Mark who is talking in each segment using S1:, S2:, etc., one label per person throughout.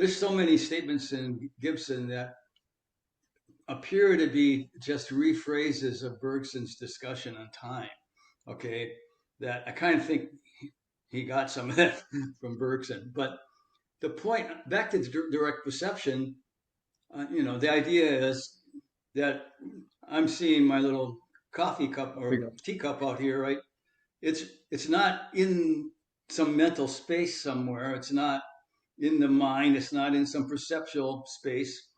S1: there's so many statements in Gibson that appear to be just rephrases of Bergson's discussion on time. Okay, that I kind of think he got some of that from Bergson. But the point, back to direct perception, the idea is that I'm seeing my little coffee cup or teacup out here, right? It's not in some mental space somewhere. It's not in the mind. It's not in some perceptual space.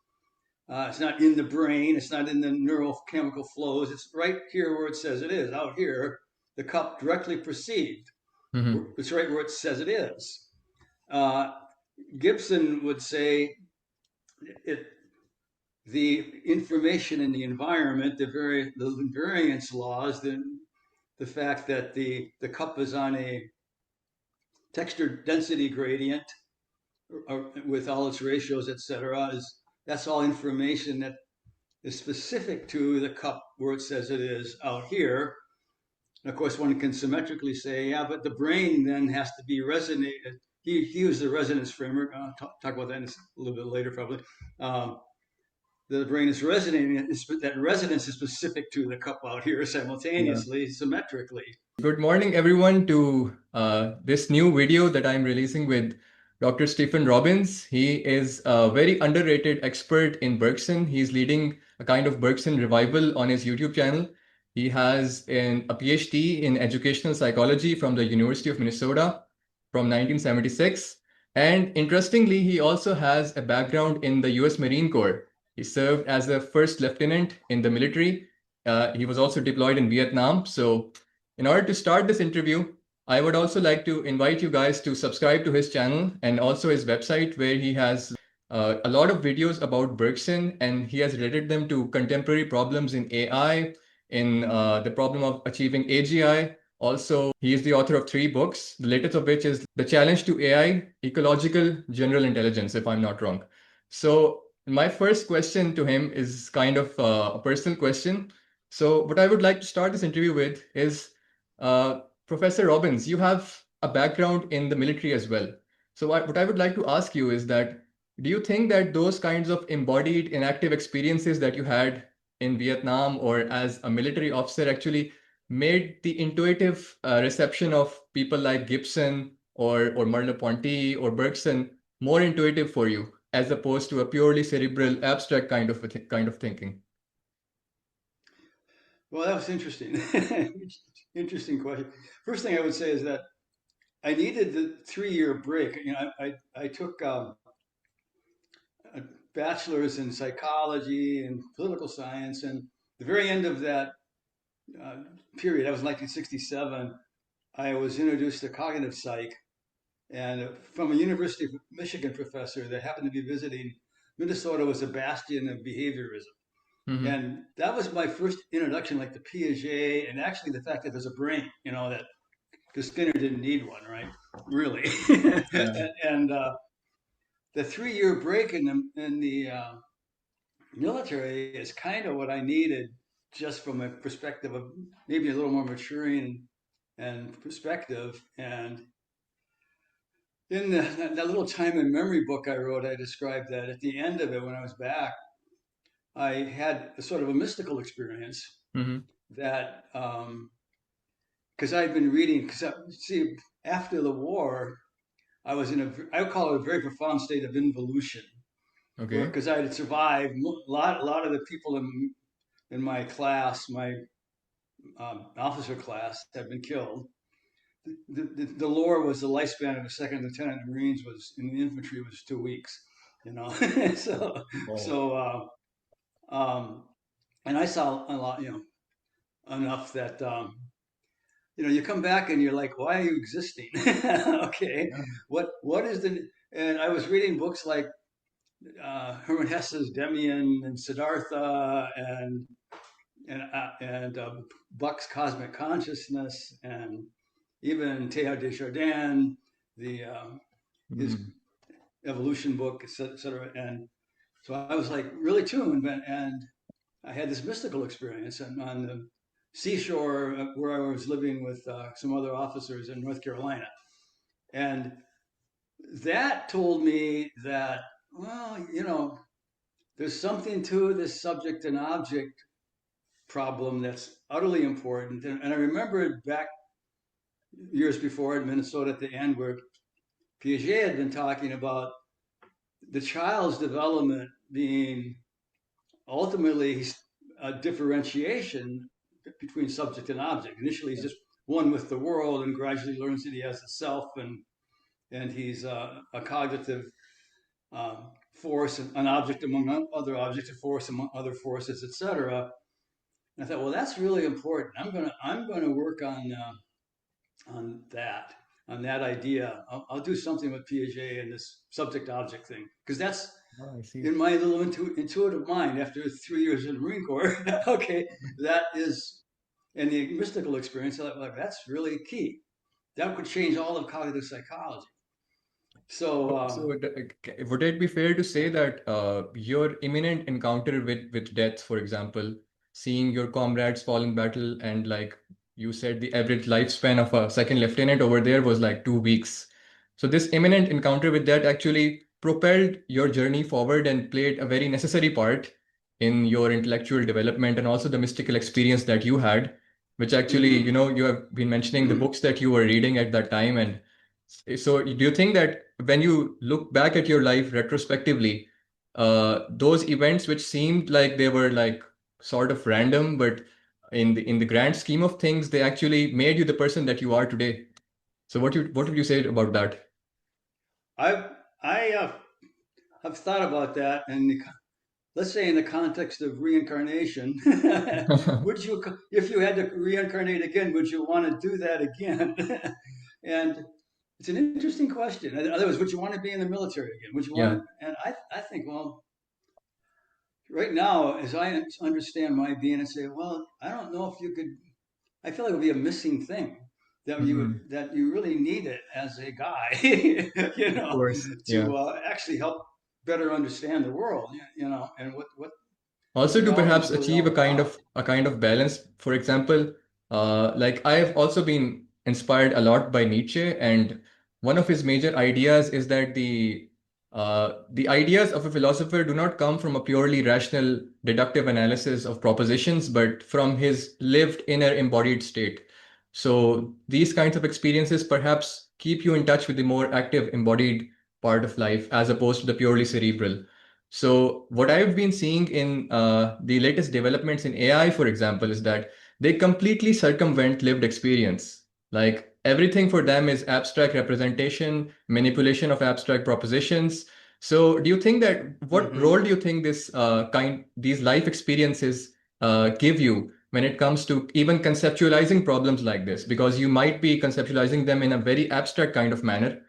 S1: It's not in the brain. It's not in the neurochemical flows. It's right here where it says it is. Out here, the cup directly perceived.
S2: Mm-hmm.
S1: It's right where it says it is. Uh, Gibson would say it the information in the environment, the invariance laws, the fact that the cup is on a texture density gradient with all its ratios, etc., is that's all information that is specific to the cup where it says it is out here. And of course, one can symmetrically say, yeah, but the brain then has to be resonated. He used the resonance framework. I'll talk about that a little bit later, probably. The brain is resonating. That resonance is specific to the cup out here simultaneously, symmetrically.
S2: Good morning, everyone, to this new video that I'm releasing with Dr. Stephen Robbins. He is a very underrated expert in Bergson. He's leading a kind of Bergson revival on his YouTube channel. He has a PhD in educational psychology from the University of Minnesota from 1976. And interestingly, he also has a background in the US Marine Corps. He served as a first lieutenant in the military. He was also deployed in Vietnam. So in order to start this interview, I would also like to invite you guys to subscribe to his channel and also his website, where he has a lot of videos about Bergson, and he has related them to contemporary problems in AI, in the problem of achieving AGI. Also, he is the author of 3 books, the latest of which is The Challenge to AI, Ecological General Intelligence, if I'm not wrong. So my first question to him is kind of a personal question. So what I would like to start this interview with is, Professor Robbins, you have a background in the military as well. So what I would like to ask you is that, do you think that those kinds of embodied inactive experiences that you had in Vietnam or as a military officer actually made the intuitive reception of people like Gibson or Merleau-Ponty or Bergson more intuitive for you, as opposed to a purely cerebral, abstract kind of thinking?
S1: Well, that was interesting. Interesting question. First thing I would say is that I needed the 3-year break. I took a bachelor's in psychology and political science, and the very end of that uh, period, that was 1967, I was introduced to cognitive psych, and from a University of Michigan professor that happened to be visiting. Minnesota was a bastion of behaviorism.
S2: Mm-hmm.
S1: And that was my first introduction, like to Piaget, and actually the fact that there's a brain, that because Skinner didn't need one, right? Really.
S2: Yeah.
S1: and the 3-year break in the military is kind of what I needed, just from a perspective of maybe a little more maturing and perspective. And in that little time and memory book I wrote, I described that at the end of it, when I was back, I had a sort of a mystical experience
S2: Mm-hmm.
S1: that because I'd been reading. Because see, after the war, I was in I would call it a very profound state of involution, where
S2: Okay.
S1: because I had survived a lot of the people in my class, my officer class, had been killed. The lore was the lifespan of a second lieutenant in the Marines was in the infantry was 2 weeks, so
S2: Oh.
S1: so and I saw a lot, enough that you come back and you're like, why are you existing? Okay,
S2: Yeah.
S1: what is the and I was reading books like Hermann Hesse's Demian and Siddhartha and Buck's Cosmic Consciousness and even Teilhard de Chardin, the his
S2: Mm.
S1: evolution book, etc. And so I was like really tuned, and I had this mystical experience on the seashore where I was living with some other officers in North Carolina. And that told me that, well, there's something to this subject and object problem that's utterly important. And I remember back years before in Minnesota at the end where Piaget had been talking about the child's development being ultimately a differentiation between subject and object. Initially, he's just one with the world, and gradually learns that he has a self, and he's a cognitive force, an object among other objects, a force among other forces, etc. And I thought, well, that's really important. I'm gonna work on that on that idea. I'll do something with Piaget and this subject-object thing because that's
S2: Oh, I see.
S1: in my little intuitive mind after 3 years in the Marine Corps. Okay, that is, and the mystical experience. Like that's really key. That could change all of cognitive psychology. So
S2: Would it be fair to say that your imminent encounter with death, for example, seeing your comrades fall in battle, and like you said, the average lifespan of a second lieutenant over there was like 2 weeks. So this imminent encounter with that actually propelled your journey forward and played a very necessary part in your intellectual development and also the mystical experience that you had, which actually,
S1: mm-hmm.
S2: you have been mentioning the books that you were reading at that time. And so, do you think that when you look back at your life retrospectively, those events which seemed like they were like sort of random, but in the grand scheme of things, they actually made you the person that you are today? So, what would you say about that?
S1: I have thought about that, and let's say in the context of reincarnation, would you, if you had to reincarnate again, would you want to do that again? And it's an interesting question. In other words, would you want to be in the military again? Would you want
S2: Yeah.
S1: to? And I think, well, right now, as I understand my being, and say, well, I don't know if you could. I feel like it would be a missing thing
S2: Mhm.
S1: that you really need it as a guy,
S2: Of course. Yeah.
S1: to actually help better understand the world, and what
S2: Also
S1: the
S2: to
S1: knowledge is
S2: perhaps
S1: really
S2: achieve
S1: all
S2: a kind
S1: about.
S2: of balance. For example, like I've also been inspired a lot by Nietzsche, and one of his major ideas is that the ideas of a philosopher do not come from a purely rational deductive analysis of propositions, but from his lived inner embodied state. So these kinds of experiences perhaps keep you in touch with the more active embodied part of life as opposed to the purely cerebral. So what I've been seeing in the latest developments in AI, for example, is that they completely circumvent lived experience. Like everything for them is abstract representation, manipulation of abstract propositions. So do you think that what role
S1: Hmm.
S2: do you think these life experiences give you when it comes to even conceptualizing problems like this? Because you might be conceptualizing them in a very abstract kind of manner,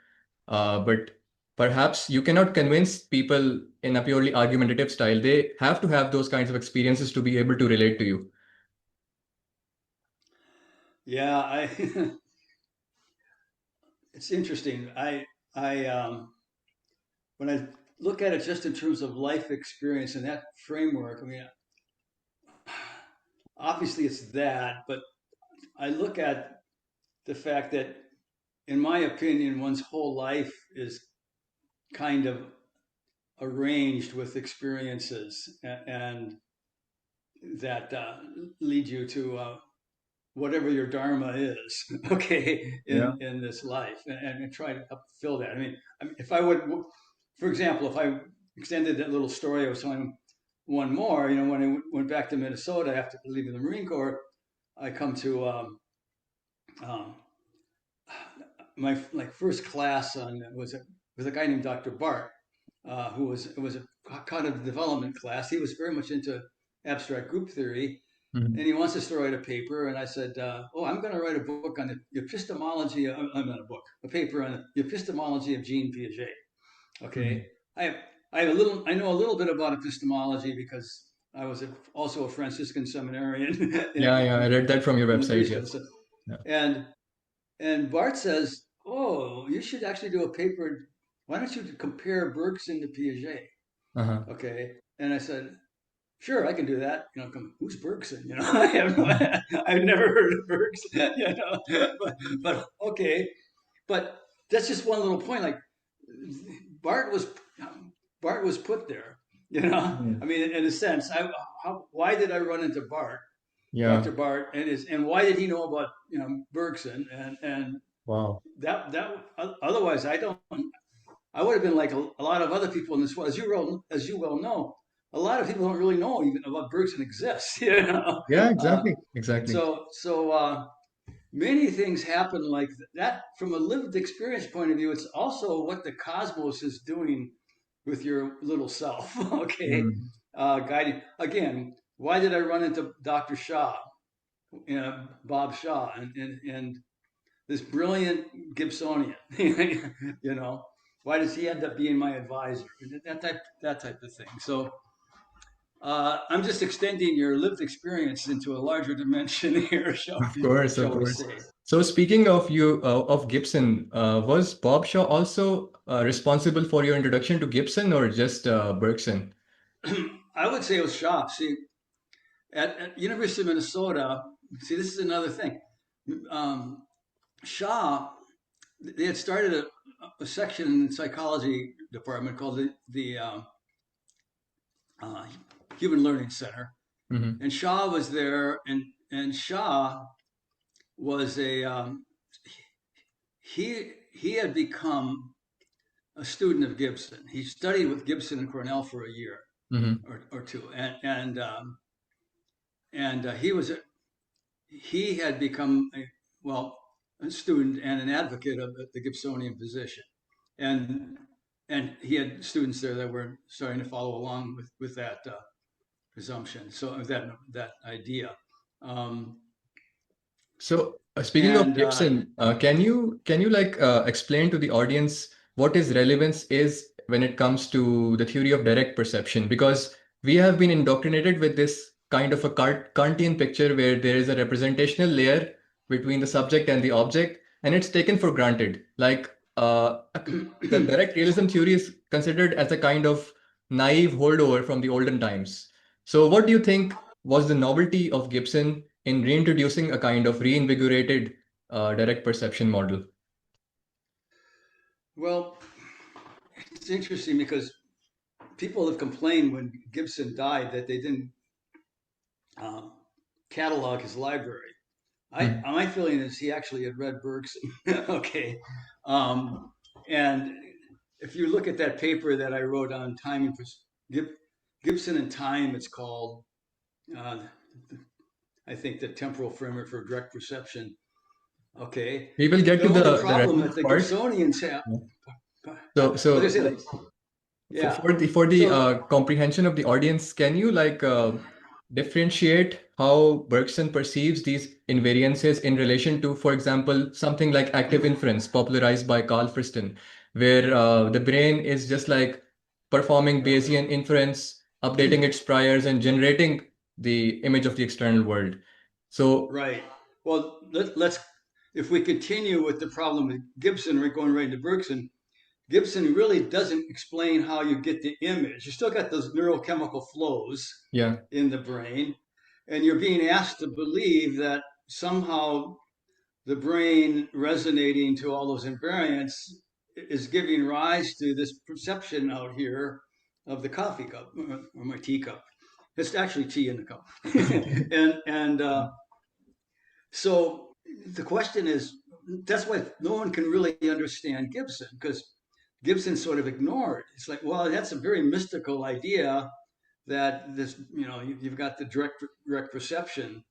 S2: but perhaps you cannot convince people in a purely argumentative style. They have to have those kinds of experiences to be able to relate to you.
S1: Yeah, I. It's interesting. When I look at it just in terms of life experience and that framework, I mean, obviously it's that, but I look at the fact that, in my opinion, one's whole life is kind of arranged with experiences and that lead you to whatever your dharma is, okay,
S2: Yeah.
S1: in this life, and try to fulfill that. I mean, if I would, for example, if I extended that little story I was telling one more, when I went back to Minnesota after leaving the Marine Corps, I come to um, my like first class on was a guy named Dr. Bart, who was it was a kind of development class. He was very much into abstract group theory,
S2: Mhm.
S1: and he wants us to write a paper. And I said, "Oh, I'm going to write a book on the epistemology. I'm not a book, a paper on the epistemology of Jean Piaget." Okay,
S2: Mhm.
S1: I have, I know a little bit about epistemology because I was also a Franciscan seminarian
S2: Yeah, yeah, I read that from your
S1: in the
S2: website.
S1: priesthood.
S2: Yes.
S1: So,
S2: Yeah.
S1: and and Bart says, "Oh, you should actually do a paper. Why don't you compare Bergson to Piaget?"
S2: Uh-huh.
S1: Okay, and I said, "Sure, I can do that." Who's Bergson?
S2: Uh-huh.
S1: I've never heard of Bergson. But okay, but that's just one little point. Like Bart was Bart was put there. You know, I mean, in a sense, why did I run into Bart,
S2: Yeah.
S1: Dr. Bart, and why did he know about Bergson and
S2: Wow.
S1: that otherwise I would have been like a lot of other people in this world, as you well know. A lot of people don't really know even about Bergson exists. You know,
S2: Yeah,
S1: uh,
S2: exactly. Exactly.
S1: so many things happen like that from a lived experience point of view. It's also what the cosmos is doing with your little self. Okay,
S2: Mm.
S1: guiding again. Why did I run into Dr. Shaw, Bob Shaw, and this brilliant Gibsonian? You know, why does he end up being my advisor? That type of thing. So I'm just extending your lived experience into a larger dimension here,
S2: Of course, of
S1: shall we
S2: course.
S1: say?
S2: So speaking of you of Gibson, was Bob Shaw also responsible for your introduction to Gibson or just Bergson?
S1: I would say it was Shaw. See, at University of Minnesota, see, this is another thing. Um, Shaw, they had started a section in the psychology department called the uh, Human Learning Center,
S2: Hmm.
S1: and Shaw was there, and Shaw was he had become a student of Gibson. He studied with Gibson and Cornell for a year
S2: Hmm.
S1: or two, and he had become a student and an advocate of the Gibsonian position, and and he had students there that were starting to follow along with that presumption, so that idea. Um,
S2: So, speaking of
S1: and
S2: Gibson, can you like explain to the audience what his relevance is when it comes to the theory of direct perception? Because we have been indoctrinated with this kind of a Kantian picture where there is a representational layer between the subject and the object, and it's taken for granted. Like the direct realism theory is considered as a kind of naive holdover from the olden times. So, what do you think was the novelty of Gibson in reintroducing a kind of reinvigorated direct perception model?
S1: well, it's interesting because people have complained when Gibson died that they didn't um, catalog his library.
S2: Mhm.
S1: My feeling is he actually had read Bergson. Okay, um, and if you look at that paper that I wrote on time and Gibson and time, it's called. Uh, I think the temporal framework for direct perception. Okay,
S2: We will get
S1: the
S2: to
S1: only
S2: the
S1: problem that
S2: relevance
S1: the
S2: part.
S1: Gibsonians have.
S2: Yeah.
S1: I
S2: So,
S1: was gonna
S2: so
S1: say like,
S2: For,
S1: yeah.
S2: for the for the
S1: So
S2: comprehension of the audience, can you like differentiate how Bergson perceives these invariances in relation to, for example, something like active inference, popularized by Carl Friston, where the brain is just like performing Bayesian inference, updating its priors, and generating the image of the external world. So,
S1: right. Well, let's if we continue with the problem with Gibson, we're going right into Bergson. Gibson really doesn't explain how you get the image. You still got those neurochemical flows
S2: yeah.
S1: in the brain, and you're being asked to believe that somehow the brain resonating to all those invariants is giving rise to this perception out here of the coffee cup or my teacup. It's actually tea in the cup, and so the question is, that's why no one can really understand Gibson because Gibson sort of ignored. It's like, well, that's a very mystical idea that this, you've got the direct perception.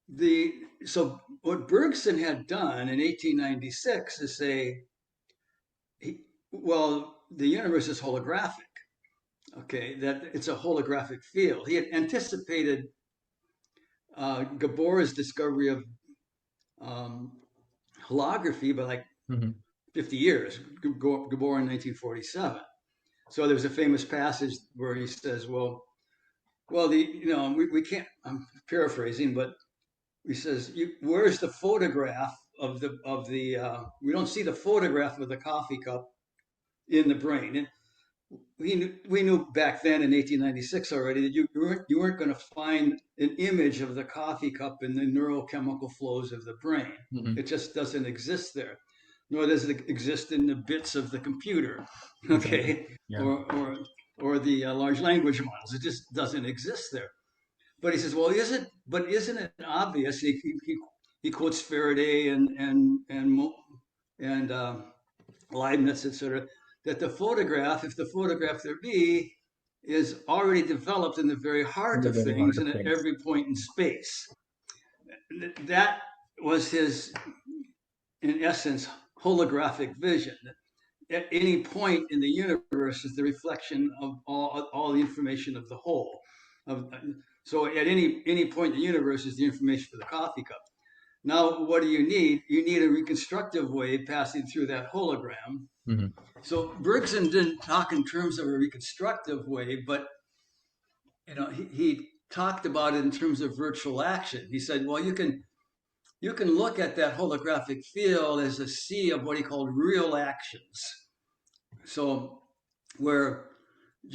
S1: The so what Bergson had done in 1896 is say, well, the universe is holographic. Okay, that it's a holographic field. He had anticipated Gabor's discovery of um, holography by like
S2: Mhm.
S1: 50 years. Gabor in 1947. So there's a famous passage where he says, well, we can't. I'm paraphrasing, but he says, "Where's the photograph of the? We don't see the photograph of the coffee cup in the brain." And we knew back then in 1896 already that you weren't going to find an image of the coffee cup in the neurochemical flows of the brain.
S2: Mhm.
S1: It just doesn't exist there. nor does it exist in the bits of the computer,
S2: Exactly.
S1: okay,
S2: Yeah.
S1: or the large language models. It just doesn't exist there. But he says, well, isn't it obvious? He quotes Faraday and Leibniz, etc., that the photograph, if the photograph there be, is already developed in the very
S2: In
S1: heart
S2: the
S1: of
S2: very heart
S1: things
S2: of
S1: and at
S2: things.
S1: every point in space. That was his, in essence, holographic vision. At any point in the universe is the reflection of all the information of the whole. Of, so at any point in the universe is the information for the coffee cup. Now, what do you need? You need a reconstructive wave passing through that hologram.
S2: Mhm.
S1: So Bergson didn't talk in terms of a reconstructive wave, but he talked about it in terms of virtual action. He said, well, you can look at that holographic field as a sea of what he called real actions. So where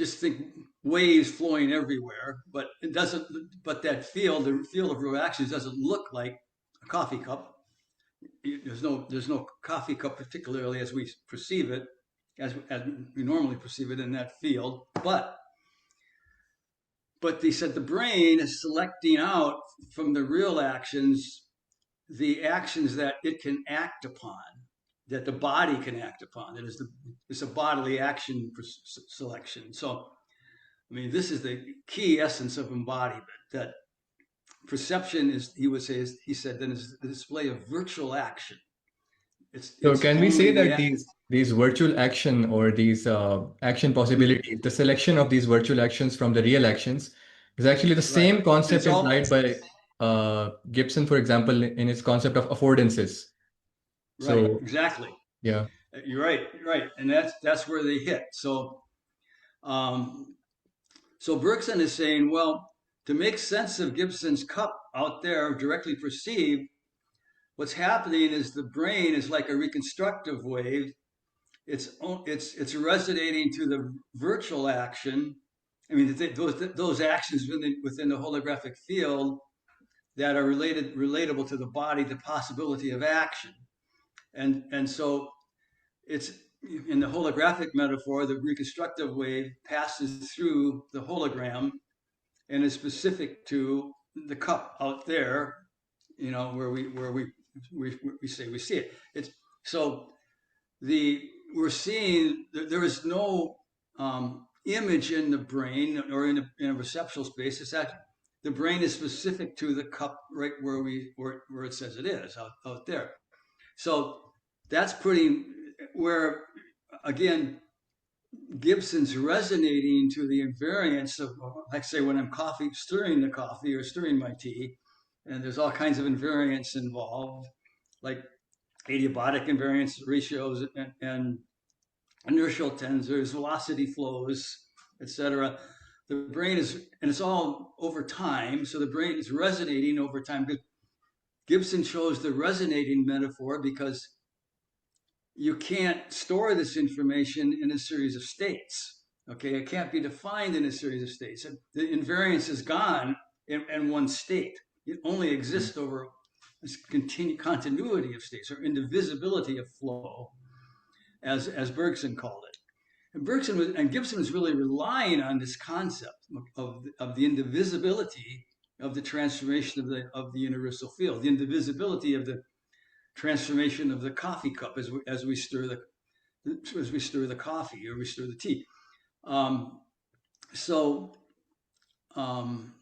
S1: just think waves flowing everywhere, but it doesn't. But that field, the field of real actions, doesn't look like a coffee cup. There's no coffee cup particularly as we perceive it, as we normally perceive it in that field. But they said the brain is selecting out from the real actions the actions that it can act upon, that the body can act upon. That is it's a bodily action selection. So, I mean, this is the key essence of embodiment. That perception is, he would say, he said, then is the display of virtual action.
S2: So
S1: It's
S2: can we
S1: only
S2: say
S1: the
S2: that these virtual action or these action possibilities, the selection of these virtual actions from the real actions, is actually the
S1: right,
S2: same
S1: and it's
S2: concept
S1: all
S2: implied by Gibson, for example, in his concept of affordances.
S1: right,
S2: So
S1: exactly.
S2: yeah.
S1: You're right, right, and that's where they hit. Um, so Bergson is saying, well, to make sense of Gibson's cup out there, directly perceived, what's happening is the brain is like a reconstructive wave. It's resonating to the virtual action. I mean, those actions within the holographic field that are relatable to the body, the possibility of action, and so it's in the holographic metaphor, the reconstructive wave passes through the hologram and is specific to the cup out there, where we say we see it. It's so the we're seeing there is no image in the brain or in a perceptual space. It's that the brain is specific to the cup right where it says it is out there. So that's pretty where again Gibson's resonating to the invariance of, like, say, when I'm stirring the coffee or stirring my tea, and there's all kinds of invariants involved, like adiabatic invariance ratios and inertial tensors, velocity flows, etc. The brain is, and it's all over time, so the brain is resonating over time. Gibson chose the resonating metaphor because you can't store this information in a series of states. Okay, it can't be defined in a series of states. The invariance is gone in one state. It only exists over this continuity of states or indivisibility of flow, as Bergson called it. And Gibson was really relying on this concept of the indivisibility of the transformation of the universal field, the indivisibility of the transformation of the coffee cup as we stir the coffee or we stir the tea. Um, so um,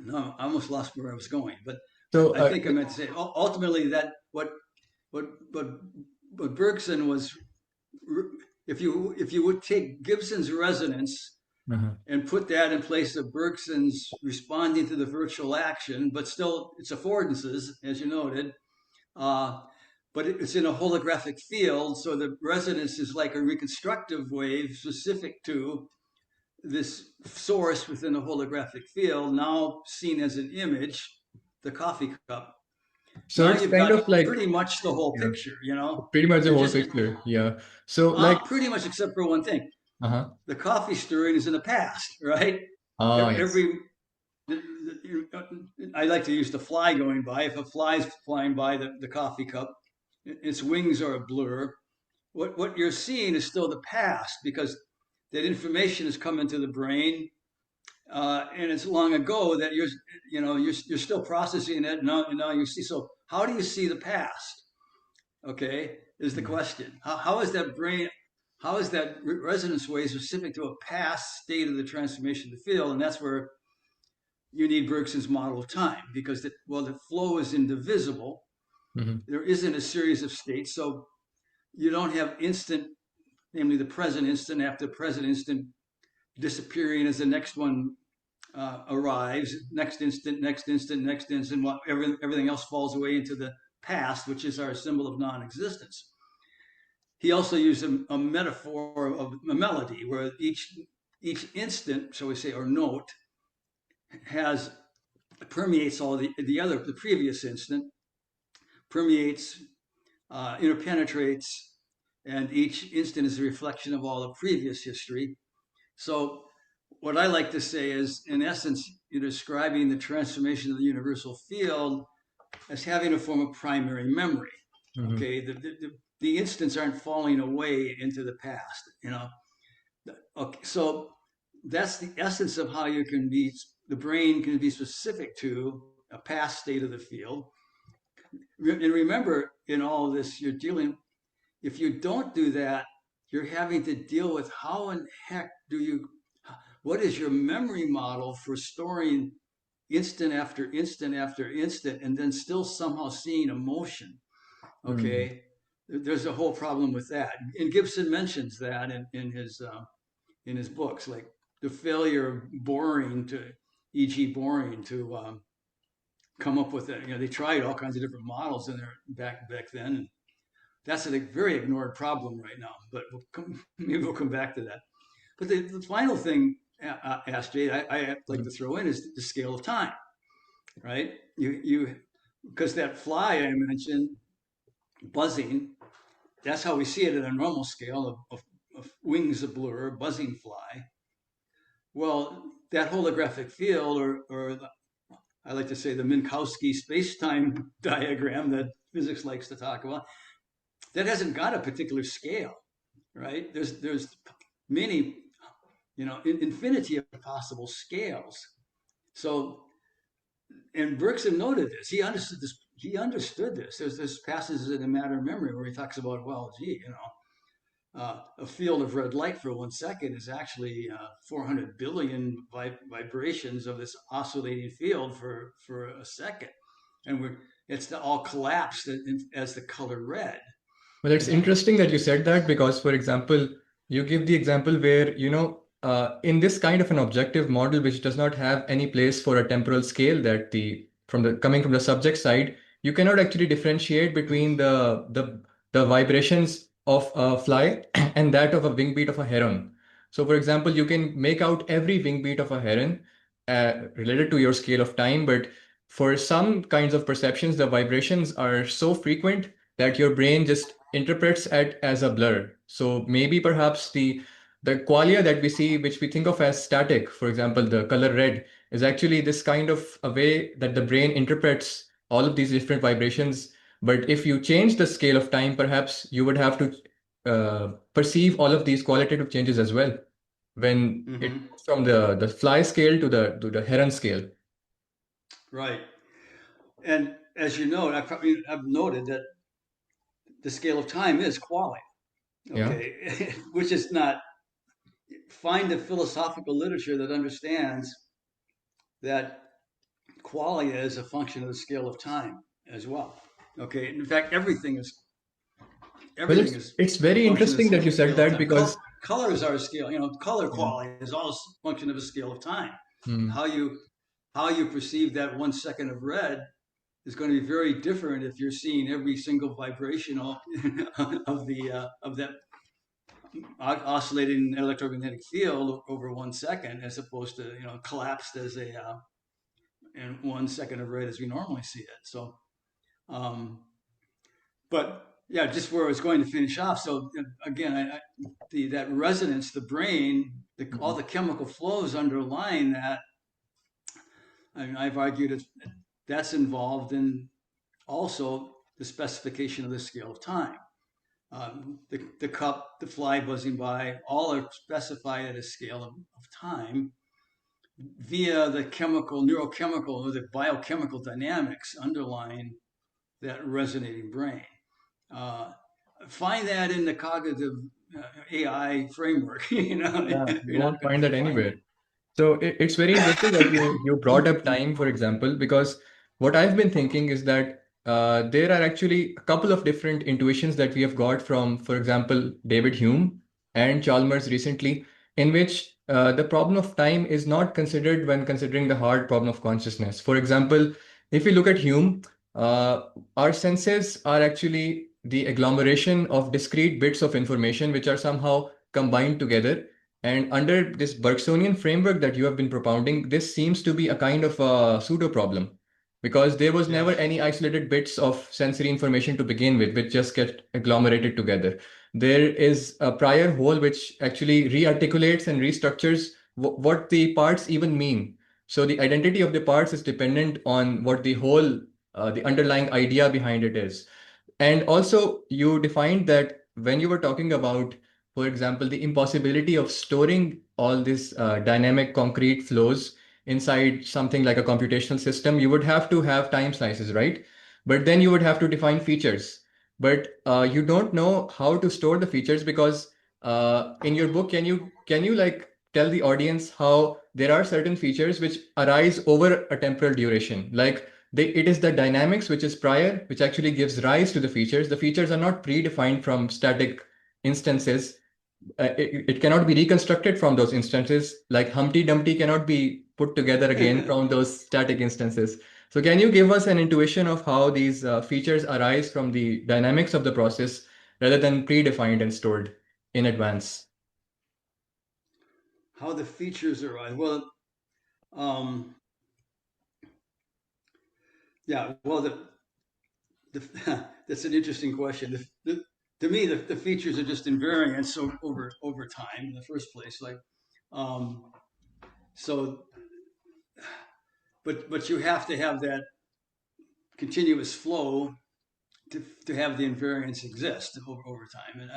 S1: no, I almost lost where I was going, but
S2: So
S1: I think I meant to say ultimately that what what what Bergson was, if you would take Gibson's resonance
S2: uh-huh.
S1: and put that in place of Bergson's responding to the virtual action, but still it's affordances, as you noted, uh, but it's in a holographic field, so the resonance is like a reconstructive wave specific to this source within the holographic field, now seen as an image, the coffee cup.
S2: So
S1: Now
S2: it's
S1: you've
S2: kind of
S1: got
S2: like,
S1: pretty much the whole
S2: yeah,
S1: picture,
S2: pretty much the
S1: You're
S2: whole
S1: just
S2: picture. Yeah. So like,
S1: pretty much except for one thing.
S2: uh-huh.
S1: The coffee stirring is in the past, right?
S2: Ah, yes.
S1: Every I like to use the fly going by. If a fly is flying by the coffee cup, its wings are a blur. What you're seeing is still the past because that information has come into the brain, and it's long ago that you're still processing it. Now you see. So how do you see the past? Okay, is the question. How is that brain? How is that resonance wave specific to a past state of the transformation of the field? And that's where you need Bergson's model of time because the flow is indivisible.
S2: Mm-hmm.
S1: There isn't a series of states, so you don't have instant, namely the present instant after the present instant disappearing as the next one arrives. Next instant, next instant, next instant. Everything else falls away into the past, which is our symbol of non-existence. He also used a metaphor of a melody where each instant, shall we say, or note, permeates all the previous instant, permeates, interpenetrates, and each instant is a reflection of all the previous history. So what I like to say is, in essence, you're describing the transformation of the universal field as having a form of primary memory.
S2: Mm-hmm.
S1: Okay, the instants aren't falling away into the past. Okay, so that's the essence of how the brain can be specific to a past state of the field. And remember, in all this, if you don't do that, you're having to deal with how in heck what is your memory model for storing instant after instant after instant and then still somehow seeing emotion? Okay, there's a whole problem with that. And Gibson mentions that in his books, like the failure of E.G. Boring to come up with it. They tried all kinds of different models in there back then, and that's a very ignored problem right now. But maybe we'll come back to that. But the final thing, Astrid, I like to throw in is the scale of time, right? Because that fly I mentioned, buzzing, that's how we see it at a normal scale of wings a blur, buzzing fly. Well, that holographic field, or I like to say the Minkowski space-time diagram that physics likes to talk about, that hasn't got a particular scale, right? There's many, infinity of possible scales. So, and Bergson noted this. He understood this. There's this passages in the matter of memory where he talks about, well, gee, a field of red light for 1 second is actually 400 billion vibrations of this oscillating field for a second, and it's all collapsed as the color red.
S2: Well, it's interesting that you said that because, for example, you give the example where, in this kind of an objective model, which does not have any place for a temporal scale coming from the subject side, you cannot actually differentiate between the vibrations of a fly and that of a wing beat of a heron. So, for example, you can make out every wing beat of a heron related to your scale of time, but for some kinds of perceptions, the vibrations are so frequent that your brain just interprets it as a blur. So maybe perhaps the qualia that we see, which we think of as static, for example, the color red, is actually this kind of a way that the brain interprets all of these different vibrations. But if you change the scale of time, perhaps you would have to perceive all of these qualitative changes as well when it's from the fly scale to the heron scale.
S1: Right. And as you know, I've noted that the scale of time is qualia. Okay, yeah. Which is not, find a philosophical literature that understands that qualia is a function of the scale of time as well. Okay, in fact, everything is.
S2: It's very interesting that you said that because
S1: colors are a scale. Color qualia is all a function of a scale of time. How you perceive that 1 second of red is going to be very different if you're seeing every single vibration of that oscillating electromagnetic field over 1 second, as opposed to collapsed as in 1 second of red as we normally see it. So, but yeah, just where I was going to finish off. So again, that resonance, the brain, all the chemical flows underlying that. I mean, I've argued that's involved in also the specification of the scale of time. The cup, the fly buzzing by, all are specified at a scale of time via the neurochemical, or the biochemical dynamics underlying that resonating brain. Uh, Find that in the cognitive AI framework.
S2: Yeah, you
S1: You're not
S2: won't
S1: going to
S2: find that
S1: find
S2: anywhere.
S1: it.
S2: So it's very interesting that you brought up time, for example, because what I've been thinking is that there are actually a couple of different intuitions that we have got from, for example, David Hume and Chalmers recently, in which the problem of time is not considered when considering the hard problem of consciousness. For example, if we look at Hume, uh, our senses are actually the agglomeration of discrete bits of information which are somehow combined together. And under this Bergsonian framework that you have been propounding, this seems to be a kind of a pseudo problem because there was never
S1: Yes.
S2: any isolated bits of sensory information to begin with, which just get agglomerated together. There is a prior whole which actually rearticulates and restructures what the parts even mean. So the identity of the parts is dependent on what the whole, the underlying idea behind it is. And also, you defined that when you were talking about, for example, the impossibility of storing all these dynamic concrete flows inside something like a computational system, you would have to have time slices, right? But then you would have to define features. But you don't know how to store the features because in your book, can you like tell the audience how there are certain features which arise over a temporal duration, like it is the dynamics which is prior, which actually gives rise to the features. The features are not predefined from static instances. It cannot be reconstructed from those instances. Like Humpty Dumpty cannot be put together again from those static instances. So, can you give us an intuition of how these features arise from the dynamics of the process rather than predefined and stored in advance?
S1: How the features arise? Well, um, yeah. Well, that's an interesting question. To me, the features are just invariants so over time in the first place. Like, um, so, but you have to have that continuous flow to have the invariance exist over time. And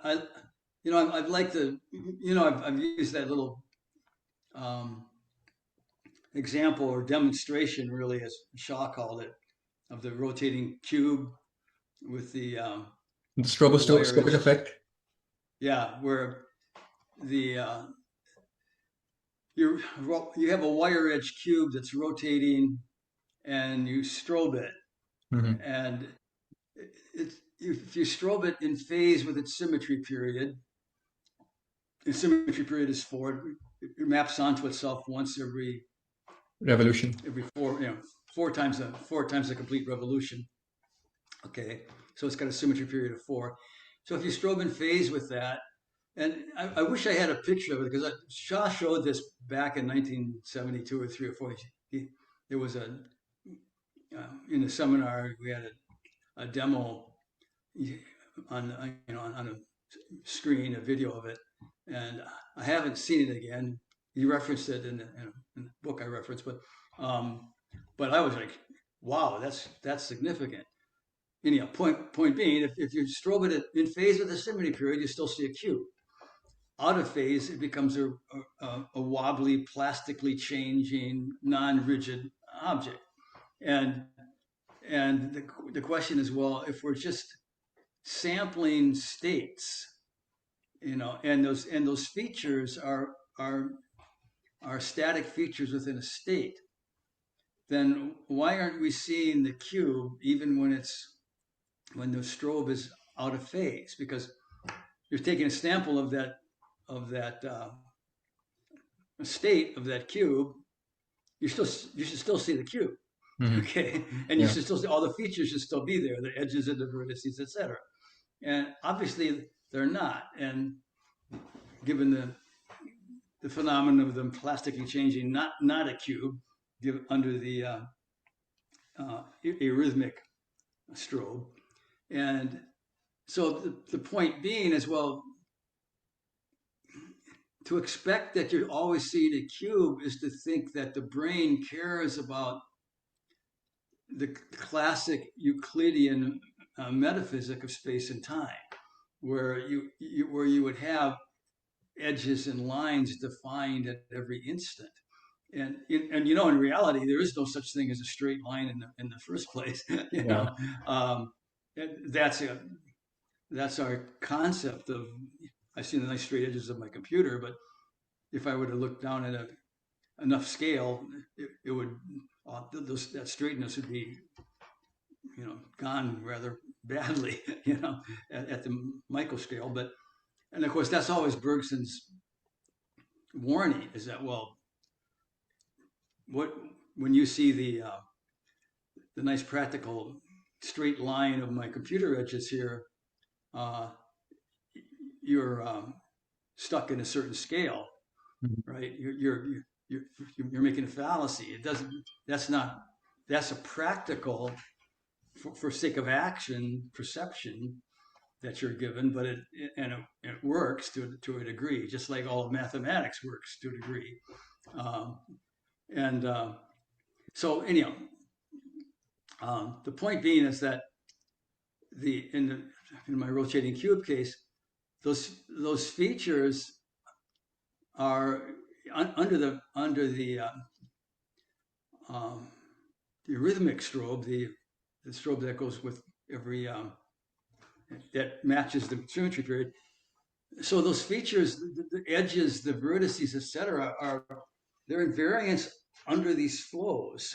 S1: I I'd like to, I've used that little um, example or demonstration, really, as Shaw called it, of the rotating cube with
S2: The
S1: the wire
S2: stroboscopic
S1: edge.
S2: effect.
S1: Yeah, where the you you have a wire edge cube that's rotating, and you strobe it,
S2: Mhm.
S1: and if you strobe it in phase with its symmetry period, the symmetry period is 4. It maps onto itself once
S2: Revolution.
S1: every 4, 4 times the complete revolution. Okay, so it's got a symmetry period of 4. So if you strobe in phase with that, and I wish I had a picture of it because Shaw showed this back in 1972 or 3 or 4. There was in the seminar we had a demo on a screen, a video of it, and I haven't seen it again. You referenced it in the book I referenced, um, but I was like, wow, that's significant. Anyhow, point being, if you strobe it in phase with the symmetry period, you still see a cube. Out of phase, it becomes a wobbly, plastically changing, non-rigid object. And the question is, well, if we're just sampling states, and those features are static features within a state, then why aren't we seeing the cube even when the strobe is out of phase? Because you're taking a sample of that state of that cube. You should still see the cube,
S2: Mhm.
S1: okay, and you
S2: Yeah.
S1: should still see all the features should still be there, the edges and the vertices, etc. And obviously they're not. And given the phenomenon of them plastically changing, not a cube, under the arrhythmic strobe. And so the point being is, well, to expect that you're always seeing a cube is to think that the brain cares about the classic Euclidean metaphysic of space and time, where you would have edges and lines defined at every instant. And you know, in reality, there is no such thing as a straight line in the first place. You
S2: Yeah.
S1: know, um, that's our concept of. I see the nice straight edges of my computer, but if I were to look down at enough scale, it would that straightness would be, you know, gone rather badly, you know, at the micro scale. But and of course that's always Bergson's warning, is that, well, what when you see the nice practical straight line of my computer edges here, uh, you're stuck in a certain scale,
S2: Mhm.
S1: right? You're making a fallacy. It doesn't. That's not. That's a practical, for sake of action, perception that you're given, but it works to a degree, just like all of mathematics works to a degree. Um, and so anyhow, the point being is that in my rotating cube case, those features are um, the rhythmic strobe, the strobe that goes with every that matches the symmetry period. So those features, the edges, the vertices, etc., they're invariants under these flows.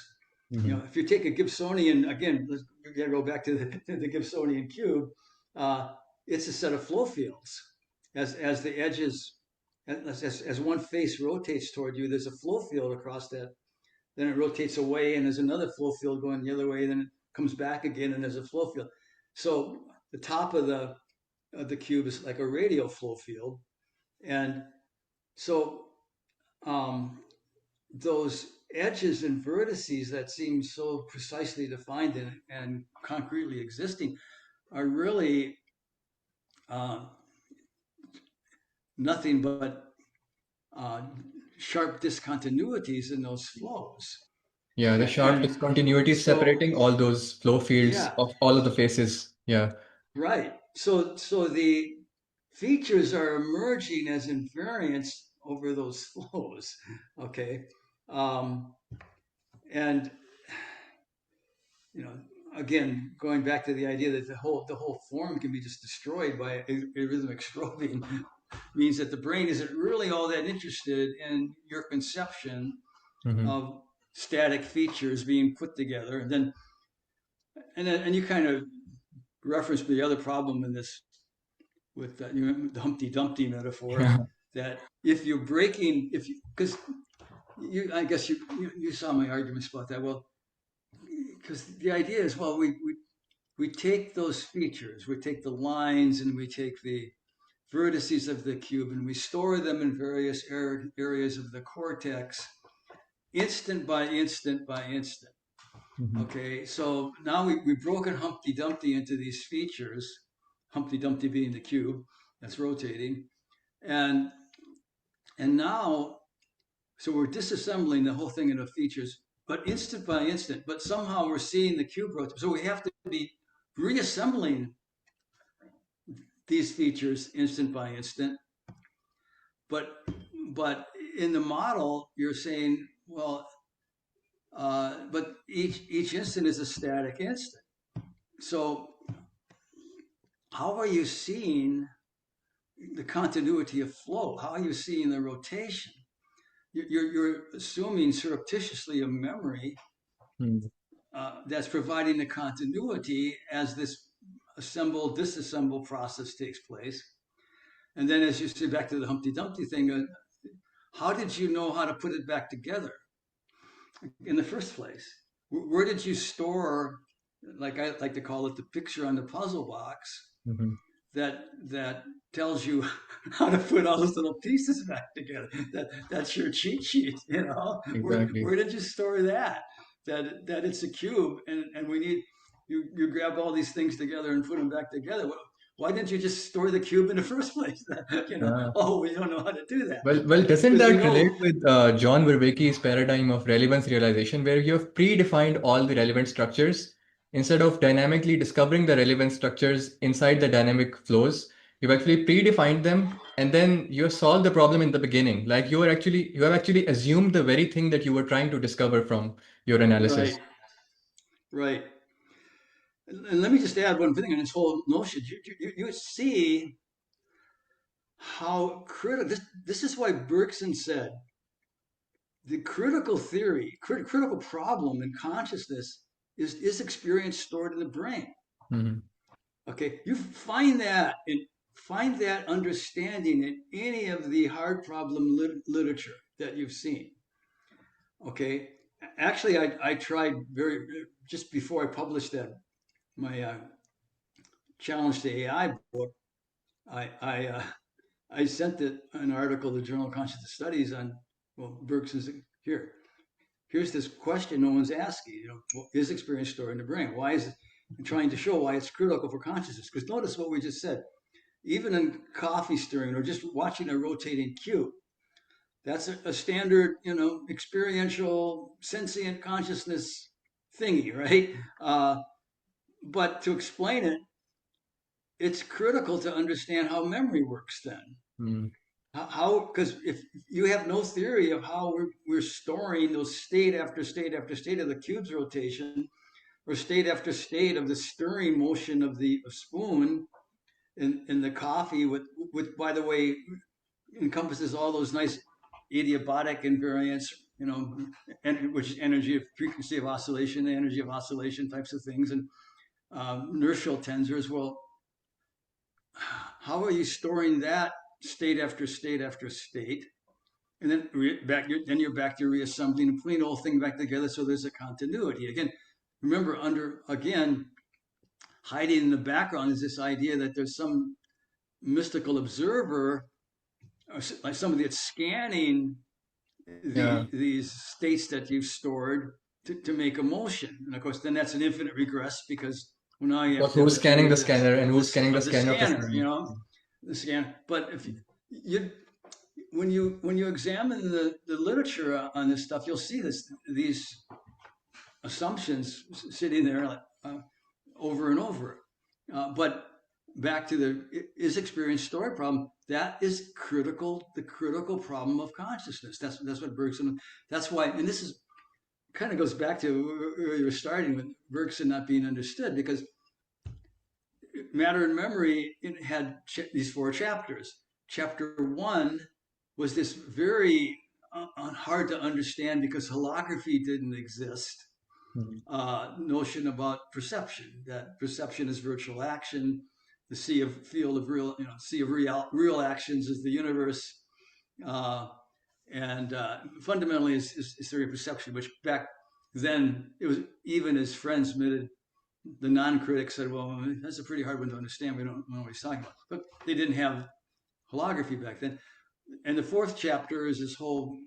S1: You know,
S2: Mhm.
S1: if you take a Gibsonian, again, we got to go back to the Gibsonian cube. Uh, it's a set of flow fields. As the edges, as one face rotates toward you, there's a flow field across that. Then it rotates away, and there's another flow field going the other way. Then it comes back again, and there's a flow field. So the top of the cube is like a radial flow field, and so um, those edges and vertices that seem so precisely defined and concretely existing are really uh, nothing but uh, sharp discontinuities in those flows.
S2: Yeah, the sharp
S1: And
S2: discontinuity
S1: so,
S2: separating all those flow fields
S1: yeah,
S2: of all of the faces. Yeah.
S1: right. So the features are emerging as invariants over those flows. Okay. Um, and you know, again, going back to the idea that the whole form can be just destroyed by arrhythmic strobing means that the brain isn't really all that interested in your conception
S2: Hmm.
S1: of static features being put together. And you kind of referenced the other problem in this with the Humpty Dumpty metaphor,
S2: Yeah.
S1: that if you're breaking, if you because I guess you saw my arguments about that. Well, because the idea is, well, we take those features, we take the lines, and we take the vertices of the cube, and we store them in various areas of the cortex, instant by instant by instant.
S2: Mhm.
S1: Okay, so now we've broken Humpty Dumpty into these features, Humpty Dumpty being the cube that's rotating, and and now, so we're disassembling the whole thing into features, but instant by instant, but somehow we're seeing the cube rotate. So we have to be reassembling these features instant by instant. But but in the model, you're saying, well, but each instant is a static instant. So how are you seeing the continuity of flow? How are you seeing the rotation? You're assuming surreptitiously a memory
S2: Mhm.
S1: that's providing the continuity as this assemble disassemble process takes place. And then, as you say, back to the Humpty Dumpty thing, how did you know how to put it back together in the first place? Where did you store, like I like to call it, the picture on the puzzle box
S2: Mhm.
S1: that tells you how to put all those little pieces back together? That's your cheat sheet, you know.
S2: Exactly.
S1: Where did you store that? That it's a cube, and we need you grab all these things together and put them back together. why didn't you just store the cube in the first place?
S2: Yeah.
S1: Oh, we don't know how to do that.
S2: Well, doesn't
S1: Because we
S2: that relate
S1: know,
S2: with John Vervaeke's paradigm of relevance realization, where you have predefined all the relevant structures instead of dynamically discovering the relevant structures inside the dynamic flows? You've actually predefined them, and then you have solved the problem in the beginning. Like you have actually assumed the very thing that you were trying to discover from your
S1: right,
S2: analysis.
S1: right. And let me just add one thing on this whole notion. You see how critical, this is why Bergson said the critical theory, critical problem in consciousness is experience stored in the brain.
S2: Mhm.
S1: Okay, you find that understanding in any of the hard problem literature that you've seen. Okay, actually, I tried just before I published that my challenge to AI book. I I, uh, I sent an article to the Journal of Consciousness Studies on Bergson's here. Here's this question no one's asking. Is experience stored in the brain? Why is it? I'm trying to show why it's critical for consciousness. Because notice what we just said. Even in coffee stirring or just watching a rotating cube, that's a standard, experiential, sentient consciousness thingy, right? But to explain it, it's critical to understand how memory works then.
S2: Mhm.
S1: How, because if you have no theory of how we're storing those state after state after state of the cube's rotation, or state after state of the stirring motion of the spoon in the coffee, with by the way, encompasses all those nice adiabatic invariants, which is energy of frequency of oscillation, the energy of oscillation types of things, and inertial tensors. Well, how are you storing that state after state after state? And then you're back to reassembling and putting the whole thing back together so there's a continuity. Again, remember, hiding in the background is this idea that there's some mystical observer, or like somebody that's scanning
S2: Yeah.
S1: these states that you've stored to make a motion. And of course, then that's an infinite regress, because now you have
S2: But
S1: to have
S2: who's
S1: the
S2: scanning
S1: theory
S2: the scanner and who's scanning the
S1: of the
S2: scanner of the
S1: scanner,
S2: scanner?
S1: the scanner. But if you when you examine the literature on this stuff, you'll see these assumptions sitting there like, over and over. But back to is experience stored problem. That is critical. The critical problem of consciousness. That's what Bergson. That's why, and this is kind of goes back to where you were starting with Bergson not being understood, because Matter and Memory, it had these 4 chapters. Chapter 1 was this very hard to understand, because holography didn't exist.
S2: Mhm.
S1: Notion about perception, that perception is virtual action, the field of real, sea of real actions is the universe, uh, and fundamentally is theory of perception, which back then it was, even as friends admitted, the non-critics said, well, that's a pretty hard one to understand. We don't know what he's talking about. But they didn't have holography back then. And the 4th chapter is this whole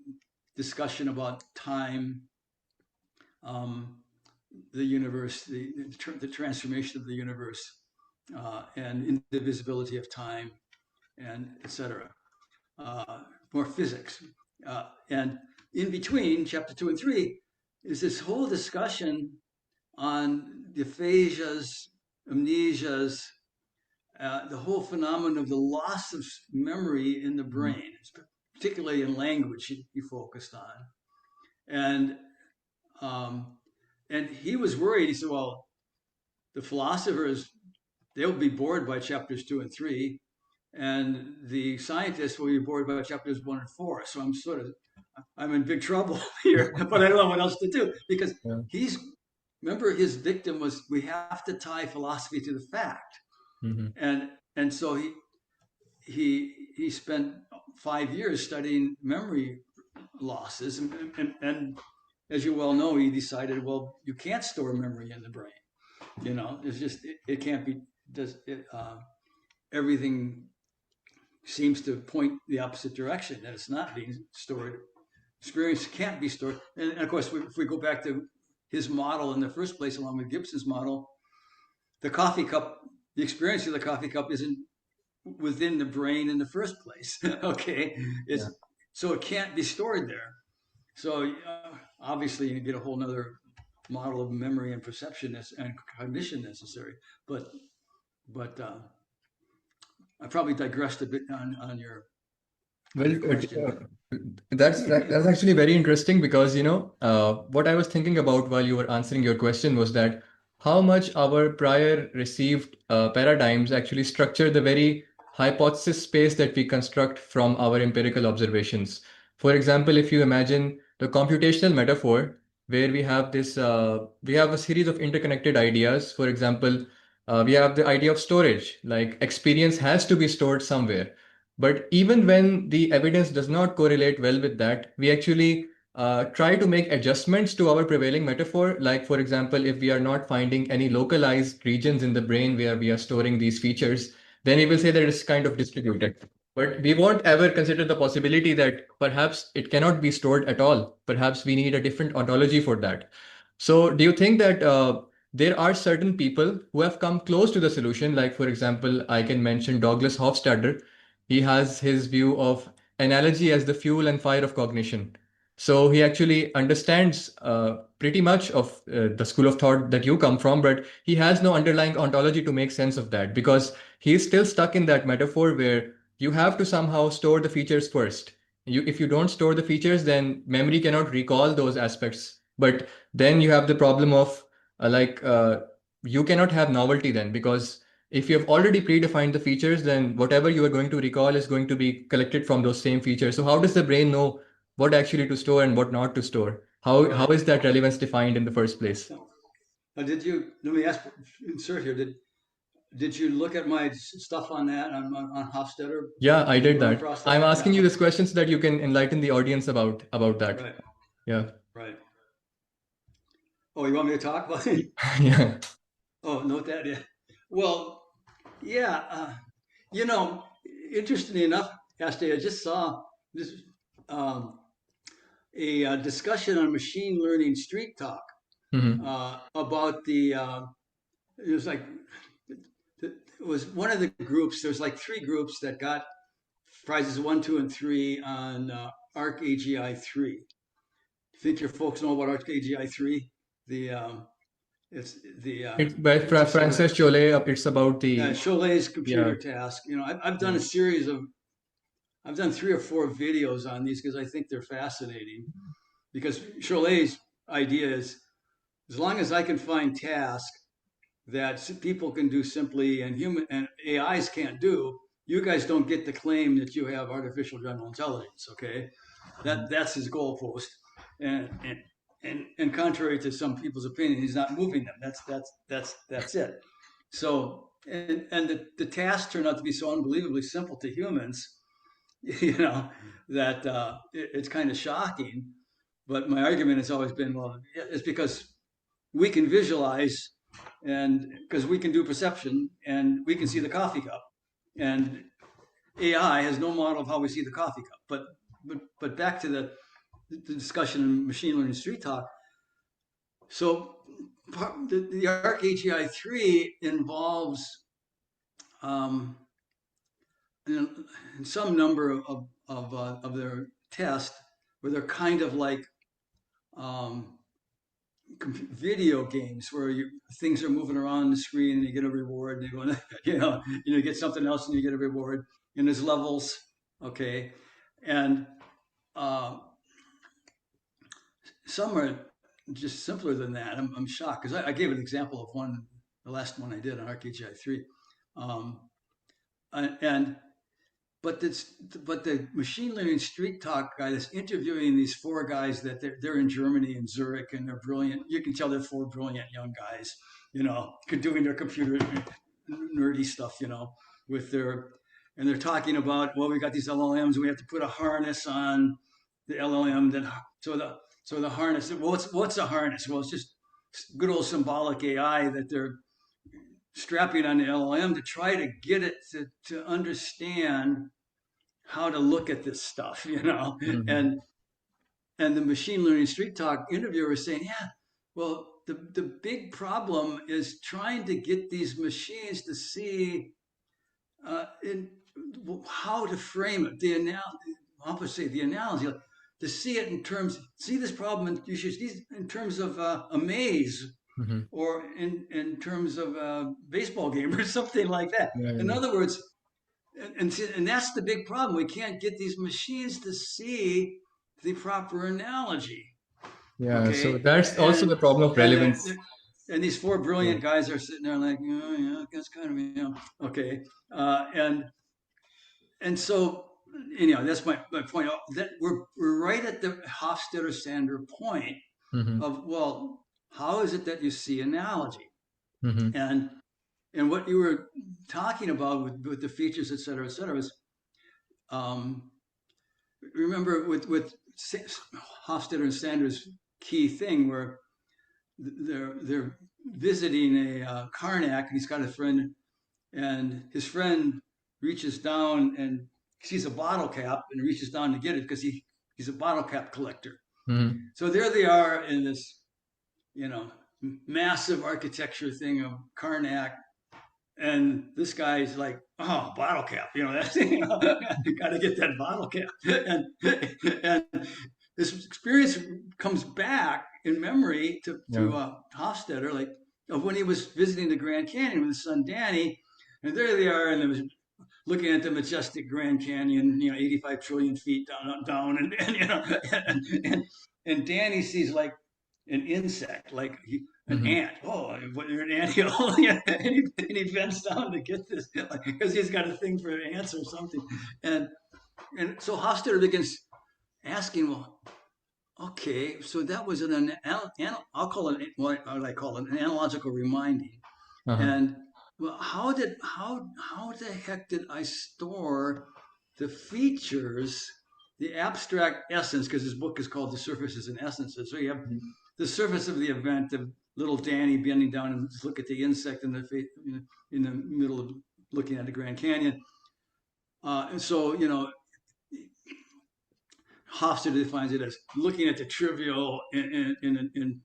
S1: discussion about time, the universe, the transformation of the universe, and indivisibility of time, and etc. More physics. And in between chapter 2 and 3 is this whole discussion on the aphasias, amnesias, the whole phenomenon of the loss of memory in the
S2: Mhm.
S1: brain, particularly in language, he focused on. And um, and he was worried. He said, "Well, the philosophers, they'll be bored by chapters 2 and 3, and the scientists will be bored by chapters 1 and 4." So I'm in big trouble here, but I don't know what else to do, because
S2: Yeah.
S1: he's remember, his dictum was, we have to tie philosophy to the fact.
S2: Mhm.
S1: And so he spent 5 years studying memory losses, and as you well know, he decided, well, you can't store memory in the brain. It's just it can't be. Does it? Everything seems to point the opposite direction, that it's not being stored. Experience can't be stored. And of course, if we go back to his model in the first place, along with Gibson's model, the coffee cup the experience of the coffee cup isn't within the brain in the first place. Okay,
S2: Yeah.
S1: it's so it can't be stored there. So obviously, you get a whole nother model of memory and perception and cognition necessary. But but I probably digressed a bit on
S2: Well,
S1: your question.
S2: that's actually very interesting because, what I was thinking about while you were answering your question was that how much our prior received paradigms actually structure the very hypothesis space that we construct from our empirical observations. For example, if you imagine the computational metaphor, where we have a series of interconnected ideas. For example, we have the idea of storage, like experience has to be stored somewhere. But even when the evidence does not correlate well with that, we actually try to make adjustments to our prevailing metaphor. Like, for example, if we are not finding any localized regions in the brain where we are storing these features, then we will say that it's kind of distributed. But we won't ever consider the possibility that perhaps it cannot be stored at all. Perhaps we need a different ontology for that. So, do you think that there are certain people who have come close to the solution? Like, for example, I can mention Douglas Hofstadter. He has his view of analogy as the fuel and fire of cognition. So he actually understands pretty much of the school of thought that you come from, but he has no underlying ontology to make sense of that because he is still stuck in that metaphor where you have to somehow store the features first. If you don't store the features, then memory cannot recall those aspects. But then you have the problem of you cannot have novelty then because if you have already predefined the features, then whatever you are going to recall is going to be collected from those same features. So how does the brain know what actually to store and what not to store? How
S1: Right.
S2: is that relevance defined in the first place?
S1: Did you? Let me ask. Insert here. Did you look at my stuff on that on Hofstadter?
S2: Yeah, I
S1: Did you
S2: did
S1: run
S2: that.
S1: across
S2: I'm
S1: that? Yeah.
S2: asking you this
S1: Okay.
S2: question so that you can enlighten the audience about that.
S1: Right.
S2: Yeah.
S1: Right. Oh, you want me to talk about it?
S2: Yeah.
S1: Oh, note that. Yeah. Well, yeah. You know, interestingly enough, Asti, I just saw this um, a discussion on machine learning street talk
S2: Hmm.
S1: about the. It was like it was one of the groups. There's like three groups that got prizes one, two, and three on ARC-AGI 3. Think your folks know about ARC-AGI 3? The it's the
S2: It's by
S1: it's a sort of
S2: Frances Chollet. It's about the
S1: Chollet's
S2: yeah.
S1: computer task. You know, I've done
S2: Yeah.
S1: a series of I've done 3 or 4 videos on these because I think they're fascinating. Because Chollet's idea is as long as I can find tasks that people can do simply and human and AIs can't do, you guys don't get to claim that you have artificial general intelligence. Okay, that's his goalpost, and and contrary to some people's opinion, he's not moving them. That's it. So and the tasks turn out to be so unbelievably simple to humans, you know, that it's kind of shocking. But my argument has always been, well, it's because we can visualize and because we can do perception and we can see the coffee cup. And AI has no model of how we see the coffee cup. But back to the discussion in machine learning street talk. So the ARC-AGI 3 involves um, in some number of their tests where they're kind of like um, video games where things are moving around the screen and you get a reward and you go, you get something else and you get a reward and there's levels, okay, and uh, some are just simpler than that. I'm shocked because I gave an example of one, the last one I did on ARC-AGI 3, um, and but this, but the machine learning street talk guy that's interviewing these 4 guys that they're in Germany and Zurich and they're brilliant. You can tell they're 4 brilliant young guys, doing their computer nerdy stuff, with their and they're talking about, well, we got these LLMs, we have to put a harness on the LLM that so the harness. Well, what's a harness? Well, it's just good old symbolic AI that they're strapping on the LLM to try to get it to understand how to look at this stuff,
S2: Mhm.
S1: and the machine learning street talk interviewer was saying, yeah, well, the big problem is trying to get these machines to see in how to frame it. The analogy, like, to see it in terms, see this problem, and you should see in terms of a maze,
S2: Mm-hmm.
S1: or in terms of a baseball game or something like that.
S2: Yeah,
S1: In
S2: yeah,
S1: other words, and that's the big problem. We can't get these machines to see the proper analogy.
S2: yeah. So
S1: Okay,
S2: that's also the problem of
S1: and
S2: relevance.
S1: and these four
S2: Yeah.
S1: brilliant guys are sitting there like, oh, yeah, that's kind of, okay, and so that's my point. That we're right at the Hofstadter Sander point
S2: Mm-hmm.
S1: of, well, how is it that you see analogy?
S2: Mm-hmm.
S1: And what you were talking about with the features, et cetera, is um, remember with Hofstadter and Sanders' key thing where they're visiting a Karnak, and he's got a friend, and his friend reaches down and sees a bottle cap and reaches down to get it because he's a bottle cap collector.
S2: Mm-hmm.
S1: So there they are in this, massive architecture thing of Karnak, and this guy's like, oh, bottle cap, that's, got to get that bottle cap, and this experience comes back in memory
S2: Yeah.
S1: to Hofstadter, like, of when he was visiting the Grand Canyon with his son Danny, and there they are, and they was looking at the majestic Grand Canyon, 85 trillion feet down, and Danny sees like an insect, like an
S2: Mm-hmm.
S1: ant. Oh, what, you're an anthill, and he bends down to get this, because he's got a thing for ants or something, and so Hofstadter begins asking, well, okay, so that was I'll call it, what I call it, an analogical reminding.
S2: Uh-huh.
S1: And well, how the heck did I store the features, the abstract essence? Because his book is called The Surfaces and Essences. So you have
S2: Mm-hmm.
S1: the surface of the event of little Danny bending down and just look at the insect in the middle of looking at the Grand Canyon. And so Hofstadter defines it as looking at the trivial in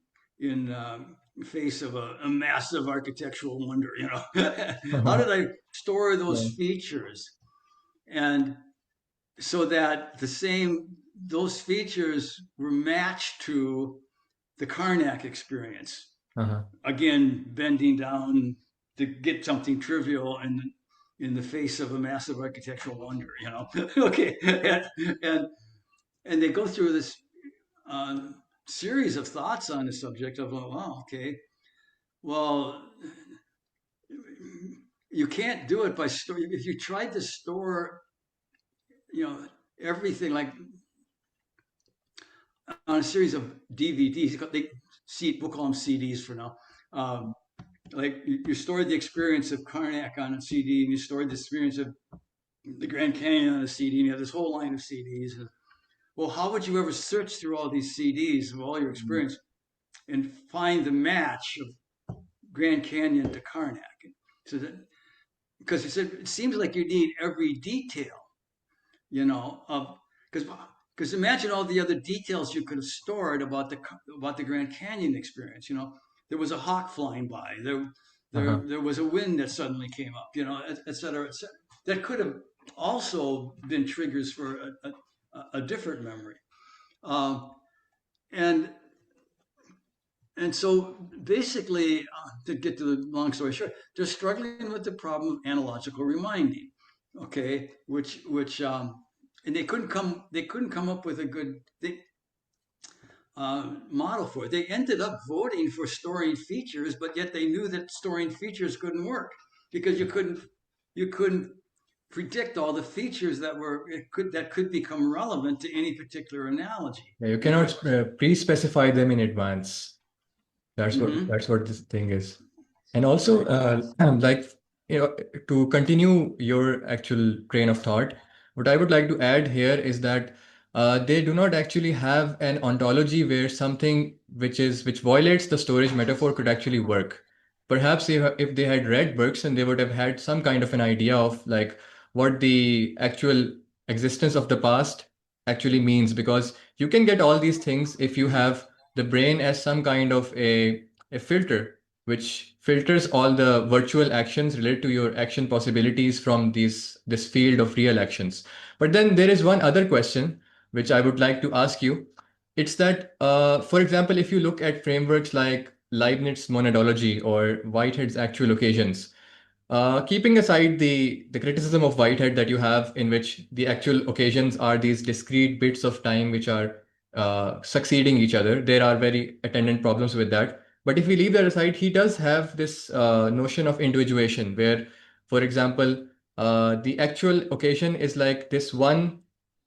S1: face of a massive architectural wonder. How
S2: Uh-huh.
S1: did I store those
S2: Yeah.
S1: features, and so that those features were matched to the Karnak experience.
S2: Uh-huh.
S1: Again, bending down to get something trivial in the face of a massive architectural wonder. Okay, and and they go through this uh, series of thoughts on the subject of, well, okay, well, you can't do it by store. If you tried to store, you know, everything like on a series of DVDs, we'll call them CDs for now. Um, like you stored the experience of Karnak on a CD, and you stored the experience of the Grand Canyon on a CD, and you have this whole line of CDs. Well, how would you ever search through all these CDs of all your
S2: Mm-hmm.
S1: experience and find the match of Grand Canyon to Karnak? So that, because he said it seems like you need every detail, of, because imagine all the other details you could have stored about the Grand Canyon experience. There was a hawk flying by.
S2: Uh-huh.
S1: There was a wind that suddenly came up. Et cetera, et cetera. That could have also been triggers for a different memory. Um, and and so basically, to get to the long story short, they're struggling with the problem of analogical reminding. Okay, and they couldn't come up with a good model for it. They ended up voting for storing features, but yet they knew that storing features couldn't work because you couldn't predict all the features that could become relevant to any particular analogy.
S2: Yeah, you cannot pre-specify them in advance.
S1: Mm-hmm.
S2: That's what this thing is. And also,
S1: Right.
S2: like, to continue your actual train of thought, what I would like to add here is that they do not actually have an ontology where something which violates the storage metaphor could actually work. Perhaps if they had read Bergson, they would have had some kind of an idea of like what the actual existence of the past actually means, because you can get all these things if you have the brain as some kind of a a filter which filters all the virtual actions related to your action possibilities from this field of real actions. But then there is one other question which I would like to ask you. It's that, for example, if you look at frameworks like Leibniz monadology or Whitehead's actual occasions, keeping aside the criticism of Whitehead that you have, in which the actual occasions are these discrete bits of time which are succeeding each other, there are very attendant problems with that. But if we leave that aside, he does have this notion of individuation, where, for example, the actual occasion is like this one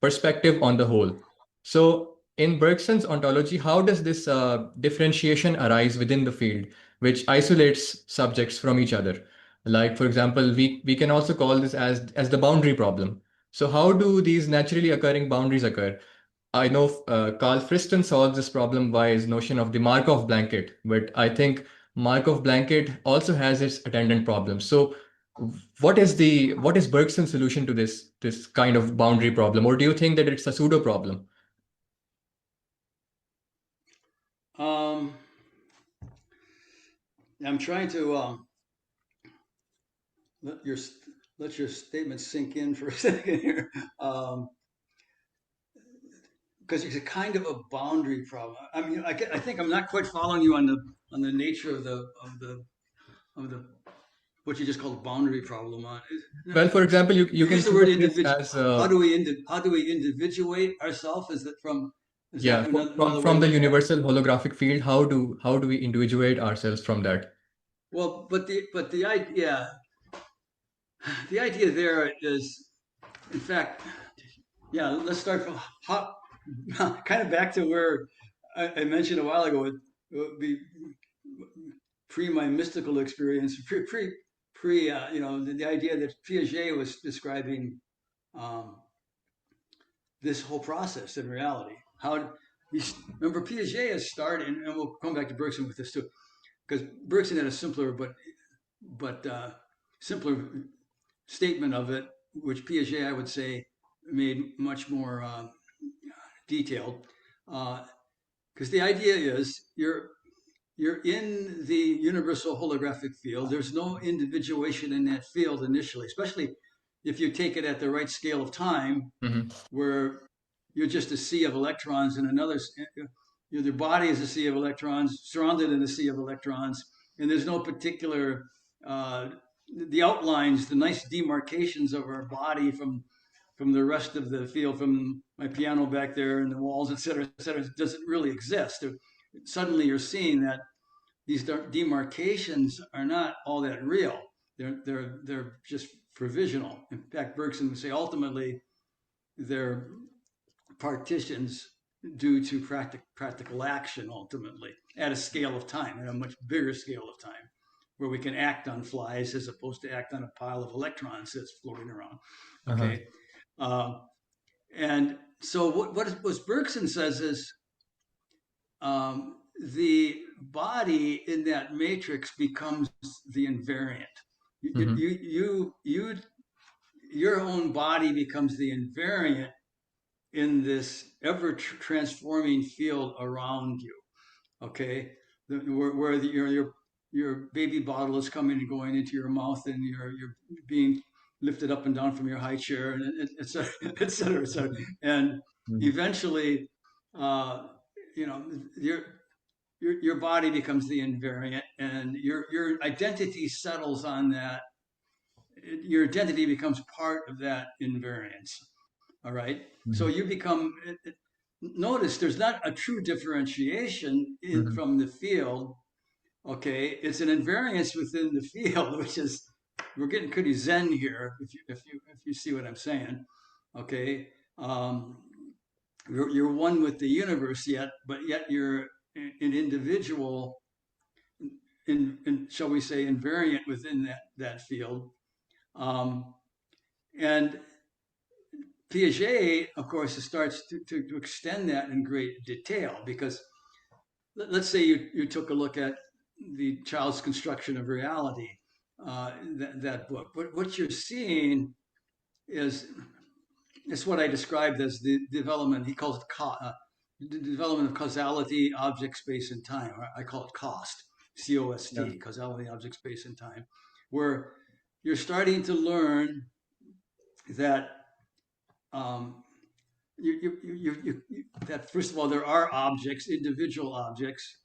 S2: perspective on the whole. So, in Bergson's ontology, how does this differentiation arise within the field, which isolates subjects from each other? Like, for example, we can also call this as the boundary problem. So how do these naturally occurring boundaries occur? I know Carl Friston solves this problem by his notion of the Markov blanket, but I think Markov blanket also has its attendant problems. So what is Bergson's solution to this kind of boundary problem, or do you think that it's a pseudo problem?
S1: Um, I'm trying to let your let your statement sink in for a second here, because it's a kind of a boundary problem. I mean, I think I'm not quite following you on the nature of the what you just called boundary problem.
S2: Well, for example, you
S1: You
S2: can
S1: use the
S2: think
S1: word
S2: of this
S1: individual.
S2: as
S1: How do we individuate ourselves? Is
S2: yeah,
S1: that another way
S2: from
S1: of
S2: the
S1: looking at it?
S2: universal holographic field, how do we individuate ourselves from that?
S1: Well, but the idea there is, in fact, yeah. Let's start from how, kind of back to where I mentioned a while ago. It would be pre my mystical experience, pre the idea that Piaget was describing um, this whole process in reality. How we remember Piaget has started, and we'll come back to Bergson with this too, because Bergson had a simpler but simpler statement of it, which Piaget I would say made much more detailed. Because the idea is you're in the universal holographic field. There's no individuation in that field initially, especially if you take it at the right scale of time,
S2: Hmm.
S1: where you're just a sea of electrons in another. Your body is a sea of electrons, surrounded in a sea of electrons, and there's no particular uh, the outlines, the nice demarcations of our body from the rest of the field, from my piano back there and the walls, et cetera, doesn't really exist. Suddenly, you're seeing that these demarcations are not all that real. They're just provisional. In fact, Bergson would say ultimately they're partitions due to practical action ultimately at a scale of time, at a much bigger scale of time, where we can act on flies as opposed to act on a pile of electrons that's floating around.
S2: Uh-huh.
S1: Okay. Uh, and so what Bergson says is the body in that matrix becomes the invariant. You,
S2: Hmm.
S1: you, you, you, your own body becomes the invariant in this ever transforming field around you. Okay, where your baby bottle is coming and going into your mouth, and you're being lifted up and down from your high chair, and et cetera, et cetera, et cetera. And
S2: Hmm.
S1: eventually, uh, you know, your body becomes the invariant, and your identity settles on that. Your identity becomes part of that invariance. All right. So
S2: Hmm.
S1: you become, notice there's not a true differentiation
S2: Hmm.
S1: from the field. Okay. It's an invariance within the field, which is, we're getting pretty zen here, if you see what I'm saying. Okay. Um, you're one with the universe yet, but yet you're an individual, shall we say, invariant within that field. Um, and Piaget, of course, starts to extend that in great detail because let's say you took a look at the Child's Construction of Reality, that book. What you're seeing is it's what I described as the development. He calls it the development of causality, object, space, and time. I call it cost. COST,
S2: Yeah.
S1: causality, object, space, and time, where you're starting to learn that that first of all, there are objects, individual objects,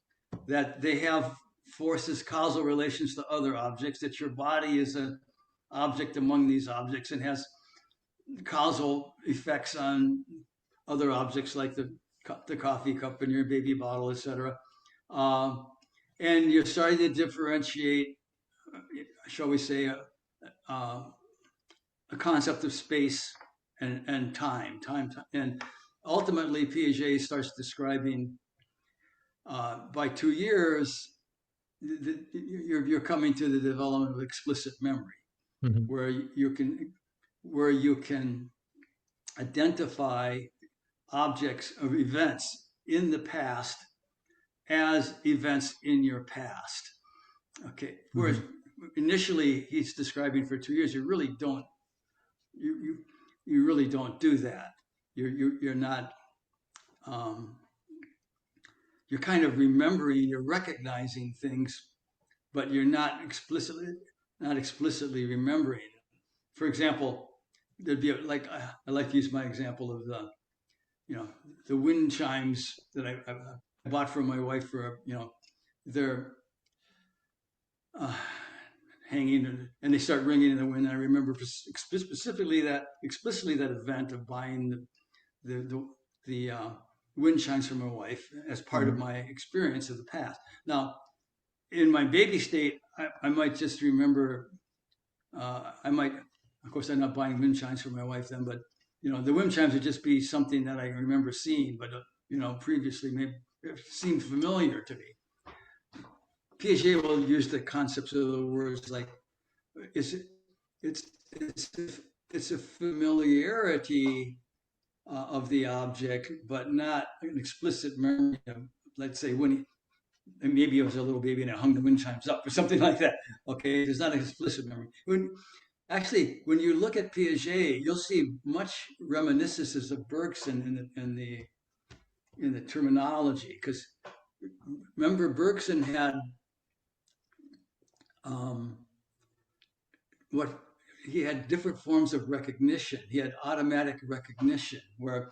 S1: that they have forces, causal relations to other objects, that your body is an object among these objects and has causal effects on other objects like the coffee cup in your baby bottle, etc. And you're starting to differentiate, shall we say, a concept of space and time. And ultimately, Piaget starts describing by 2 years, you're coming to the development of explicit memory,
S2: Mm-hmm.
S1: where you can identify objects or events in the past as events in your past. Okay. Whereas initially he's describing for 2 years, you really don't do that. You're not. You're kind of remembering, you're recognizing things, but you're not explicitly remembering. For example, there'd be I like to use my example of the wind chimes that I bought for my wife for they're hanging and they start ringing in the wind. And I remember explicitly that event of buying the wind chimes for my wife as part of my experience of the past. Now, in my baby state, I might just remember. Of course, I'm not buying wind chimes for my wife then, but the wind chimes would just be something that I remember seeing, but previously maybe it seemed familiar to me. Piaget will use the concepts of the words like it's a familiarity of the object, but not an explicit memory of, let's say, when maybe it was a little baby and it hung the wind chimes up or something like that. Okay, there's not an explicit memory. When you look at Piaget, you'll see much reminiscences of Bergson in the terminology, because remember Bergson had he had different forms of recognition. He had automatic recognition, where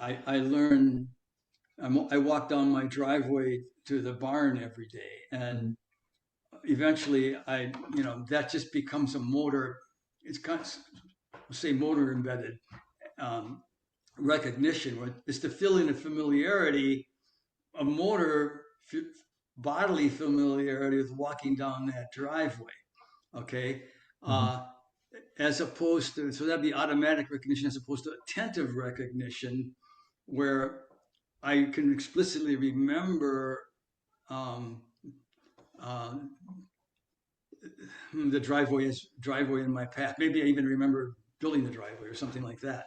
S1: I learned. I walk down my driveway to the barn every day, and eventually, that just becomes a motor. It's kind of, say, motor embedded recognition, where it's to fill in a familiarity, a motor bodily familiarity with walking down that driveway. Okay. As opposed to, so that'd be automatic recognition as opposed to attentive recognition, where I can explicitly remember the driveway in my path. Maybe I even remember building the driveway or something like that.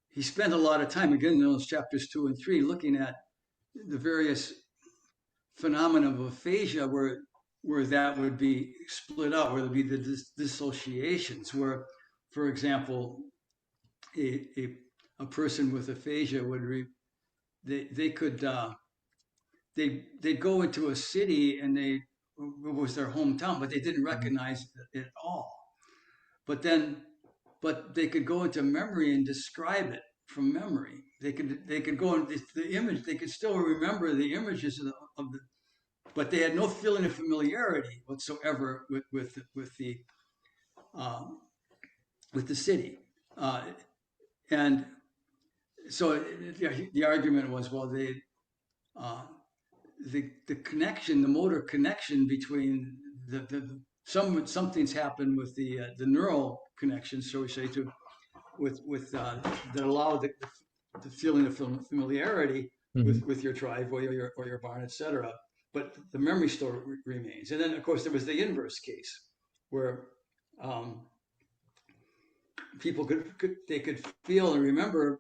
S1: He spent a lot of time, again, in those chapters 2 and 3, looking at the various phenomena of aphasia where that would be split out, where there'd be the dissociations, where, for example, a person with aphasia would they'd go into a city and it was their hometown, but they didn't recognize it at all. But they could go into memory and describe it from memory. They could go into the image. They could still remember the images of the, but they had no feeling of familiarity whatsoever with the city. And so the argument was, well, the connection, the motor connection between something's happened with the neural connections, shall we say, that allow the feeling of familiarity with your driveway or your barn, etc. But the memory still remains. And then, of course, there was the inverse case where people could feel and remember.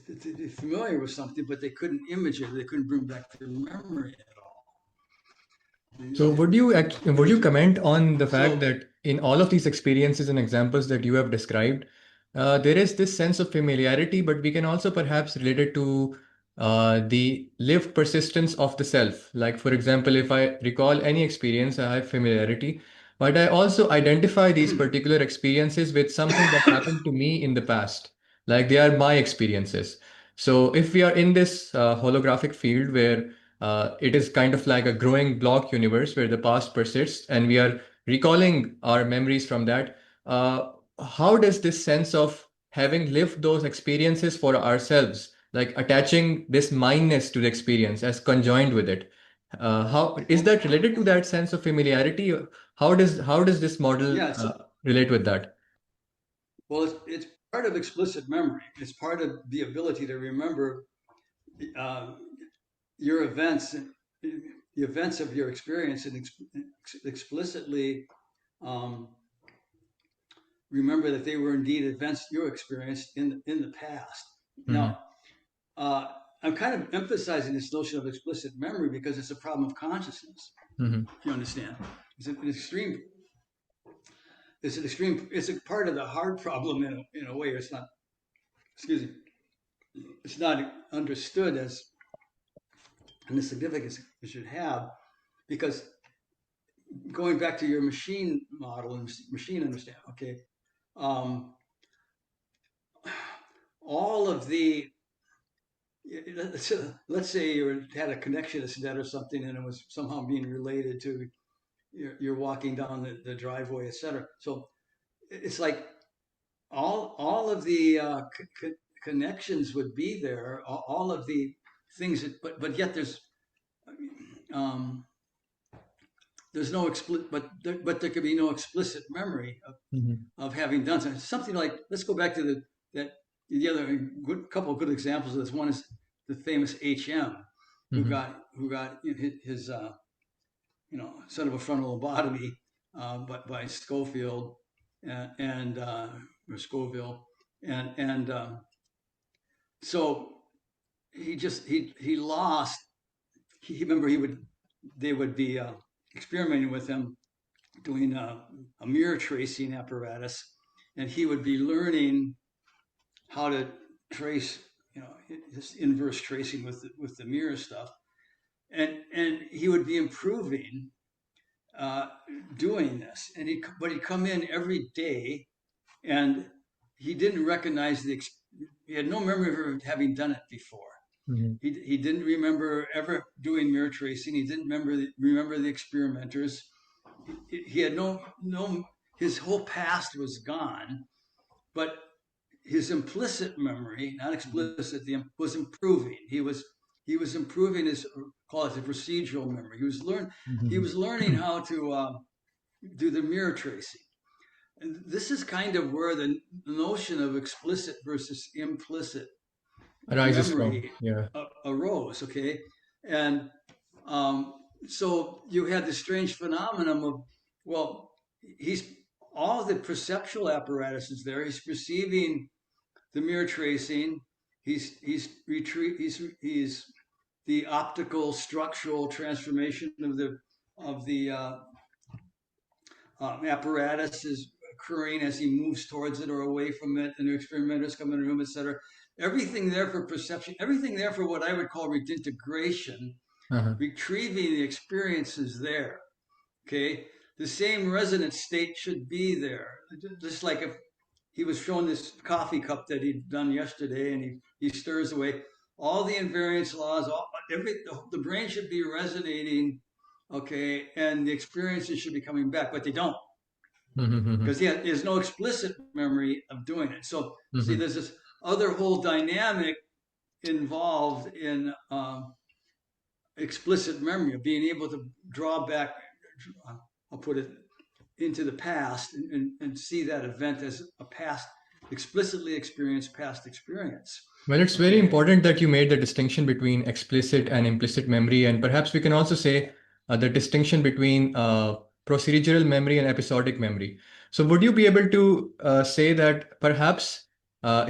S1: They're familiar with something, but they couldn't image it. They couldn't bring back their memory at all.
S2: So would you comment on the fact that in all of these experiences and examples that you have described, There is this sense of familiarity, but we can also perhaps relate it to the lived persistence of the self. Like, for example, if I recall any experience, I have familiarity, but I also identify these particular experiences with something that happened to me in the past. Like, they are my experiences. So, if we are in this holographic field where it is kind of like a growing block universe where the past persists and we are recalling our memories from that. How does this sense of having lived those experiences for ourselves, like attaching this mindness to the experience as conjoined with it, how is
S1: Well,
S2: that related to that sense of familiarity? How does this model
S1: yeah,
S2: relate with that?
S1: well, it's part of explicit memory. It's part of the ability to remember uh, your events, the events of your experience, and explicitly um, remember that they were indeed events you experienced in the past.
S2: Hmm.
S1: Now, uh, I'm kind of emphasizing this notion of explicit memory because it's a problem of consciousness.
S2: Hmm.
S1: If you understand, it's an extreme. It's an extreme. It's a part of the hard problem in a way. It's not. Excuse me. It's not understood as in the significance it should have because going back to your machine model and machine understand. Okay, um, all of the let's say you had a connectionist net or something and it was somehow being related to you're walking down the driveway, etc. So it's like all of the connections would be there, all of the things that, but yet um, there's no explicit, but there could be no explicit memory
S2: Hmm.
S1: of having done something. Something like, let's go back to that the other couple of good examples of this. One is the famous HM,
S2: Hmm.
S1: who got his sort of a frontal lobotomy, but by Schofield and or Scoville, and so he lost. He remember he would they would be experimenting with him doing a mirror tracing apparatus, and he would be learning how to trace, this inverse tracing with the mirror stuff, and he would be improving uh, doing this, but he'd come in every day, and he didn't recognize he had no memory of ever having done it before.
S2: Hmm.
S1: He didn't remember ever doing mirror tracing. He didn't remember the experimenters. He had no his whole past was gone, but his implicit memory, not explicit, was improving. He was improving his, call it the procedural memory. He
S2: Hmm.
S1: was learning how to do the mirror tracing. And this is kind of where the notion of explicit versus implicit
S2: Arises from,
S1: memory
S2: yeah.
S1: arose. Okay, and um, so you had this strange phenomenon of, well, he's all the perceptual apparatus is there. He's perceiving the mirror tracing. He's the optical structural transformation of the apparatus is occurring as he moves towards it or away from it, and the experimenters come in the room, etc. Everything there for perception, everything there for what I would call redintegration,
S2: Uh-huh.
S1: retrieving the experiences there. Okay, the same resonant state should be there. Just like if he was shown this coffee cup that he'd done yesterday, and he stirs away all the invariance laws. The brain should be resonating, okay, and the experiences should be coming back, but they don't
S2: Hmm.
S1: because there's no explicit memory of doing it. So see,
S2: Hmm.
S1: there's this other whole dynamic involved in explicit memory of being able to draw back. I'll put it into the past and see that event as a past, explicitly experienced past experience.
S2: Well, it's very
S1: Okay.
S2: important that you made the distinction between explicit and implicit memory, and perhaps we can also say the distinction between procedural memory and episodic memory. So, would you be able to say that perhaps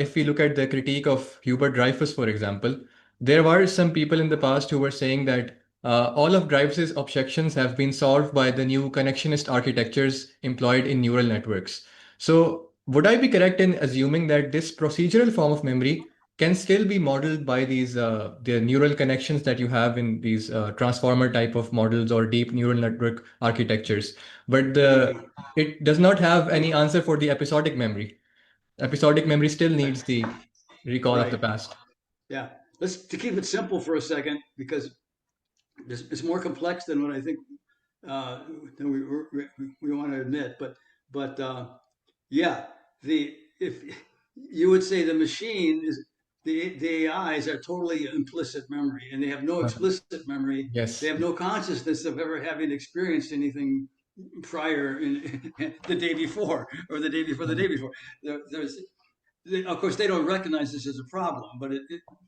S2: if we look at the critique of Hubert Dreyfus, for example, there were some people in the past who were saying that all of Dreyfus's objections have been solved by the new connectionist architectures employed in neural networks. So, would I be correct in assuming that this procedural form of memory can still be modeled by these the neural connections that you have in these transformer type of models or deep neural network architectures, but
S1: Maybe.
S2: it does not have any answer for the episodic memory. Episodic memory still
S1: Right.
S2: needs the recall of the
S1: Right.
S2: past.
S1: Yeah. Let's to keep it simple for a second because it's more complex than what I think uh, than we want to admit. But yeah, the if you would say the machine is the AIs are totally implicit memory, and they have no explicit memory. They
S2: Yes.
S1: have no consciousness of ever having experienced anything prior in the day before or the day before the day before. There's of course they don't recognize this as a problem,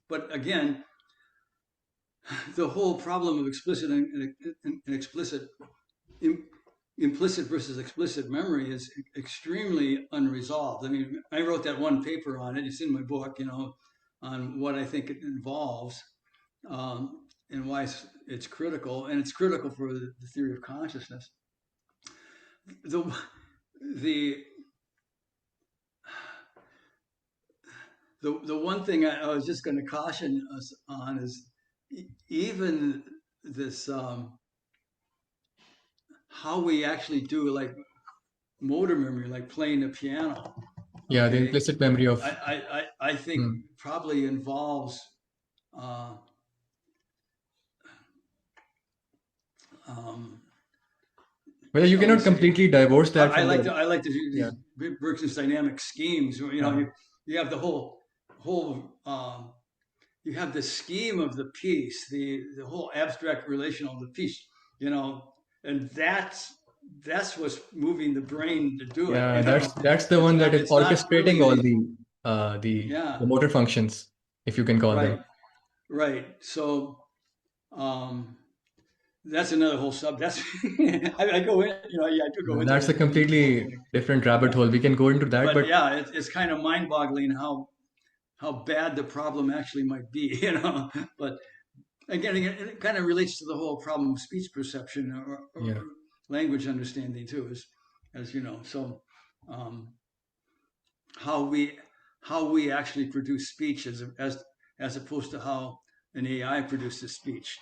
S1: but again, the whole problem of explicit and explicit implicit versus explicit memory is extremely unresolved. I mean, I wrote that one paper on it. It's in my book, on what I think it involves and why it's critical, and it's critical for the theory of consciousness. The the the one thing I was just going to caution us on is even this how we actually do like motor memory, like playing the piano.
S2: Yeah, the
S1: Okay,
S2: implicit memory
S1: I
S2: of.
S1: I think
S2: Hmm.
S1: probably involves uh, um,
S2: Well, you
S1: shall we
S2: cannot
S1: say?
S2: completely divorce that
S1: I
S2: from
S1: like
S2: the.
S1: to do
S2: Yeah.
S1: these Bergson's dynamic schemes.
S2: Uh-huh.
S1: You have the whole you have the scheme of the piece, the whole abstract relational of the piece. You know, and that's what's moving the brain to do it.
S2: Yeah, that's the one that is
S1: It's not
S2: orchestrating
S1: really
S2: all
S1: the
S2: the
S1: yeah,
S2: motor functions, if you can call them.
S1: right, right. So um, that's another whole sub. That's I go in, yeah, I do go into
S2: That's a
S1: that in the book.
S2: completely different rabbit
S1: Yeah,
S2: hole. We can go into that,
S1: but
S2: but
S1: yeah, it's kind of mind-boggling how bad the problem actually might be, But again, it kind of relates to the whole problem of speech perception or
S2: yeah.
S1: language understanding too, as you know. So um, how we how we actually produce speech as opposed to how an AI produces speech.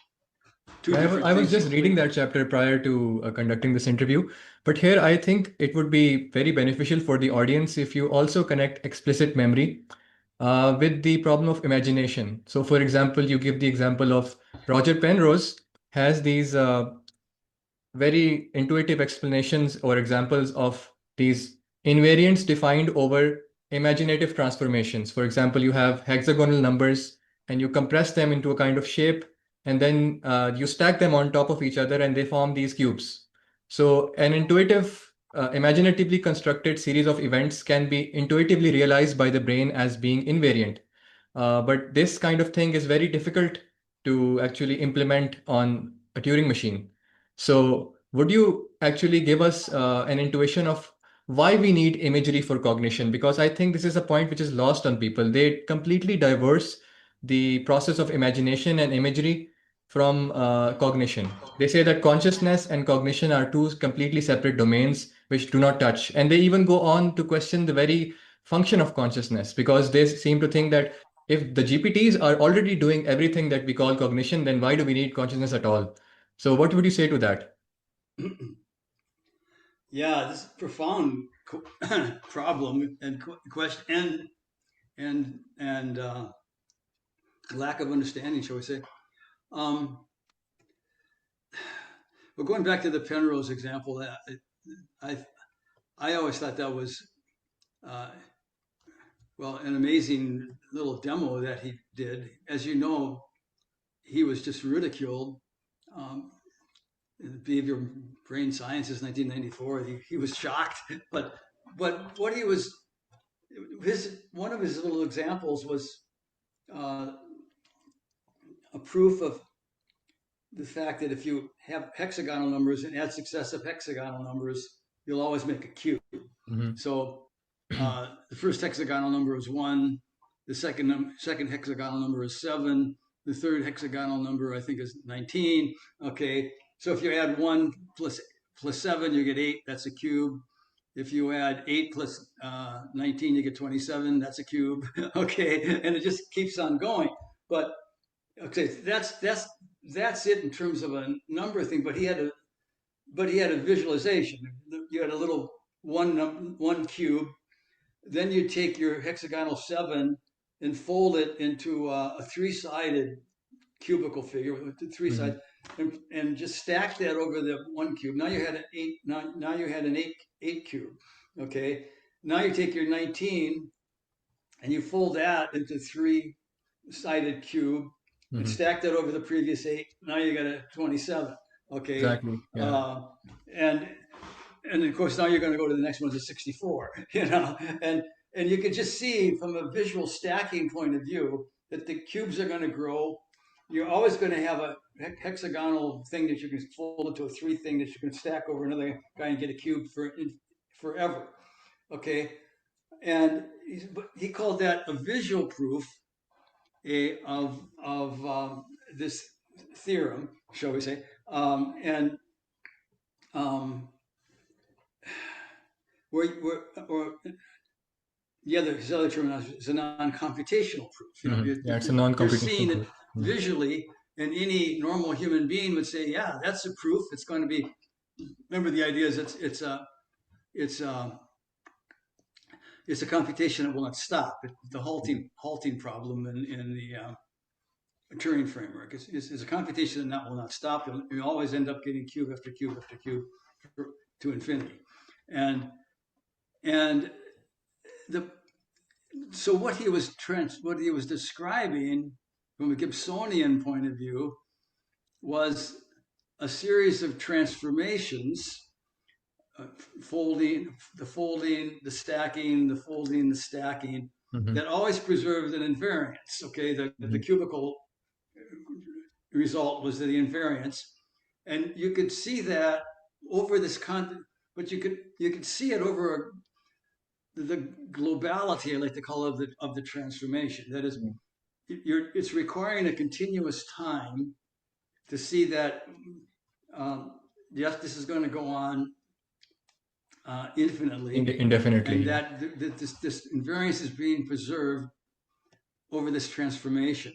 S1: Two
S2: Yeah,
S1: different
S2: I was
S1: things
S2: just reading
S1: completely.
S2: that chapter prior to conducting this interview. But here, I think it would be very beneficial for the audience if you also connect explicit memory with the problem of imagination. So, for example, you give the example of Roger Penrose has these very intuitive explanations or examples of these invariants defined over imaginative transformations. For example, you have hexagonal numbers and you compress them into a kind of shape, and then you stack them on top of each other and they form these cubes. So, an intuitive, imaginatively constructed series of events can be intuitively realized by the brain as being invariant. But this kind of thing is very difficult to actually implement on a Turing machine. So, would you actually give us an intuition of why we need imagery for cognition? Because I think this is a point which is lost on people. They completely diverse the process of imagination and imagery from cognition. They say that consciousness and cognition are two completely separate domains which do not touch. And they even go on to question the very function of consciousness because they seem to think that if the GPTs are already doing everything that we call cognition, then why do we need consciousness at all? So, what would you say to that?
S1: Yeah, this is a profound problem and question and lack of understanding, shall we say? Um, but going back to the Penrose example, I I always thought that was uh, well an amazing little demo that he did. As you know, he was just ridiculed. Um, in the Behavior Brain Sciences, 1994. He was shocked, but what he was his one of his little examples was uh, a proof of the fact that if you have hexagonal numbers and add successive hexagonal numbers, you'll always make a cube.
S2: Mhm.
S1: So the first hexagonal number is 1, the second hexagonal number is 7, the third hexagonal number I think is 19. Okay, so if you add 1 plus 7, you get 8. That's a cube. if you add 8 plus 19, you get 27. That's a cube. Okay, and it just keeps on going. But okay, that's it in terms of a number thing. But he had a visualization. You had a little one cube. Then you take your hexagonal 7 and fold it into a three-sided cubical figure with three
S2: Hmm.
S1: sides, and just stack that over the one cube. Now you had an eight. Now you had an eight cube. Okay. Now you take your 19 and you fold that into three-sided cube and
S2: Hmm.
S1: stack that over the previous 8. Now you got a 27. Okay.
S2: Exactly. Yeah.
S1: Uh, and and of course now you're going to go to the next one to 64. And you can just see from a visual stacking point of view that the cubes are going to grow. You're always going to have a hexagonal thing that you can fold into a three thing that you can stack over another guy and get a cube forever. Okay, and he called that a visual proof of this theorem, shall we say? And um, or his other terminology is a non-computational proof.
S2: Yeah, it's a
S1: You're seeing
S2: non-computational
S1: it
S2: proof.
S1: visually, and any normal human being would say, "Yeah, that's a proof. It's going to be." Remember, the idea is it's a computation that will not stop. The halting problem in the Turing framework is a computation that will not stop. You always end up getting cube after cube after cube to infinity, and and the so what he was describing from a Gibsonian point of view was a series of transformations, folding, the stacking, the folding, the stacking,
S2: Hmm.
S1: that always preserved an invariance. Okay, the
S2: Hmm.
S1: cubical result was the invariance, and you could see that over this content, but you could see it over the globality, I like to call it, of the transformation. That is, it's requiring a continuous time to see that yes, this is going to go on infinitely,
S2: Indefinitely.
S1: and
S2: Yeah.
S1: that this invariance is being preserved over this transformation.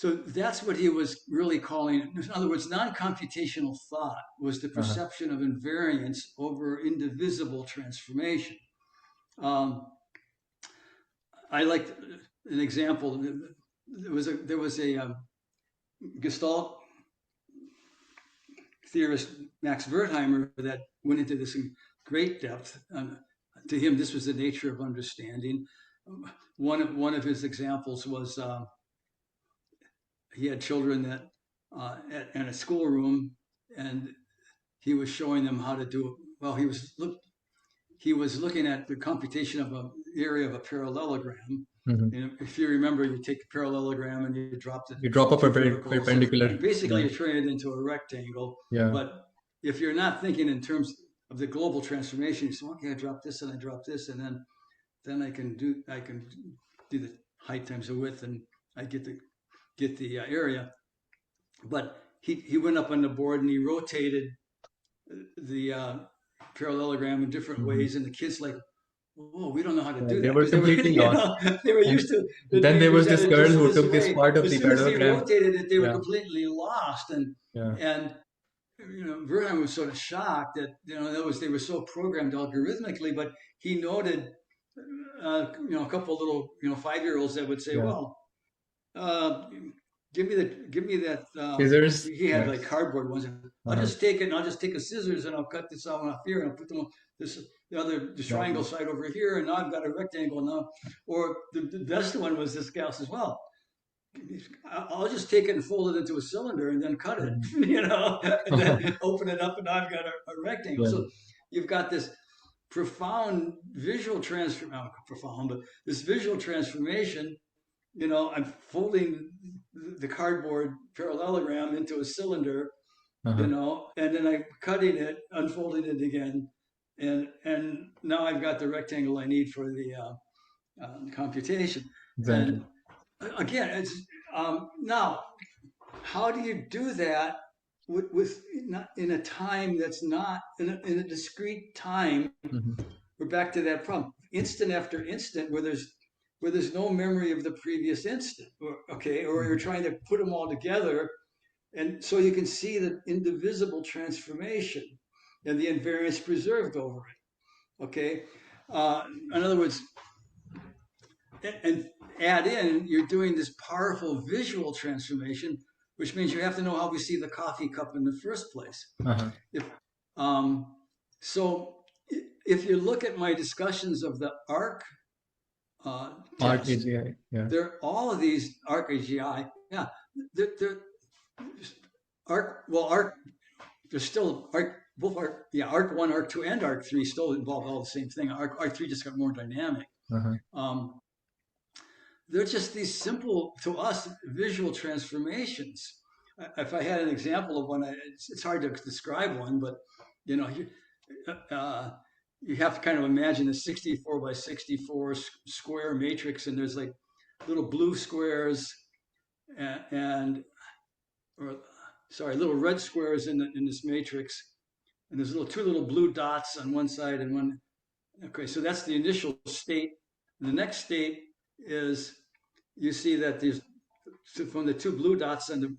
S1: So that's what he was really calling. In other words, non-computational thought was the
S2: Uh-huh.
S1: perception of invariance over indivisible transformation. Um, I like an example. There was a Gestalt theorist, Max Wertheimer, that went into this in great depth. To him, this was the nature of understanding. One of his examples was he had children that in a schoolroom, and he was showing them how to do. Well, he was looking at the computation of an area of a parallelogram.
S2: Hmm.
S1: And if you remember, you take a parallelogram and you drop the
S2: You drop up a
S1: two verticals,
S2: perpendicular.
S1: and basically
S2: Yeah.
S1: you turn it into a rectangle.
S2: Yeah.
S1: But if you're not thinking in terms of the global transformation, you say, okay, I drop this and I drop this, and then I can do the height times the width, and I get the area. But he went up on the board and he rotated the parallelogram in different
S2: Hmm.
S1: ways, and the kids like, oh, we don't know how to
S2: Yeah,
S1: do
S2: they
S1: that,
S2: were
S1: because they were,
S2: completely lost.
S1: they were
S2: And
S1: used to
S2: then there
S1: it was
S2: was
S1: at
S2: this
S1: a
S2: girl
S1: just
S2: who
S1: this
S2: took this
S1: way.
S2: part of
S1: As
S2: the
S1: soon as he
S2: parallelogram.
S1: rotated it, they were
S2: Yeah.
S1: completely lost,
S2: Yeah.
S1: and Wertheim was sort of shocked that they were so programmed algorithmically, but he noted a couple of little 5-year-olds that would say,
S2: Yeah.
S1: well, uh, give me that.
S2: Scissors.
S1: He had
S2: Yeah.
S1: like cardboard ones. I'll
S2: Uh-huh.
S1: just take it, and I'll just take a scissors, and I'll cut this out off here, and I'll put them on the triangle
S2: Exactly.
S1: side over here, and now I've got a rectangle now. Or the best one was this gal says, well, I'll just take it and fold it into a cylinder and then cut it,
S2: Mhm.
S1: and then open it up, and now I've got a rectangle.
S2: Yeah.
S1: So you've got this profound visual transform, not profound, but this visual transformation. I'm folding the cardboard parallelogram into a cylinder,
S2: Uh-huh.
S1: and then I'm cutting it, unfolding it again, and now I've got the rectangle I need for the computation. And
S2: Exactly.
S1: again, it's now, how do you do that with not in a time that's not in a discrete time.
S2: Mhm.
S1: We're back to that problem, instant after instant, where there's no memory of the previous instant, or you're
S2: Mhm.
S1: trying to put them all together, and so you can see the indivisible transformation and the invariance preserved over it. Okay, in other words, and add in, you're doing this powerful visual transformation, which means you have to know how we see the coffee cup in the first place.
S2: Uh-huh.
S1: If um, so, if you look at my discussions of the ARC test,
S2: ARC-AGI. Yeah.
S1: they're all of these ARC-AGI. Yeah, they're ARC. Well, ARC. There's still ARC. Both ARC. Yeah, ARC 1, ARC 2, and ARC 3 still involve all the same thing. ARC 3 just got more dynamic.
S2: Uh-huh.
S1: Um, they're just these simple, to us, visual transformations. If I had an example of one, it's hard to describe one, but you know, uh, you have to kind of imagine a 64 by 64 square matrix, and there's like little blue squares and or sorry, little red squares in this matrix, and there's two little blue dots on one side and one. Okay, so that's the initial state. The next state is you see that there's from the two blue dots and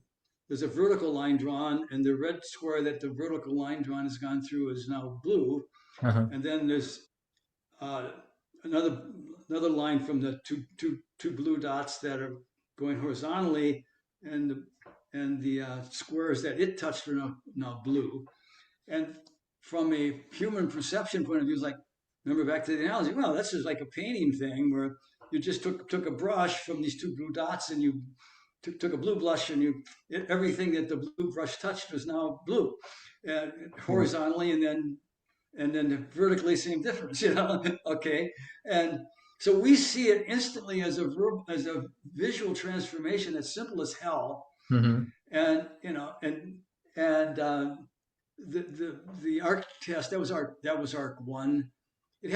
S1: there's a vertical line drawn, and the red square that the vertical line drawn has gone through is now blue.
S2: Uh-huh.
S1: And then there's uh, another line from the two blue dots that are going horizontally, and the squares that it touched are now blue. And from a human perception point of view, it's like, remember back to the analogy, well, that's just like a painting thing where you just took a brush from these two blue dots and you took a blue brush and everything that the blue brush touched was now blue, horizontally, and then vertically, same difference, okay. And so we see it instantly as a visual transformation that's simple as hell.
S2: Mm-hmm.
S1: And the ARC test, that was ARC 1. It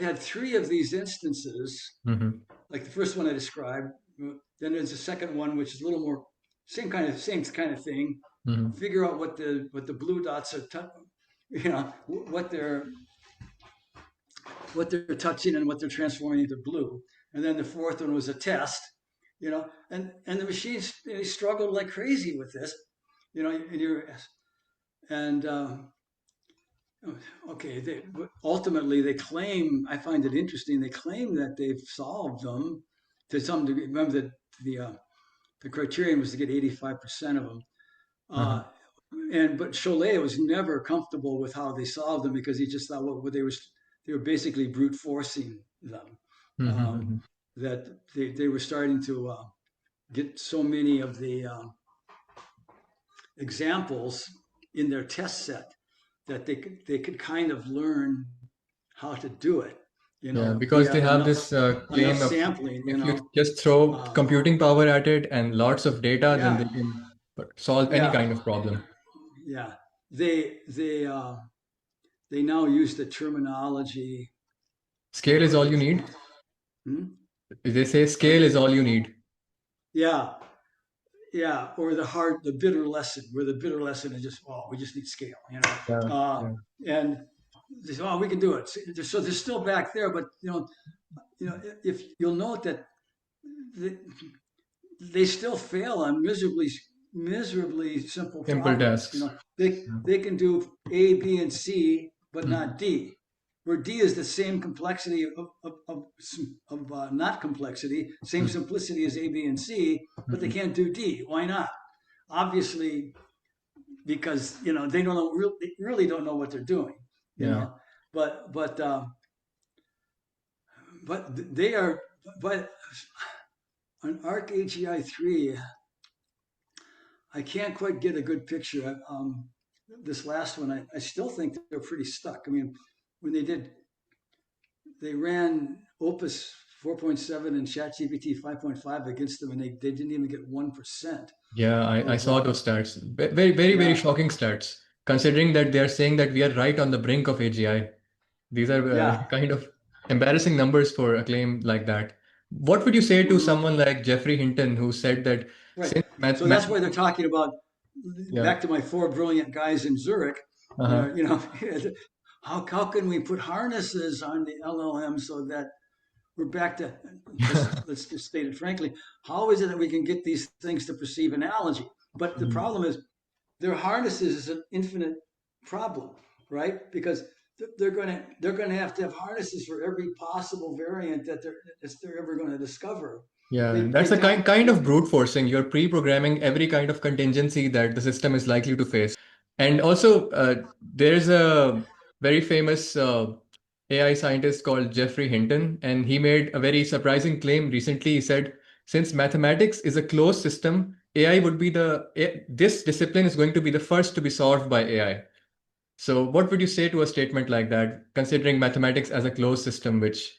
S1: had three of these instances,
S2: Mm-hmm.
S1: like the first one I described. Then there's a second one, which is a little more same kind of thing.
S2: Mm-hmm.
S1: Figure out what the blue dots are, what they're touching and what they're transforming into blue. And then the fourth one was a test, and the machines struggled like crazy with this, okay. Ultimately they claim. I find it interesting. They claim that they've solved them to some degree. Remember that the criterion was to get 85% of them.
S2: Uh-huh.
S1: But Chollet was never comfortable with how they solved them because he just thought, well, they were basically brute forcing them.
S2: Mm-hmm.
S1: That they were starting to get so many of the examples in their test set that they could kind of learn how to do it.
S2: Yeah, because they have this claim
S1: enough
S2: of
S1: sampling.
S2: if you just throw computing power at it and lots of data, then they
S1: Yeah,
S2: can solve any kind of problem.
S1: yeah. They now use the terminology.
S2: Scale is all you need. They say scale is all you need.
S1: Yeah, yeah. Or the bitter lesson, where the bitter lesson is just, we just need scale,
S2: Yeah.
S1: and they say, we can do it. So they're still back there, but if you'll note that they still fail on miserably simple problems.
S2: tasks.
S1: They can do A, B, and C, but not D. Where D is the same complexity of not complexity, same simplicity as A, B, and C, but they can't do D. Why not? Obviously, because they really don't know what they're doing. You know, but they are. But on ARC-AGI 3, I can't quite get a good picture. This last one, I still think they're pretty stuck. I mean, when they ran Opus 4.7 and ChatGPT 5.5 against them, and they didn't even get 1%.
S2: Yeah, I saw those stats. Very shocking stats, considering that they are saying that we are right on the brink of AGI. These are kind of embarrassing numbers for a claim like that. What would you say to someone like Geoffrey Hinton, who said that
S1: right? So that's why they're talking about back to my four brilliant guys in Zurich,
S2: Uh-huh.
S1: you know, how can we put harnesses on the LLM so that we're back to, let's just state it frankly, how is it that we can get these things to perceive analogy? But the
S2: Mhm.
S1: problem is their harnesses is an infinite problem, right? Because they're going to have harnesses for every possible variant that they're ever going to discover.
S2: Yeah,
S1: They
S2: that's a
S1: tell
S2: kind of brute forcing. You're pre-programming every kind of contingency that the system is likely to face. And also, there's a very famous AI scientist called Geoffrey Hinton, and he made a very surprising claim recently. He said, since mathematics is a closed system, AI would be this discipline is going to be the first to be solved by AI. So, what would you say to a statement like that, considering mathematics as a closed system, which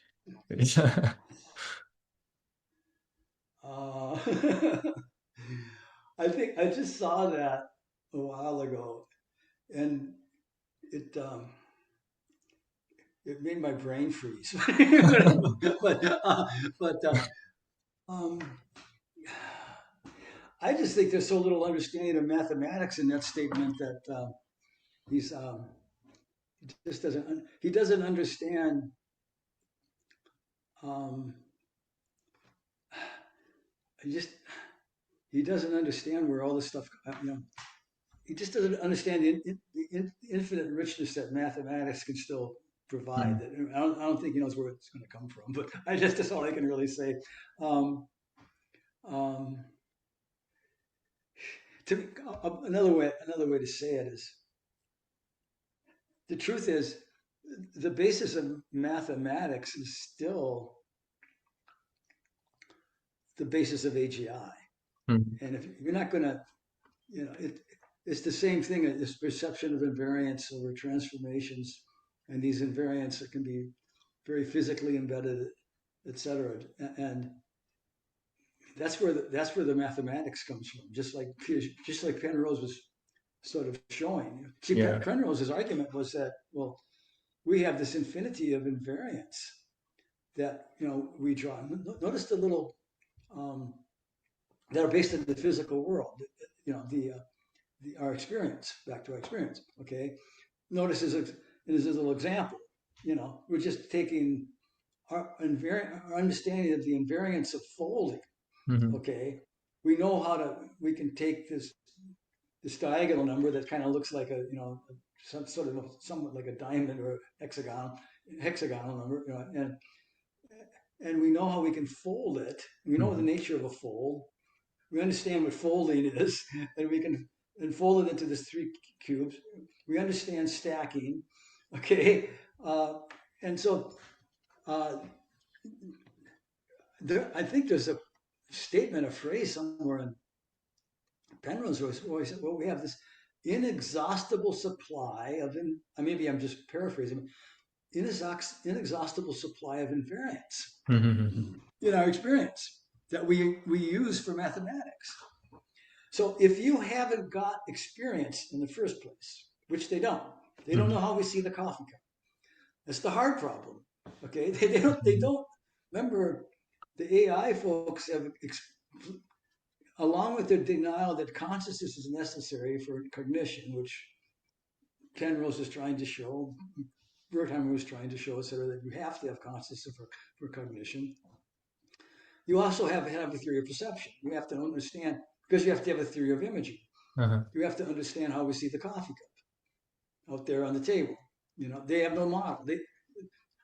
S2: is
S1: uh, I think I just saw that a while ago, and it it made my brain freeze. but but um, I just think there's so little understanding of mathematics in that statement that he's he just doesn't understand. Um, he just he doesn't understand where all this stuff. He just doesn't understand the infinite richness that mathematics can still provide.
S2: Hmm.
S1: That I don't think he knows where it's going to come from. But that's all I can really say. Um, um, to me, another way to say it is the truth is the basis of mathematics is still the basis of AGI.
S2: Hmm.
S1: And if you're not going to, it's the same thing. This perception of invariance over transformations, and these invariants that can be very physically embedded, et cetera. And that's where the mathematics comes from. Just like Penrose was sort of showing. See,
S2: Yeah.
S1: Penrose's argument was that, well, we have this infinity of invariants that we draw. Notice the little um, that are based in the physical world. Our experience. Back to our experience. Okay. Notice his little example. We're just taking our understanding of the invariance of folding.
S2: Hmm.
S1: Okay. We can take this diagonal number that kind of looks like some sort of somewhat like a diamond or hexagonal number, and we know how we can fold it. We know the
S2: Hmm.
S1: nature of a fold. We understand what folding is, and we can fold it into this three cubes. We understand stacking, okay, uh, and so uh, I think there's a statement, a phrase somewhere in Penrose always well, we have this inexhaustible supply of, maybe I'm just paraphrasing, inexhaustible supply of invariants
S2: Hmm.
S1: in our experience that we use for mathematics. So if you haven't got experience in the first place, which they don't know
S2: Hmm.
S1: how we see the coffee cup. That's the hard problem. Okay, they don't remember the AI folks have along with their denial that consciousness is necessary for cognition, which Penrose is trying to show, Wertheimer was trying to show, etc., that you have to have consciousness for cognition. You also have to have a theory of perception. You have to understand, because you have to have a theory of imaging.
S2: Uh-huh.
S1: You have to understand how we see the coffee cup out there on the table. They have no model.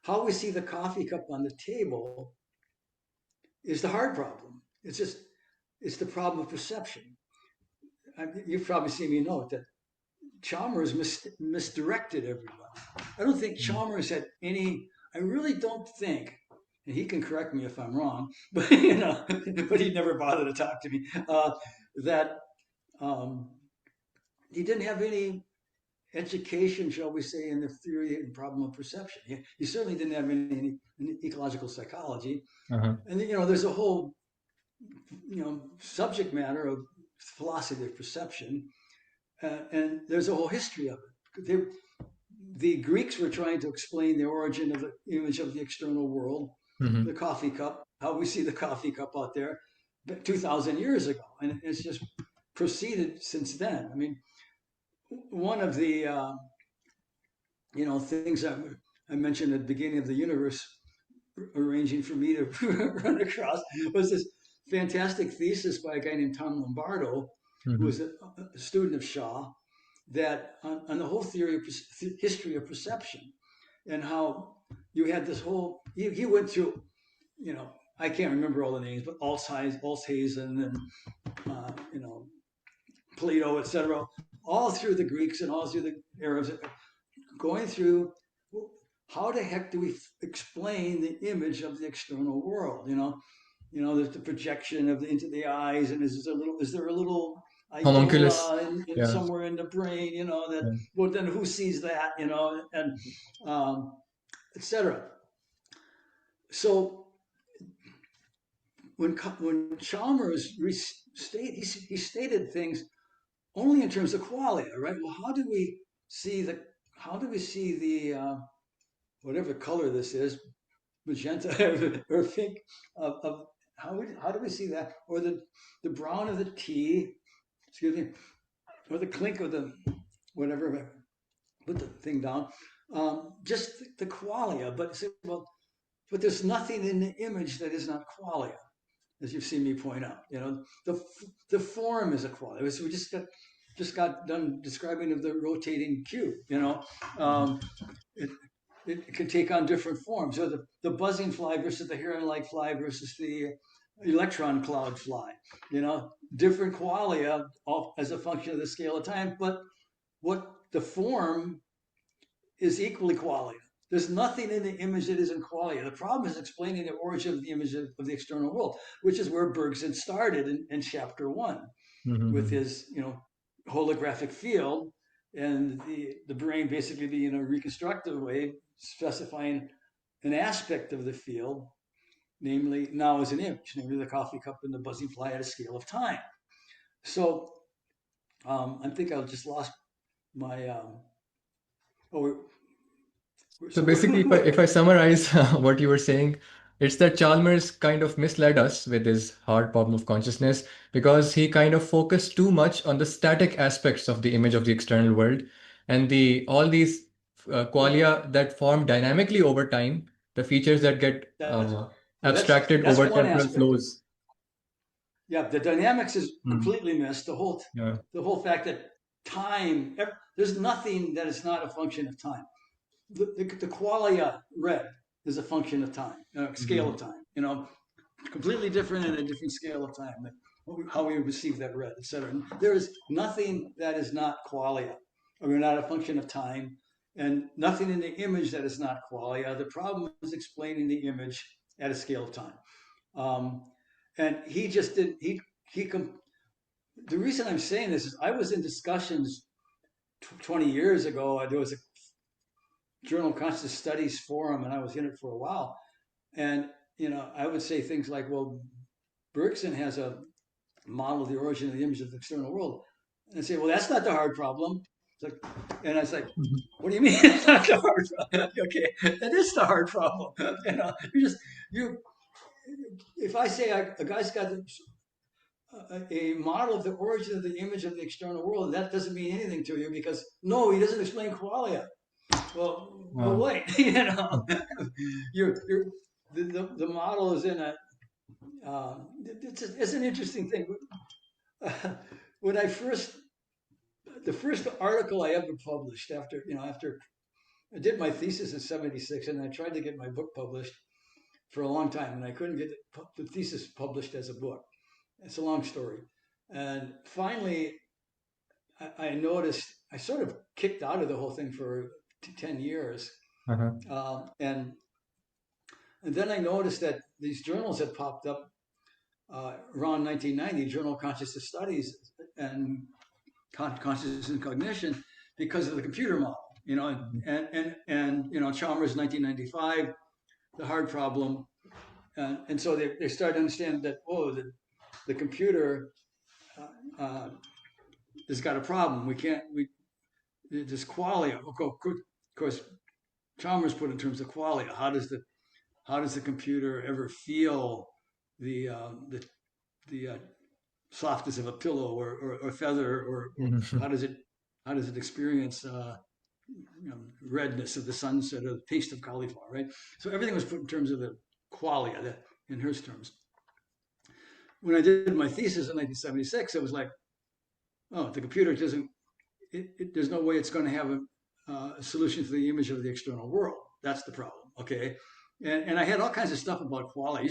S1: How we see the coffee cup on the table is the hard problem. It's the problem of perception. You've probably seen me note that Chalmers misdirected everyone. I don't think Chalmers had any. I really don't think, and he can correct me if I'm wrong, but but he never bothered to talk to me. That um, he didn't have any education, shall we say, in the theory and problem of perception. He certainly didn't have any ecological psychology,
S2: Uh-huh.
S1: and there's a whole subject matter of philosophy of perception, and there's a whole history of it. The Greeks were trying to explain the origin of the image of the external world, the
S2: Hmm.
S1: coffee cup, how we see the coffee cup out there, 2,000 years ago, and it's just proceeded since then. I mean, one of the things I mentioned at the beginning of the universe arranging for me to run across was this fantastic thesis by a guy named Tom Lombardo, who
S2: Hmm.
S1: was a student of Shaw, that on the whole theory of history of perception, and how you had this whole he went through, I can't remember all the names, but Alshazen and Plato, etc., all through the Greeks and all through the Arabs, going through how the heck do we explain the image of the external world? There's the projection into the eyes, and is there a little
S2: Homunculus.
S1: idea in
S2: Yeah.
S1: somewhere in the brain? That
S2: Yeah.
S1: well, then who sees that? And etc. So when Chalmers he stated things only in terms of qualia, right? Well, how do we see the whatever color this is, magenta or pink of how do we see that, or the brown of the tea, excuse me, or the clink of the whatever, put the thing down, just the qualia. But well, but there's nothing in the image that is not qualia, as you've seen me point out. The form is a qualia. So we just got done describing of the rotating cube. Um, it, it can take on different forms. So the buzzing fly versus the heron-like fly versus the electron cloud fly. Different qualia as a function of the scale of time, but what the form is equally qualia. There's nothing in the image that isn't qualia. The problem is explaining the origin of the image of the external world, which is where Bergson started in chapter 1 with
S2: Hmm.
S1: his, holographic field, and the brain basically being in a reconstructive way specifying an aspect of the field, namely now as an image, namely the coffee cup and the buzzing fly at a scale of time. So I think I just lost my. Oh,
S2: So
S1: so
S2: basically, if I summarize what you were saying, it's that Chalmers kind of misled us with his hard problem of consciousness because he kind of focused too much on the static aspects of the image of the external world, and all these
S1: well,
S2: qualia that form dynamically over time, the features that get
S1: that's well,
S2: abstracted
S1: that's
S2: over
S1: one
S2: temporal
S1: aspect of it.
S2: flows.
S1: Yeah, the dynamics is
S2: Mm.
S1: completely missed.
S2: Yeah.
S1: The whole fact that time, there's nothing that is not a function of time. The qualia red is a function of time, scale of
S2: Mhm.
S1: time. Completely different in a different scale of time. How we receive that red, etc. There is nothing that is not qualia, or not a function of time, and nothing in the image that is not qualia. The problem is explaining the image at a scale of time. Um, and he just did. The reason I'm saying this is I was in discussions 20 years ago. There was a Journal of Conscious Studies forum, and I was in it for a while. And I would say things like, "Well, Bergson has a model of the origin of the image of the external world," and I say, "Well, that's not the hard problem." It's like, and I was like,
S2: Mhm.
S1: "What do you mean it's not the hard problem?" Okay, that is the hard problem. You if I say a guy's got a model of the origin of the image of the external world, that doesn't mean anything to you because no, he doesn't explain qualia. Well,
S2: Wow.
S1: wait, you're the model is in a. It's an interesting thing. When the first article I ever published after I did my thesis in '76, and I tried to get my book published for a long time, and I couldn't get the thesis published as a book. It's a long story, and finally I noticed I sort of kicked out of the whole thing for 10 years,
S2: Uh-huh.
S1: and then I noticed that these journals had popped up around 1990, Journal of Consciousness Studies and Consciousness and Cognition, because of the computer model. Chalmers 1995, the hard problem, and so they started to understand that the computer has got a problem. We can't we this qualia. Of course, Chalmers put in terms of qualia. How does the computer ever feel the softness of a pillow or feather, or how does it experience redness of the sunset or the taste of cauliflower, right? So everything was put in terms of the qualia, in her terms. When I did my thesis in 1976, it was like, oh, the computer doesn't, there's no way it's going to have a solution to the image of the external world. That's the problem, okay? And I had all kinds of stuff about qualia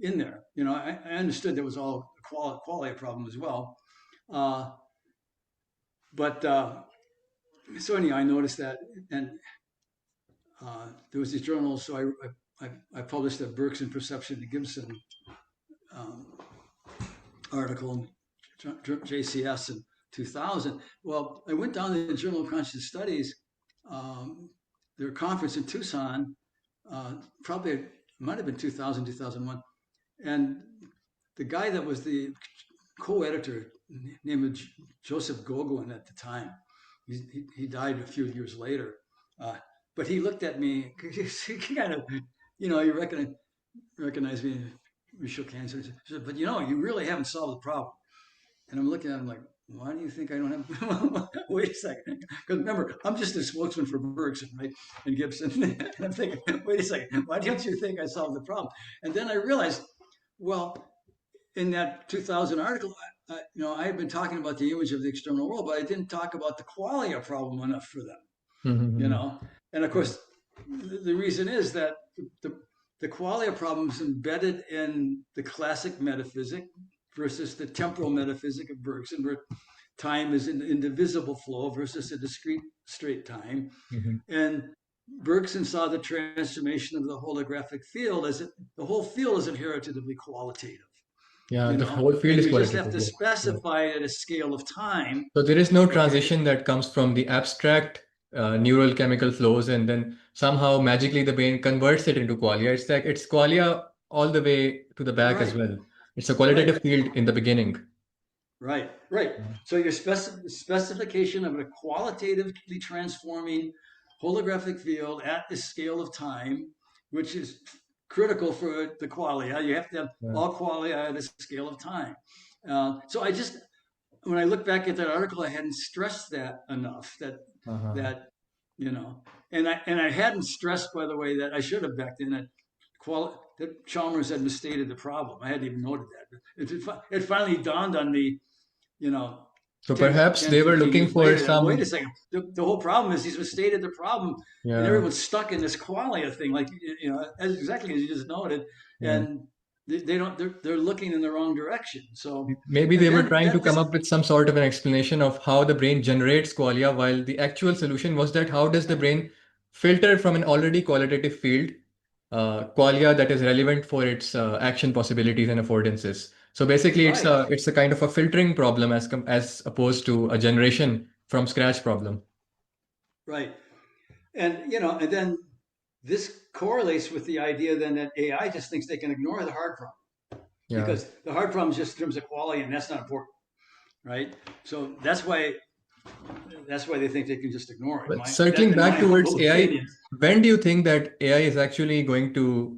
S1: in there. I understood there was all a qualia problem as well. But so anyhow, I noticed that, and there was these journals. So I published a Bergson Perception to Gibson article in JCS in 2000. Well, I went down to the Journal of Conscious Studies, their conference in Tucson, probably it might have been 2000, 2001. And the guy that was the co-editor, named Joseph Gogolin at the time, he died a few years later. But he looked at me, he kind of, he recognized me. We shook hands. He said, but you really haven't solved the problem. And I'm looking at him like, why do you think I don't have? Wait a second. Because remember, I'm just a spokesman for Bergson, right? And Gibson. And I'm thinking, wait a second. Why don't you think I solved the problem? And then I realized, well, in that 2000 article, I had been talking about the image of the external world, but I didn't talk about the qualia problem enough for them, And of course, the reason is that the qualia problem is embedded in the classic metaphysic versus the temporal metaphysic of Bergson, where time is an indivisible flow versus a discrete straight time. And Bergson saw the transformation of the holographic field as the whole field is inheritably qualitative.
S2: Yeah, the whole field is
S1: you just have
S2: qualitative.
S1: to specify it at a scale of time.
S2: So there is no transition that comes from the abstract neural chemical flows and then somehow magically the brain converts it into qualia. It's like it's qualia all the way to the back as well. It's a qualitative field in the beginning.
S1: Right. So your specification of a qualitatively transforming holographic field at the scale of time, which is critical for the qualia. You have to have all qualia at a scale of time. So when I look back at that article, I hadn't stressed that enough. That and I hadn't stressed, by the way, that I should have back then that Chalmers had misstated the problem. I hadn't even noted that. It finally dawned on me,
S2: So perhaps they were looking for some.
S1: Wait a second. The whole problem is he's misstated the problem, and everyone's stuck in this qualia thing, like exactly as you just noted, and they're looking in the wrong direction. So
S2: maybe they were trying to come up with some sort of an explanation of how the brain generates qualia, while the actual solution was that how does the brain filter from an already qualitative field qualia that is relevant for its action possibilities and affordances. So basically, it's a kind of a filtering problem as opposed to a generation from scratch problem.
S1: Right, and and then this correlates with the idea then that AI just thinks they can ignore the hard problem because the hard problem is just in terms of quality, and that's not important, right? So that's why they think they can just ignore it.
S2: But circling back towards AI, when do you think that AI is actually going to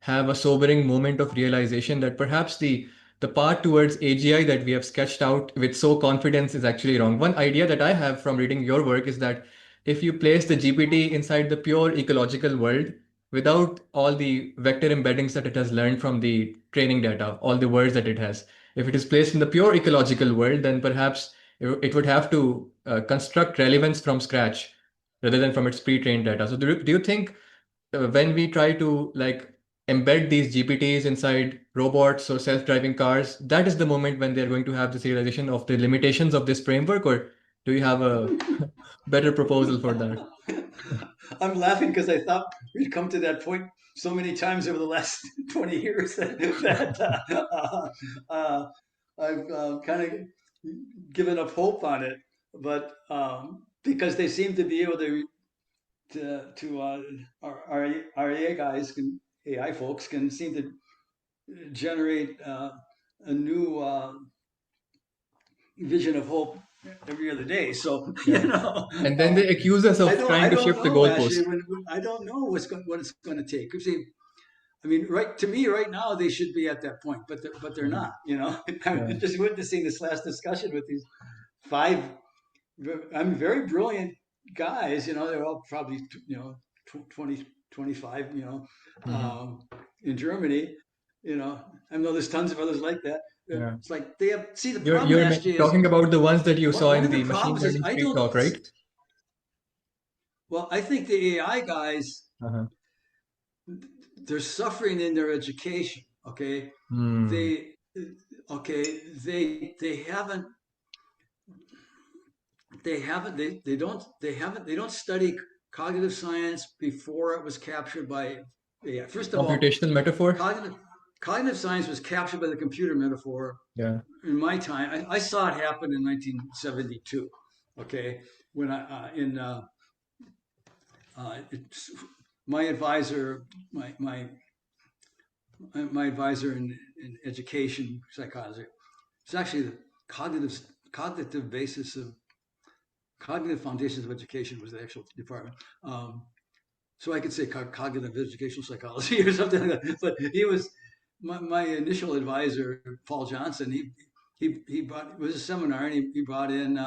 S2: have a sobering moment of realization that perhaps the path towards AGI that we have sketched out with so confidence is actually wrong? One idea that I have from reading your work is that if you place the GPT inside the pure ecological world without all the vector embeddings that it has learned from the training data, all the words that it has, if it is placed in the pure ecological world, then perhaps it would have to construct relevance from scratch rather than from its pre-trained data. So do you think when we try to embed these GPTs inside robots or self-driving cars, that is the moment when they're going to have this realization of the limitations of this framework, or do you have a better proposal for that?
S1: I'm laughing because I thought we'd come to that point so many times over the last 20 years that I've kind of given up hope on it. But because they seem to be able our AI guys AI folks can seem to generate a new vision of hope every other day. So
S2: and then they accuse us of trying to shift the goalpost.
S1: I don't know what it's going to take. See, I mean, right to me, right now they should be at that point, but they're
S2: Mhm.
S1: not. You know, I'm
S2: Yeah.
S1: just witnessing this last discussion with these five. I'm very brilliant guys. You know, they're all probably 20, 25.
S2: Hmm.
S1: In Germany. You know, I know there's tons of others like that.
S2: Yeah.
S1: It's like they have. See, the
S2: You're
S1: problem, SJ, is
S2: talking about the ones that you saw
S1: one
S2: in
S1: of the
S2: the machine
S1: problems is
S2: learning
S1: I
S2: street
S1: don't.
S2: talk, right?
S1: Well, I think the AI guys,
S2: Uh-huh.
S1: they're suffering in their education. Okay,
S2: Hmm.
S1: they they haven't they don't study cognitive science before it was captured by AI. First of all,
S2: Computational metaphor?
S1: cognitive cognitive science was captured by the computer metaphor
S2: Yeah.
S1: in my time. I saw it happen in 1972. Okay, when I in it's my advisor, my advisor in education psychology. It's actually the cognitive basis of cognitive foundations of education was the actual department. So I could say cognitive educational psychology or something like that. But he was my initial advisor, Paul Johnson. He was a seminar and he brought in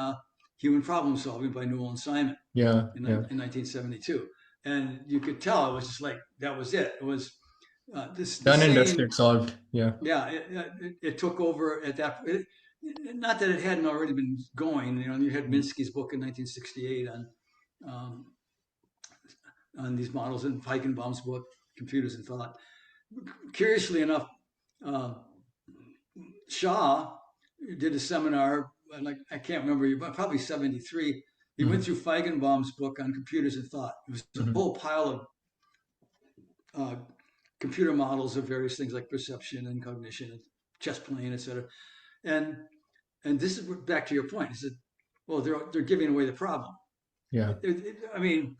S1: human problem solving by Newell and Simon
S2: Yeah. Yeah.
S1: in 1972, and you could tell it was just like that was it. It was the
S2: Done and
S1: same.
S2: dusted, solved. Yeah.
S1: Yeah, it took over at that. Not that it hadn't already been going. You know, you had Minsky's book in 1968 um, on these models, and Feigenbaum's book, Computers and Thought. Curiously enough, uh, Shaw did a seminar, like I can't remember, but probably 73. He went
S2: Hmm.
S1: through Feigenbaum's book on computers and thought. It was a
S2: Hmm.
S1: whole pile of uh, computer models of various things like perception and cognition and chess playing, etc. And and this is back to your point. Is that well, they're giving away the problem.
S2: Yeah.
S1: I mean,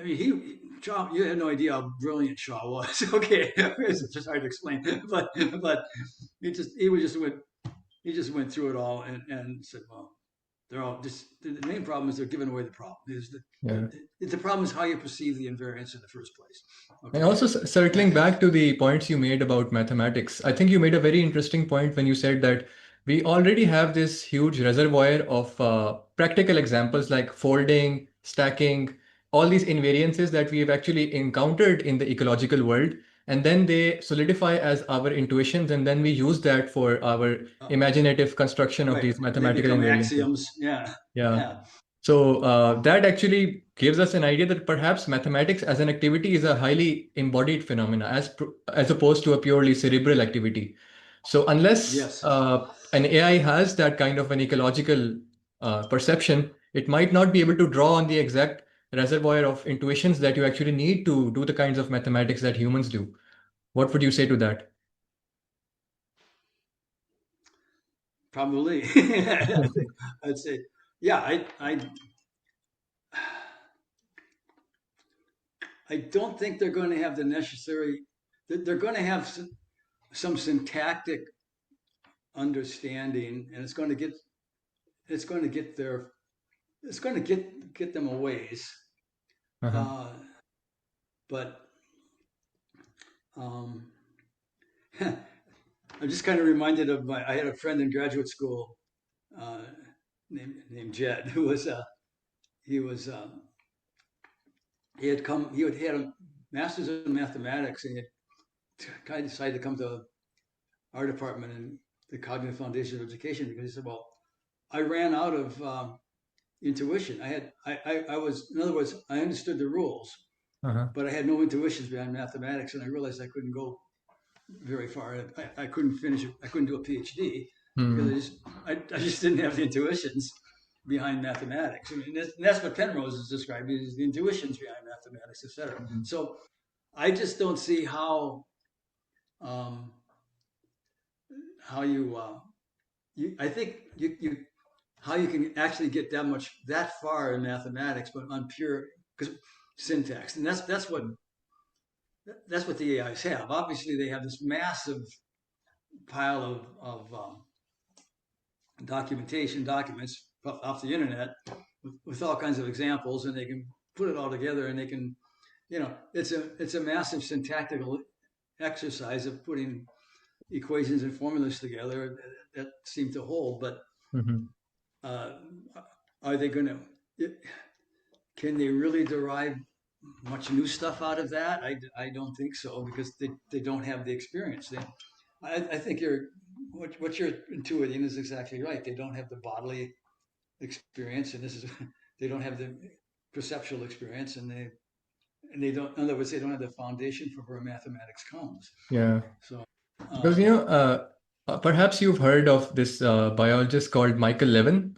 S1: he Shaw. You had no idea how brilliant Shaw was. Okay, it's just hard to explain, but he just went through it all and said, well, they're all just the main problem is they're giving away the problem.
S2: Yeah.
S1: The problem is how you perceive the invariance in the first place.
S2: And
S1: Okay,
S2: also circling
S1: and
S2: back to the points you made about mathematics, I think you made a very interesting point when you said that we already have this huge reservoir of practical examples like folding, stacking, all these invariances that we have actually encountered in the ecological world. And then they solidify as our intuitions, and then we use that for our
S1: uh,
S2: imaginative construction of
S1: right,
S2: these
S1: they
S2: mathematical
S1: become
S2: invariances.
S1: axioms. Yeah,
S2: Yeah.
S1: yeah,
S2: So that actually gives us an idea that perhaps mathematics as an activity is a highly embodied phenomena as opposed to a purely cerebral activity. So unless
S1: yes.
S2: an AI has that kind of an ecological perception, it might not be able to draw on the exact reservoir of intuitions that you actually need to do the kinds of mathematics that humans do. What would you say to that?
S1: Probably. I think I'd say, yeah, I don't think they're going to have the necessary, they're going to have some syntactic understanding and it's going to get their, it's going to get them a ways.
S2: Uh-huh.
S1: Uh, but um, I'm just kind of reminded of I had a friend in graduate school uh, named Jed who was, he was, he had a master's in mathematics and he had kind of decided to come to our department and the cognitive foundation of education because he said, well, I ran out of intuition. I was, in other words, I understood the rules,
S2: Uh-huh.
S1: but I had no intuitions behind mathematics, and I realized I couldn't go very far. I couldn't finish it. I couldn't do a PhD because
S2: Hmm.
S1: I just didn't have the intuitions behind mathematics. I mean, that's what Penrose is describing is the intuitions behind mathematics, etc.
S2: Mhm.
S1: So I just don't see um, how I think you how you can actually get that far in mathematics, but on pure because syntax, and that's what the AIs have. Obviously, they have this massive pile of documentation documents off the internet with all kinds of examples, and they can put it all together, and they can it's a massive syntactical exercise of putting equations and formulas together that seem to hold. But
S2: Mm-hmm.
S1: uh, are they going to? Can they really derive much new stuff out of that? I don't think so because they don't have the experience. I think what you're intuiting is exactly right. They don't have the bodily experience, and this is they don't have the perceptual experience, and they don't. In other words, they don't have the foundation for where mathematics comes.
S2: Yeah.
S1: So,
S2: Because, perhaps you've heard of this biologist called Michael Levin.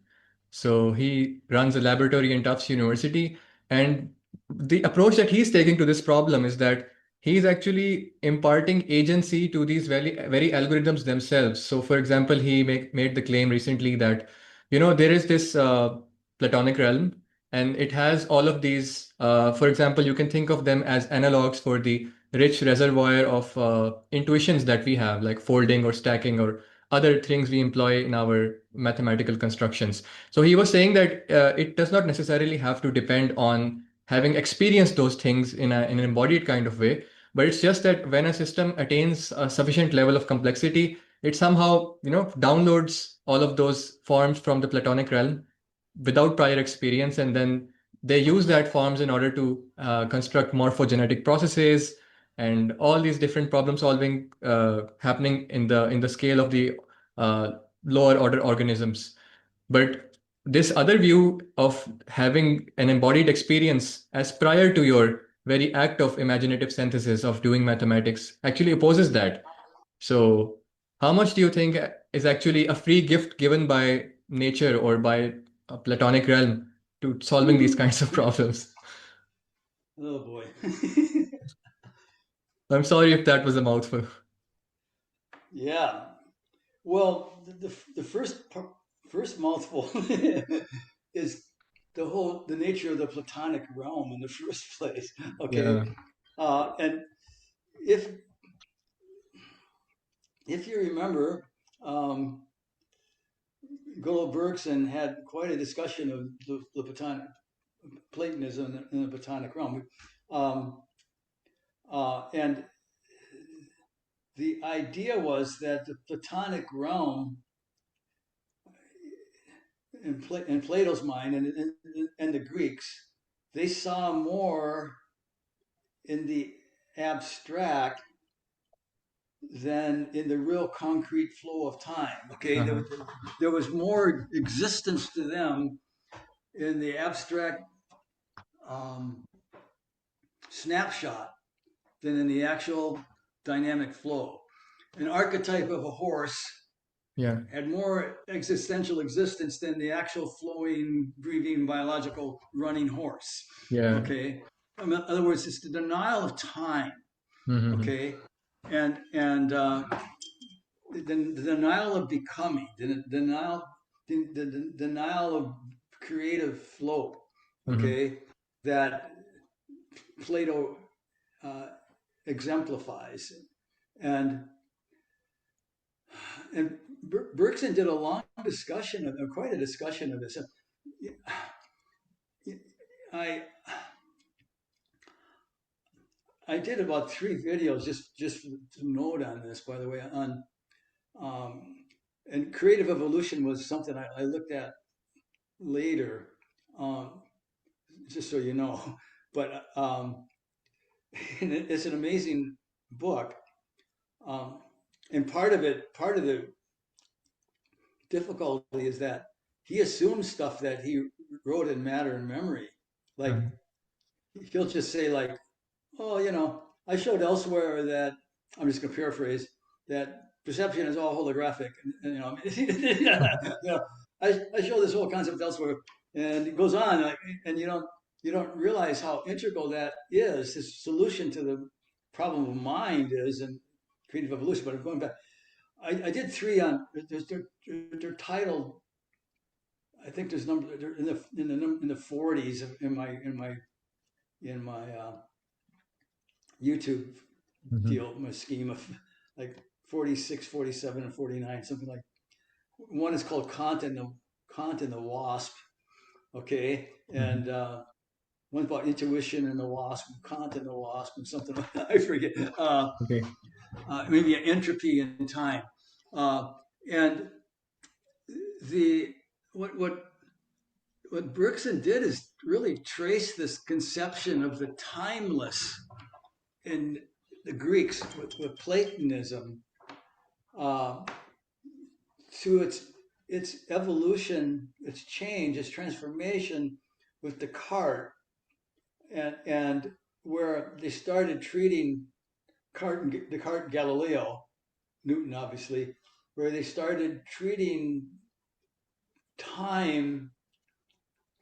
S2: So he runs a laboratory in Tufts University. And the approach that he's taking to this problem is that he's actually imparting agency to these very, very algorithms themselves. So, for example, he made the claim recently that, there is this Platonic realm, and it has all of these. For example, you can think of them as analogs for the rich reservoir of intuitions that we have, like folding or stacking or other things we employ in our mathematical constructions. So he was saying that it does not necessarily have to depend on having experienced those things in an embodied kind of way, but it's just that when a system attains a sufficient level of complexity, it somehow, downloads all of those forms from the Platonic realm without prior experience, and then they use that forms in order to construct morphogenetic processes and all these different problem solving happening in the scale of the uh, lower order organisms. But this other view of having an embodied experience as prior to your very act of imaginative synthesis of doing mathematics actually opposes that. So how much do you think is actually a free gift given by nature or by a Platonic realm to solving these kinds of problems?
S1: oh boy.
S2: I'm sorry if that was a mouthful.
S1: Yeah. Well, the first mouthful is the nature of the Platonic realm in the first place. Okay,
S2: Yeah.
S1: and if if you remember, um, Bergson had quite a discussion of the Platonic Platonism in the Platonic realm, um, and the idea was that the Platonic realm in Plato's mind and the Greeks, they saw more in the abstract than in the real concrete flow of time. Okay,
S2: Uh-huh.
S1: there was more existence to them in the abstract um, snapshot than in the actual dynamic flow. An archetype of a horse
S2: Yeah.
S1: had more existential existence than the actual flowing, breathing, biological running horse.
S2: Yeah.
S1: Okay, in other words, it's the denial of time.
S2: Mm-hmm.
S1: Okay, and the denial of becoming, the denial of creative flow.
S2: Mm-hmm.
S1: Okay, that Plato uh, exemplifies, and and Bergson did a long discussion of quite a discussion of this. I I did about 3 videos just to note on this, by the way, on um, and creative evolution was something I looked at later, um, just so you know. But it's an amazing book, um, and part of the difficulty is that he assumes stuff that he wrote in matter and memory. Like
S2: Uh-huh.
S1: he'll just say like, "Oh, I showed elsewhere that I'm just going to paraphrase that perception is all holographic." I show this whole concept elsewhere, and it goes on, like, and you don't realize how integral that is. His solution to the problem of mind is in creative evolution. But I'm going back. I did 3 on. They're titled. I think there's number they're in the 40s in my YouTube
S2: Mm-hmm.
S1: deal, my scheme of like 46, 47, and 49, something like. One is called Kant and the Wasp, okay,
S2: Mm-hmm.
S1: and one's about intuition and the Wasp, Kant and the Wasp, and something like that. I forget.
S2: Okay.
S1: maybe entropy in time. And the what Bergson did is really trace this conception of the timeless in the Greeks with Platonism uh, to its evolution, its change, its transformation with Descartes, and where they started treating Descartes, Galileo, Newton, obviously, where they started treating time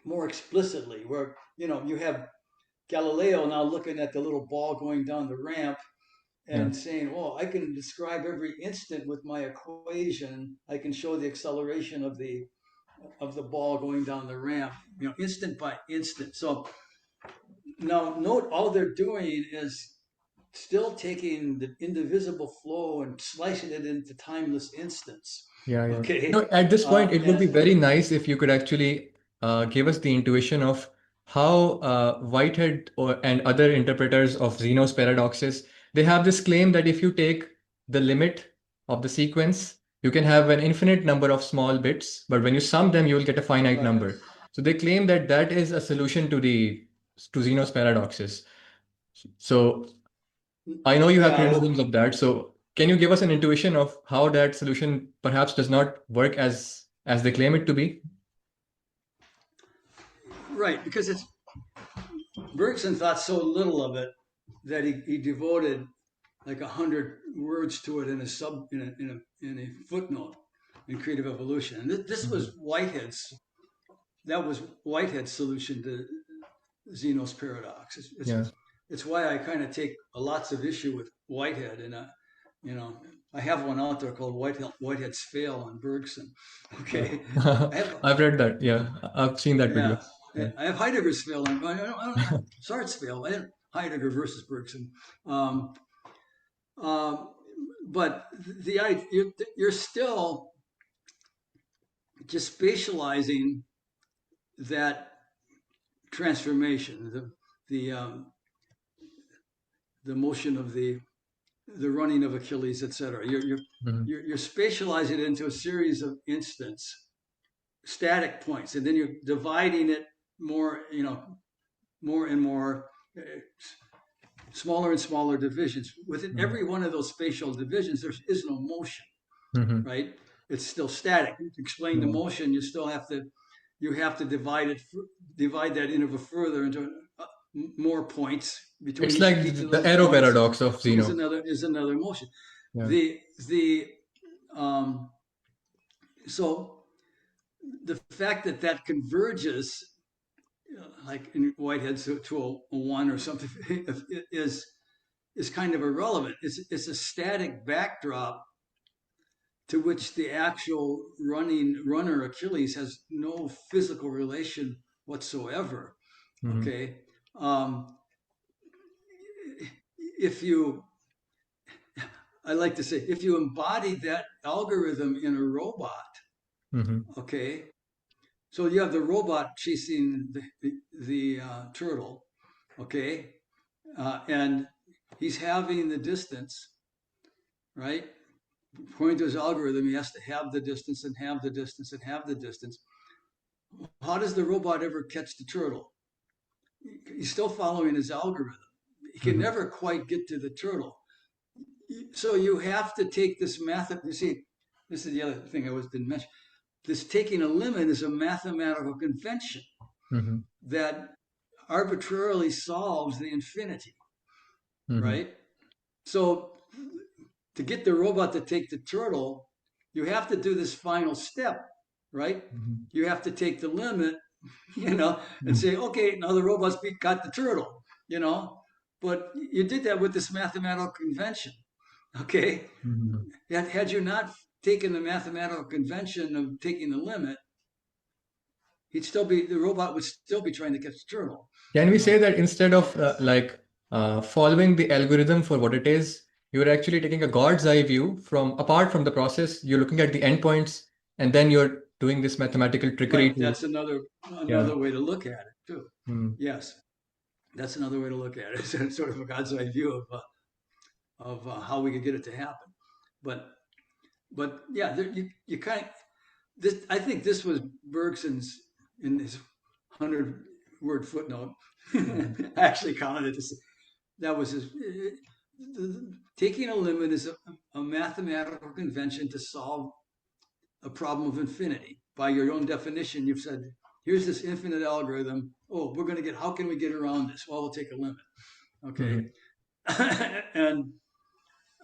S1: more explicitly. Where you have Galileo now looking at the little ball going down the ramp
S2: Yeah.
S1: and saying, "Oh, I can describe every instant with my equation. I can show the acceleration of the ball going down the ramp, instant by instant." So now note, all they're doing is still taking the indivisible flow and slicing it into timeless instants.
S2: Yeah, yeah.
S1: Okay,
S2: At this point, it would be
S1: and
S2: very nice if you could actually give us the intuition of how Whitehead and other interpreters of Zeno's paradoxes, they have this claim that if you take the limit of the sequence, you can have an infinite number of small bits, but when you sum them, you will get a finite
S1: right,
S2: number. So they claim that that is a solution to Zeno's paradoxes. So I know you have
S1: yeah,
S2: criticisms of that. So can you give us an intuition of how that solution perhaps does not work as they claim it to be?
S1: right, because it's Bergson thought so little of it that he devoted like 100 words to it in a footnote in Creative Evolution, and this
S2: Mhm.
S1: was Whitehead's solution to Zeno's paradox.
S2: Yeah.
S1: It's why I kind of take lots of issue with Whitehead, and I have one out there called Whitehead's Fail on Bergson. Okay, I have
S2: I've read that. Yeah, I've seen that video.
S1: yeah,
S2: Yeah.
S1: I have Heidegger's Fail, and Sartre's Fail. I didn't Heidegger versus Bergson. Um, but you're still just spatializing that transformation, the motion of the running of Achilles, etc.
S2: Mhm.
S1: You're spatializing it into a series of instants, static points, and then you're dividing it more, more and more, smaller and smaller divisions. Within
S2: Mhm.
S1: every one of those spatial divisions, there is no motion,
S2: Mhm.
S1: right? It's still static. To explain the
S2: Yeah.
S1: motion, you have to divide that interval further into more points between
S2: It's like
S1: each of
S2: the
S1: those
S2: arrow
S1: points.
S2: paradox of Zeno.
S1: Is another motion.
S2: Yeah.
S1: The um, so the fact that converges, like in Whitehead's to a one or something, is kind of irrelevant. It's a static backdrop to which the actual runner Achilles has no physical relation whatsoever.
S2: Mhm.
S1: Okay, if you, I like to say, if you embody that algorithm in a robot,
S2: Mhm.
S1: okay, so you have the robot chasing the turtle, okay, and he's having the distance, right? According to his algorithm, he has to have the distance and have the distance and have the distance. How does the robot ever catch the turtle? He's still following his algorithm. He can
S2: Mhm.
S1: never quite get to the turtle. So you have to take this math. You see, this is the other thing didn't mention. This taking a limit is a mathematical convention
S2: Mhm.
S1: that arbitrarily solves the infinity,
S2: Mhm.
S1: right? So to get the robot to take the turtle, you have to do this final step, right?
S2: Mhm.
S1: You have to take the limit, and
S2: Mhm.
S1: say, okay, now the robot's got the turtle, but you did that with this mathematical convention, okay?
S2: Mhm.
S1: Had you not taken the mathematical convention of taking the limit, the robot would still be trying to catch the turtle,
S2: Can
S1: you
S2: we
S1: know.
S2: say that instead of following the algorithm for what it is, you're actually taking a God's eye view from apart from the process, you're looking at the endpoints, and then you're doing this mathematical trickery
S1: Right.
S2: to,
S1: That's another
S2: yeah.
S1: way to look at it too.
S2: Mm.
S1: Yes, that's another way to look at it. It's sort of a God's eye view how we could get it to happen. But yeah, you kind of this. I think this was Bergson's in his 100-word footnote. I actually counted it. That was his. Taking a limit is a mathematical convention to solve a problem of infinity. By your own definition, you've said, here's this infinite algorithm. Oh, we're going to get, how can we get around this? Well, we'll take a limit. Okay. And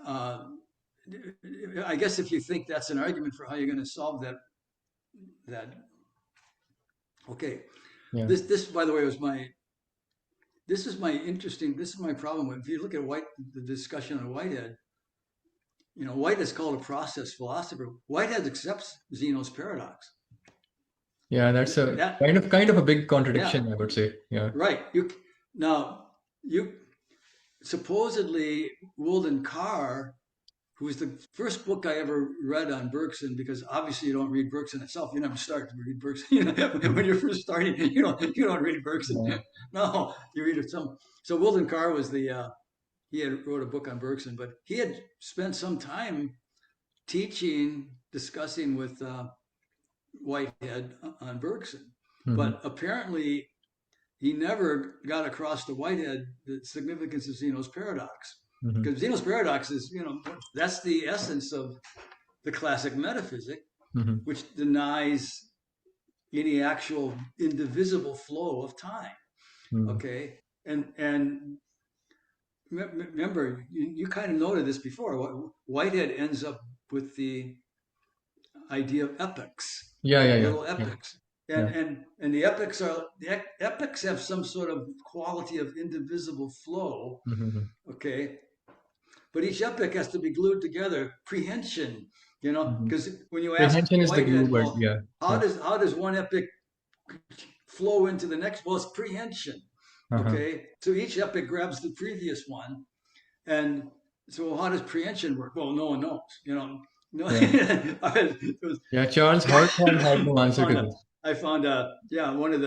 S1: I guess if you think that's an argument for how you're going to solve that, okay.
S2: Yeah.
S1: This, by the way, was this is my problem. If you look at the discussion on Whitehead, Whitehead's called a process philosopher. Whitehead accepts Zeno's paradox.
S2: Yeah, that's kind of a big contradiction,
S1: Yeah.
S2: I would say. Yeah.
S1: Right. You supposedly Wilden Carr, who's the first book I ever read on Bergson, because obviously you don't read Bergson itself. You never start to read Bergson. When you're first starting, you don't read Bergson.
S2: Yeah.
S1: No, you read it some. So Wilden Carr was he had wrote a book on Bergson, but he had spent some time discussing with Whitehead on Bergson. But apparently he never got across to Whitehead the significance of Zeno's paradox. Because Zeno's paradox is, that's the essence of the classic metaphysic, which denies any actual indivisible flow of time. Okay, and remember, you kind of noted this before. Whitehead ends up with the idea of epochs, little epochs. And the epochs have some sort of quality of indivisible flow. Okay, but each epoch has to be glued together. Prehension, because when you ask
S2: Prehension is the glue
S1: Whitehead,
S2: word.
S1: well,
S2: Yeah.
S1: how does one epoch flow into the next? Well, it's prehension. Okay, so each epoch grabs the previous one, and so how does prehension work? Well, no one knows. No.
S2: Yeah, Charles Hawthorne had no answer to this.
S1: I found one of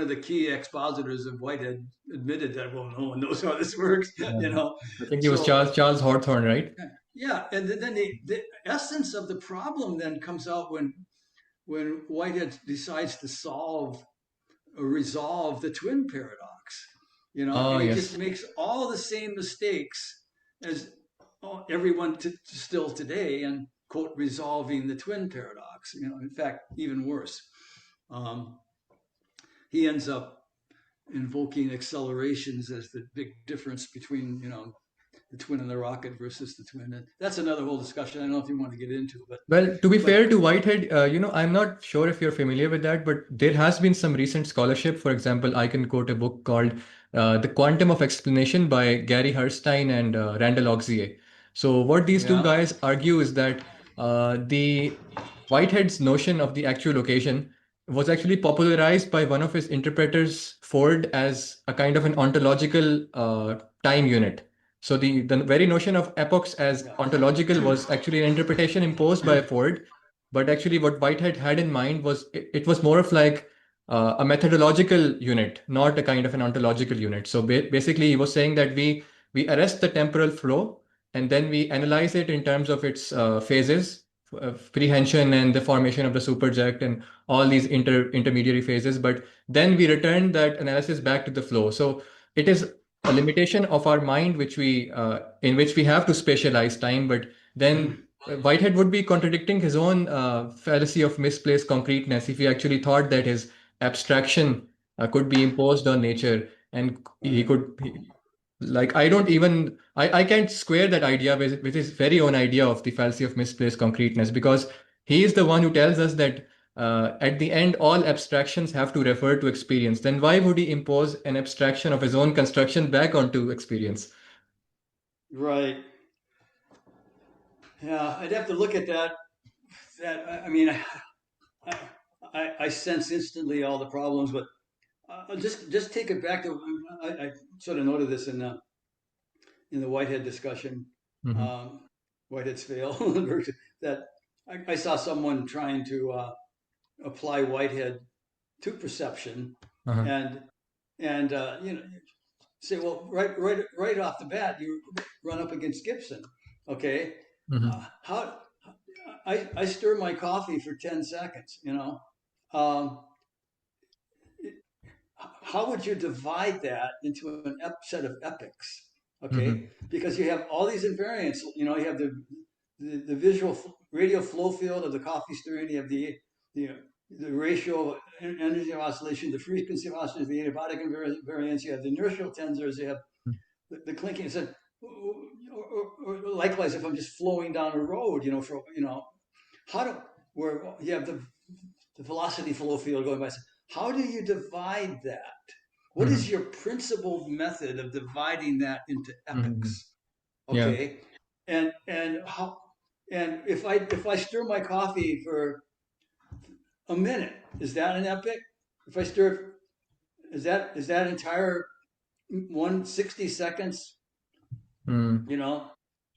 S1: the key expositors of Whitehead admitted that, well, no one knows how this works.
S2: I think it was Charles Hawthorne, right?
S1: Yeah, and then the essence of the problem then comes out when Whitehead decides to solve or resolve the twin paradox. And he just makes all the same mistakes as everyone still today, and quote, resolving the twin paradox. In fact, even worse. He ends up invoking accelerations as the big difference between, the twin and the rocket versus the twin. And that's another whole discussion. I don't know if you want to get into it.
S2: Well, to be fair to Whitehead, I'm not sure if you're familiar with that, but there has been some recent scholarship. For example, I can quote a book called The Quantum of Explanation by Gary Herstein and Randall Auxier. So what these two guys argue is that the Whitehead's notion of the actual location was actually popularized by one of his interpreters, Ford, as a kind of an ontological time unit. So the very notion of epochs as ontological was actually an interpretation imposed by Ford, but actually what Whitehead had in mind was it was more of like a methodological unit, not a kind of an ontological unit. So basically, he was saying that we arrest the temporal flow and then we analyze it in terms of its phases, prehension and the formation of the superjet and all these intermediary phases. But then we return that analysis back to the flow. So it is a limitation of our mind, in which we have to spatialize time, but then Whitehead would be contradicting his own fallacy of misplaced concreteness if he actually thought that his abstraction could be imposed on nature, and he could, I can't square that idea with his very own idea of the fallacy of misplaced concreteness, because he is the one who tells us that at the end, all abstractions have to refer to experience. Then why would he impose an abstraction of his own construction back onto experience?
S1: Right. Yeah, I'd have to look at that. I mean, I sense instantly all the problems, but just take it back to. I sort of noted this in the Whitehead discussion, Whitehead's fail, that I saw someone trying to apply Whitehead to perception, and say, well, right off the bat, you run up against Gibson. Okay,
S2: Hmm.
S1: how I stir my coffee for 10 seconds. Um, how would you divide that into an set of epochs? Okay,
S2: Hmm.
S1: because you have all these invariants. You have the visual radio flow field of the coffee stirring. You have the the ratio of energy of oscillation, the frequency of oscillation, the adiabatic invariance. You have the inertial tensors. You have the clinking. So, or likewise, if I'm just flowing down a road, how do where you have the velocity flow field going by. How do you divide that? What is
S2: Hmm.
S1: your principled method of dividing that into
S2: Hmm.
S1: epochs?
S2: Yeah.
S1: Okay, and how and if I stir my coffee for a minute, is that an epoch? If I stir, is that entire 160 seconds?
S2: Mm.
S1: You know,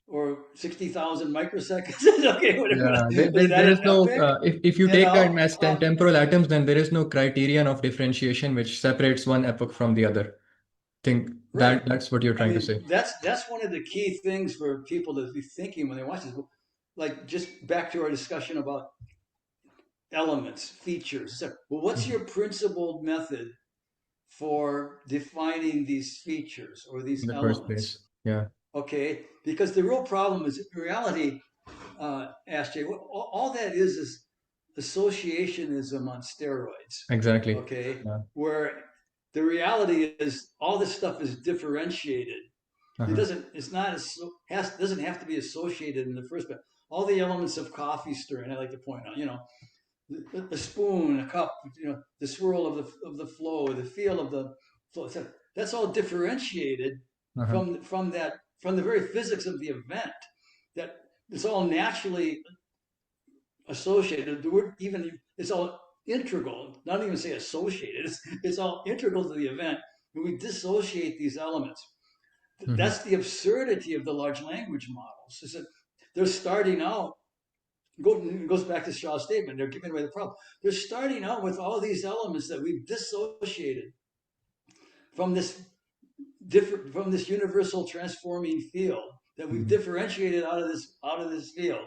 S1: or 60,000 microseconds? Okay, whatever.
S2: Yeah,
S1: Is that
S2: there
S1: an
S2: is no
S1: epoch?
S2: if you
S1: You
S2: take them
S1: know,
S2: as temporal atoms, then there is no criterion of differentiation which separates one epoch from the other. Think
S1: right.
S2: that's what you're
S1: I
S2: trying to
S1: mean,
S2: say.
S1: that's one of the key things for people to be thinking when they watch this. Like just back to our discussion about elements, features. So, well, what's
S2: Mhm.
S1: your principled method for defining these features or
S2: In
S1: these
S2: the first place.
S1: elements?
S2: Yeah,
S1: Okay, because the real problem is in reality, Jay, all that is associationism on steroids.
S2: exactly.
S1: Okay,
S2: Yeah.
S1: where the reality is all this stuff is differentiated. It
S2: Uh-huh.
S1: doesn't. It's not as doesn't have to be associated in the first place. All the elements of coffee stirring, I like to point out. The spoon, a cup. The swirl of the flow, the feel of the flow. That's all differentiated
S2: Uh-huh.
S1: from the very physics of the event. That it's all naturally associated. The word even it's all integral. Not even say associated. It's all integral to the event. And we dissociate these elements.
S2: Hmm.
S1: That's the absurdity of the large language models. Is that they're starting out. It goes back to Shaw's statement. They're giving away the problem. They're starting out with all these elements that we've dissociated from this from this universal transforming field that we've
S2: Hmm.
S1: differentiated out of this field,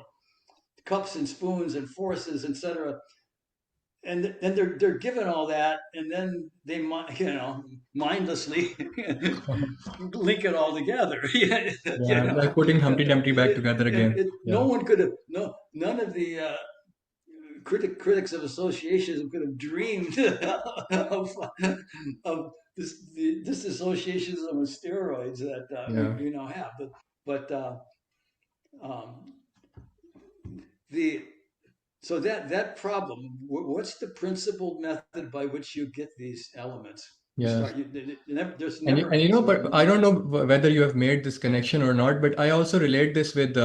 S1: cups and spoons and forces, etc. And then they're given all that, and then they mindlessly link it all together. you
S2: Yeah,
S1: know,
S2: like putting Humpty Dumpty back together
S1: and
S2: again.
S1: no
S2: Yeah.
S1: one could have none of the critics of associationism could have dreamed of this associationism with steroids that
S2: Yeah.
S1: we now have. But um, the so that problem. What's the principled method by which you get these elements? You
S2: Yeah.
S1: start. There's
S2: And
S1: never
S2: you know,
S1: sort
S2: but
S1: of
S2: I don't know whether you have made this connection or not, but I also relate this with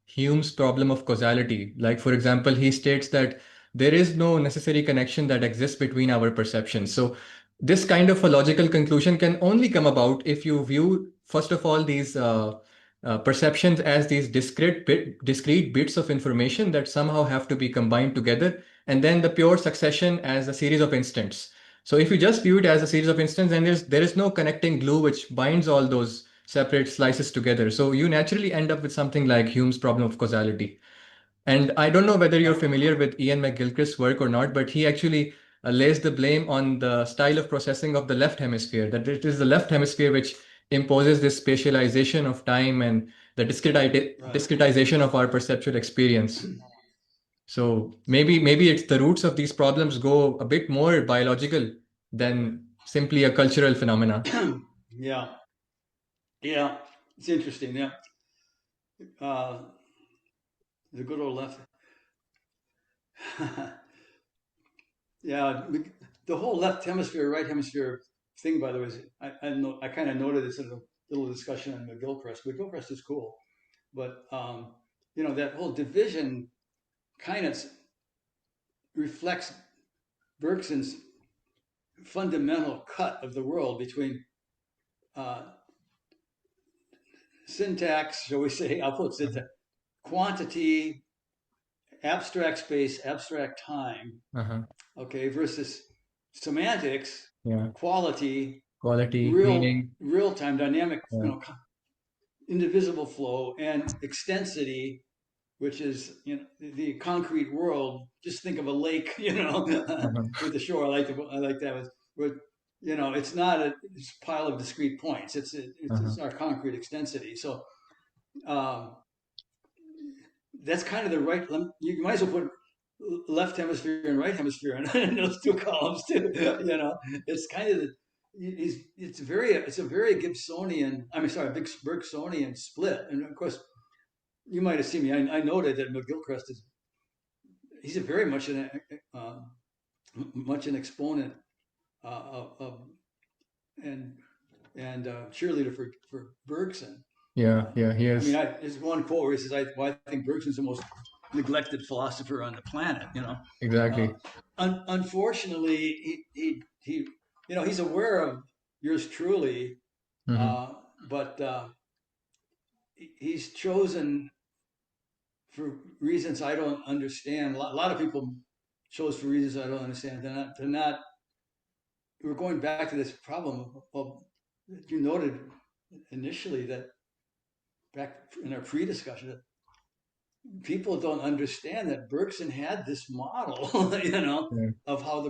S2: Hume's problem of causality. Like, for example, he states that there is no necessary connection that exists between our perceptions. So, this kind of a logical conclusion can only come about if you view, first of all, these perceptions as these discrete bits of information that somehow have to be combined together, and then the pure succession as a series of instants. So if you just view it as a series of instances, then there is no connecting glue which binds all those separate slices together. So you naturally end up with something like Hume's problem of causality. And I don't know whether you're
S1: uh,
S2: familiar with Ian McGilchrist's work or not, but he actually lays the blame on the style of processing of the left hemisphere, that it is the left hemisphere which imposes this spatialization of time and the
S1: right.
S2: discretization of our perceptual experience. So maybe it's the roots of these problems go a bit more biological than simply a cultural phenomena.
S1: Yeah, yeah. It's interesting. Yeah, uh, the good old left. Yeah, the whole left hemisphere, right hemisphere thing, by the way, I kind of noted this in a little discussion on McGilchrist. McGilchrist is cool, but that whole division kind of reflects Bergson's fundamental cut of the world between uh, syntax, shall we say, I'll put syntax, quantity, abstract space, abstract time,
S2: Uh-huh.
S1: okay, versus semantics,
S2: Yeah.
S1: quality,
S2: quality, meaning.
S1: real-time dynamic,
S2: Yeah.
S1: indivisible flow, and extensity, which is the concrete world. Just think of a lake,
S2: Uh-huh.
S1: with the shore. I like that with it's not it's a pile of discrete points.
S2: Uh-huh.
S1: It's our concrete extensity. So um, that's kind of the right. You might as well put left hemisphere and right hemisphere in those two columns too. It's kind of it's a very Gibsonian. I mean, sorry, big Bergsonian split. And of course, you might have seen me. I noted that McGilchrist he's a very uh, much an exponent of and cheerleader for Bergson.
S2: Yeah, yeah, he
S1: I mean,
S2: is.
S1: there's one quote where he says, I think Bergson's the most neglected philosopher on the planet." Uh,
S2: Exactly.
S1: Unfortunately, he's aware of yours truly,
S2: Hmm.
S1: uh, but he's chosen for reasons I don't understand. A lot of people chose for reasons I don't understand. They're not. We're going back to this problem of you noted initially that back in our pre-discussion that people don't understand that Bergson had this model,
S2: Yeah.
S1: of how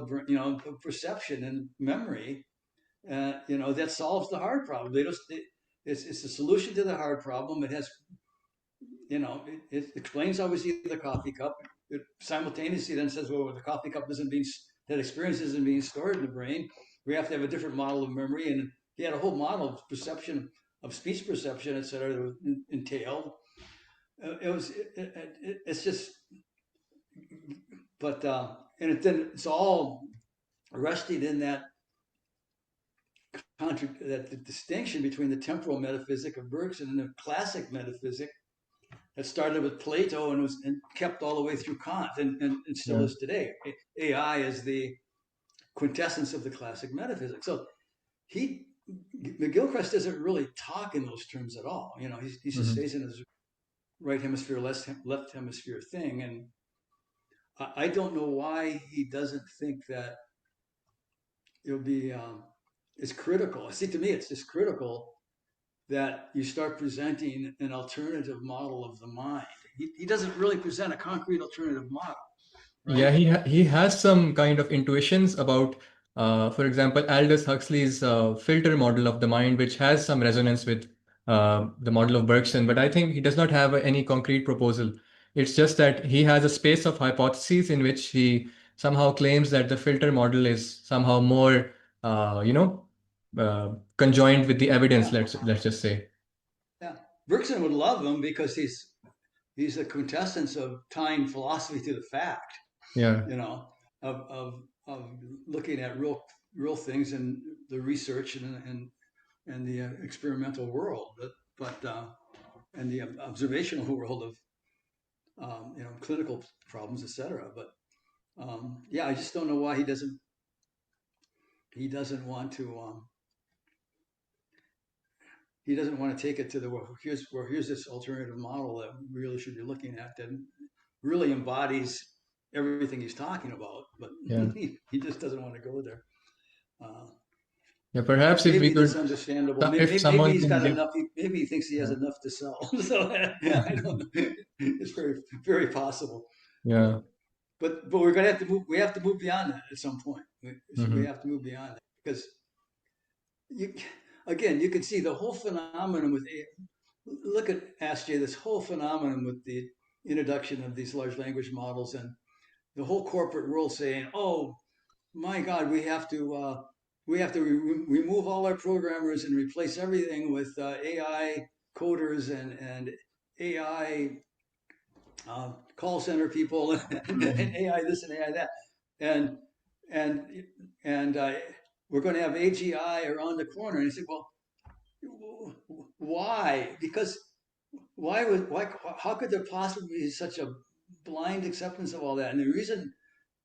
S1: perception and memory, that solves the hard problem. It's a solution to the hard problem. It has, it explains how we see the coffee cup. It simultaneously then says, well, the coffee cup that experience isn't being stored in the brain. We have to have a different model of memory. And he had a whole model of perception, of speech perception, et cetera, that was entailed. It's just, but then it's all resting in that the distinction between the temporal metaphysic of Bergson and the classic metaphysic that started with Plato and kept all the way through Kant and still
S2: Yeah.
S1: is today. AI is the quintessence of the classic metaphysics. So he McGilchrist doesn't really talk in those terms at all. He just
S2: Hmm.
S1: stays in his right hemisphere, left hemisphere thing, and I don't know why he doesn't think that it'll be it's critical. See, to me, it's just critical that you start presenting an alternative model of the mind. He doesn't really present a concrete alternative model,
S2: Yeah,
S1: right?
S2: he has some kind of intuitions about, for example, Aldous Huxley's filter model of the mind, which has some resonance with the model of Bergson. But I think he does not have any concrete proposal. It's just that he has a space of hypotheses in which he somehow claims that the filter model is somehow more, conjoined with the evidence.
S1: Yeah,
S2: Let's just say.
S1: yeah. Bergson would love him because he's the quintessence of tying philosophy to the fact,
S2: Yeah,
S1: you know, of looking at real things and the research and the experimental world, but and the observational world of clinical problems, etc. But yeah, I just don't know why he doesn't want to he doesn't want to take it to the here's this alternative model that we really should be looking at that really embodies everything he's talking about, but
S2: yeah,
S1: he just doesn't want to go there. Uh,
S2: yeah. Perhaps if we
S1: Maybe that's
S2: could,
S1: understandable.
S2: if
S1: Maybe
S2: someone
S1: he's
S2: can
S1: got
S2: give.
S1: enough. Maybe he thinks he has
S2: Yeah.
S1: enough to sell. So I don't know. It's very possible. But
S2: Yeah.
S1: but we're gonna have to move. We have to move beyond that at some point. We
S2: Hmm.
S1: have to move beyond that because you again you can see the whole phenomenon with look at ASJ. This whole phenomenon with the introduction of these large language models and the whole corporate world saying, "Oh, my God, we have to remove all our programmers and replace everything with AI coders and AI call center people and
S2: Hmm.
S1: AI this and AI that, and and and we're going to have AGI around the corner." And he said, "Well, why? Because why? How could there possibly be such a blind acceptance of all that?" And the reason,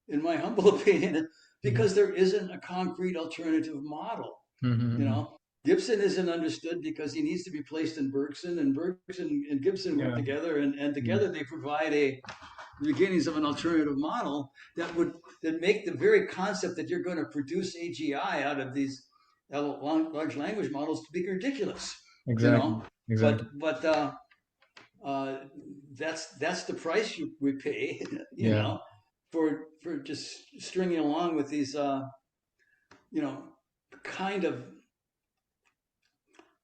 S1: in my humble opinion,
S2: Hmm.
S1: because there isn't a concrete alternative model. You
S2: Hmm.
S1: know, Gibson isn't understood because he needs to be placed in Bergson, and Bergson and Gibson work
S2: Yeah.
S1: together, and
S2: Mm.
S1: together they provide a beginnings of an alternative model that make the very concept that you're going to produce AGI out of these large language models to be ridiculous, you
S2: Exactly.
S1: know.
S2: Exactly.
S1: But uh, that's the price we pay, you
S2: Yeah.
S1: know, for just stringing along with these, you know, kind of,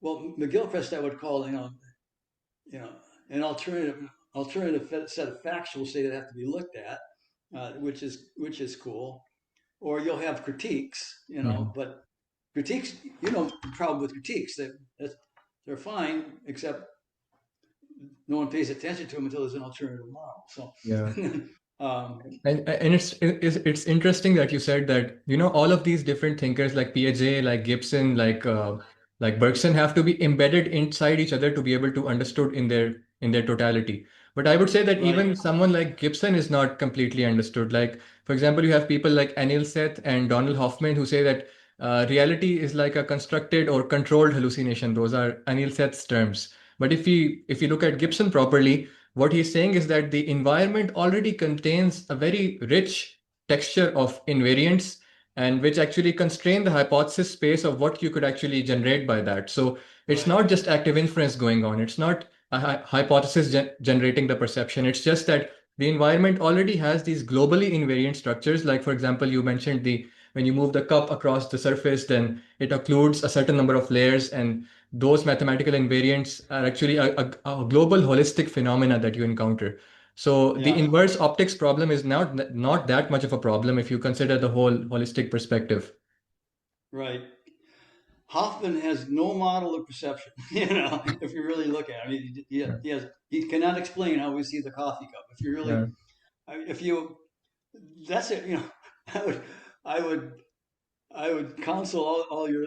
S1: well, McGilchrist I would call, you know, an alternative set of facts will say that have to be looked at, which is cool. Or you'll have critiques, you know,
S2: Mhm.
S1: but critiques, you know, the problem with critiques they're fine, except no one pays attention to them until there's an alternative model. So,
S2: Yeah.
S1: um,
S2: And it's interesting that you said that, you know, all of these different thinkers like Piaget, like Gibson, like Bergson have to be embedded inside each other to be able to understood in their totality. But I would say that
S1: right,
S2: even someone like Gibson is not completely understood. Like, for example, you have people like Anil Seth and Donald Hoffman who say that reality is like a constructed or controlled hallucination. Those are Anil Seth's terms. But if you look at Gibson properly, what he's saying is that the environment already contains a very rich texture of invariants and which actually constrain the hypothesis space of what you could actually generate by that. So it's
S1: right,
S2: not just active inference going on. It's not a hypothesis generating the perception. It's just that the environment already has these globally invariant structures. Like, for example, you mentioned the when you move the cup across the surface, then it occludes a certain number of layers, and those mathematical invariants are actually a global holistic phenomena that you encounter. So the
S1: yeah,
S2: inverse optics problem is not that much of a problem if you consider the whole holistic perspective.
S1: right. Hoffman has no model of perception, you know, if you really look at it. I mean,
S2: Yeah,
S1: he cannot explain how we see the coffee cup. If you really,
S2: yeah,
S1: if you, that's it, you know, I would, I would, I would counsel all your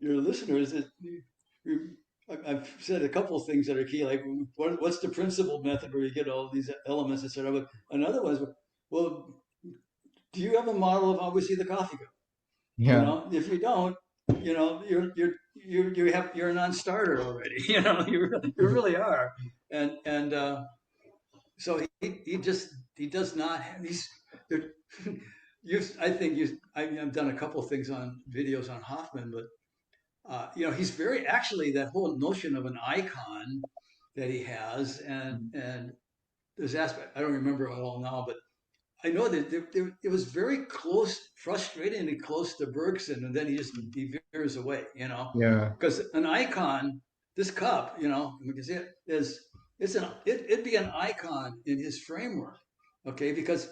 S1: listeners that I've said a couple of things that are key, like what's the principal method where you get all these elements, etc. But another one is, well, do you have a model of how we see the coffee cup? You
S2: yeah,
S1: know, if you don't, you know, you're a non-starter already. You know, you really are. And so he does not have these. You, I think I've done a couple of things on videos on Hoffman, but you know, he's very actually that whole notion of an icon that he has, and there's aspect I don't remember it all now, but I know that it was very close, frustratingly close to Bergson, and then he veers away, you know,
S2: yeah,
S1: because an icon, this cup, you know, you can see it is it'd be an icon in his framework, okay, because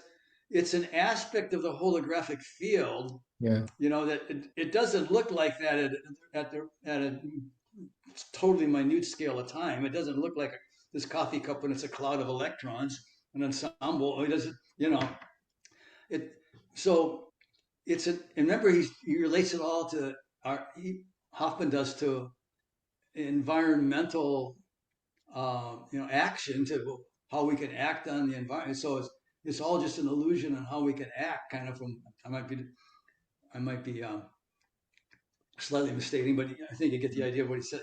S1: it's an aspect of the holographic field,
S2: yeah,
S1: you know, that it doesn't look like that at a totally minute scale of time. It doesn't look like this coffee cup when it's a cloud of electrons, an ensemble. It doesn't, you know, it. So it's a. Remember, he relates it all to Hoffman does to environmental, you know, action, to how we can act on the environment. So it's all just an illusion on how we can act. Kind of from I might be slightly misstating, but I think you get the idea of what he said.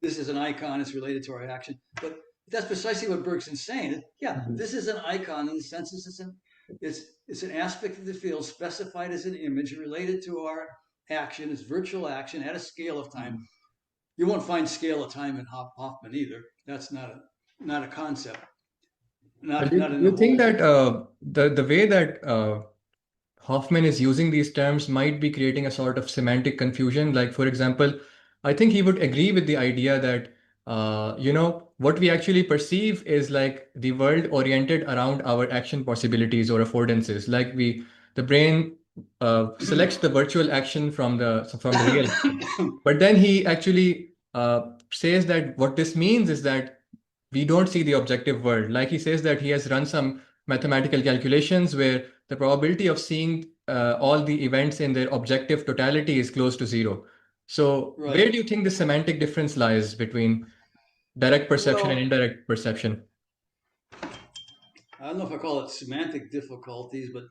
S1: This is an icon, it's related to our action. But that's precisely what Bergson's saying. Yeah,
S2: mhm,
S1: this is an icon in the sense it's an aspect of the field specified as an image related to our action, it's virtual action at a scale of time. You won't find scale of time in Hoffman either. That's not a concept.
S2: But
S1: Not in the
S2: you think
S1: whole.
S2: that the way that Hoffman is using these terms might be creating a sort of semantic confusion. Like, for example, I think he would agree with the idea that, you know, what we actually perceive is like the world oriented around our action possibilities or affordances. Like the brain selects the virtual action from the real action. But then he actually says that what this means is that we don't see the objective world. Like he says that he has run some mathematical calculations where the probability of seeing all the events in their objective totality is close to zero. So,
S1: Right.
S2: where do you think the semantic difference lies between direct perception and
S1: Well,
S2: indirect perception?
S1: I don't know if I call it semantic difficulties, but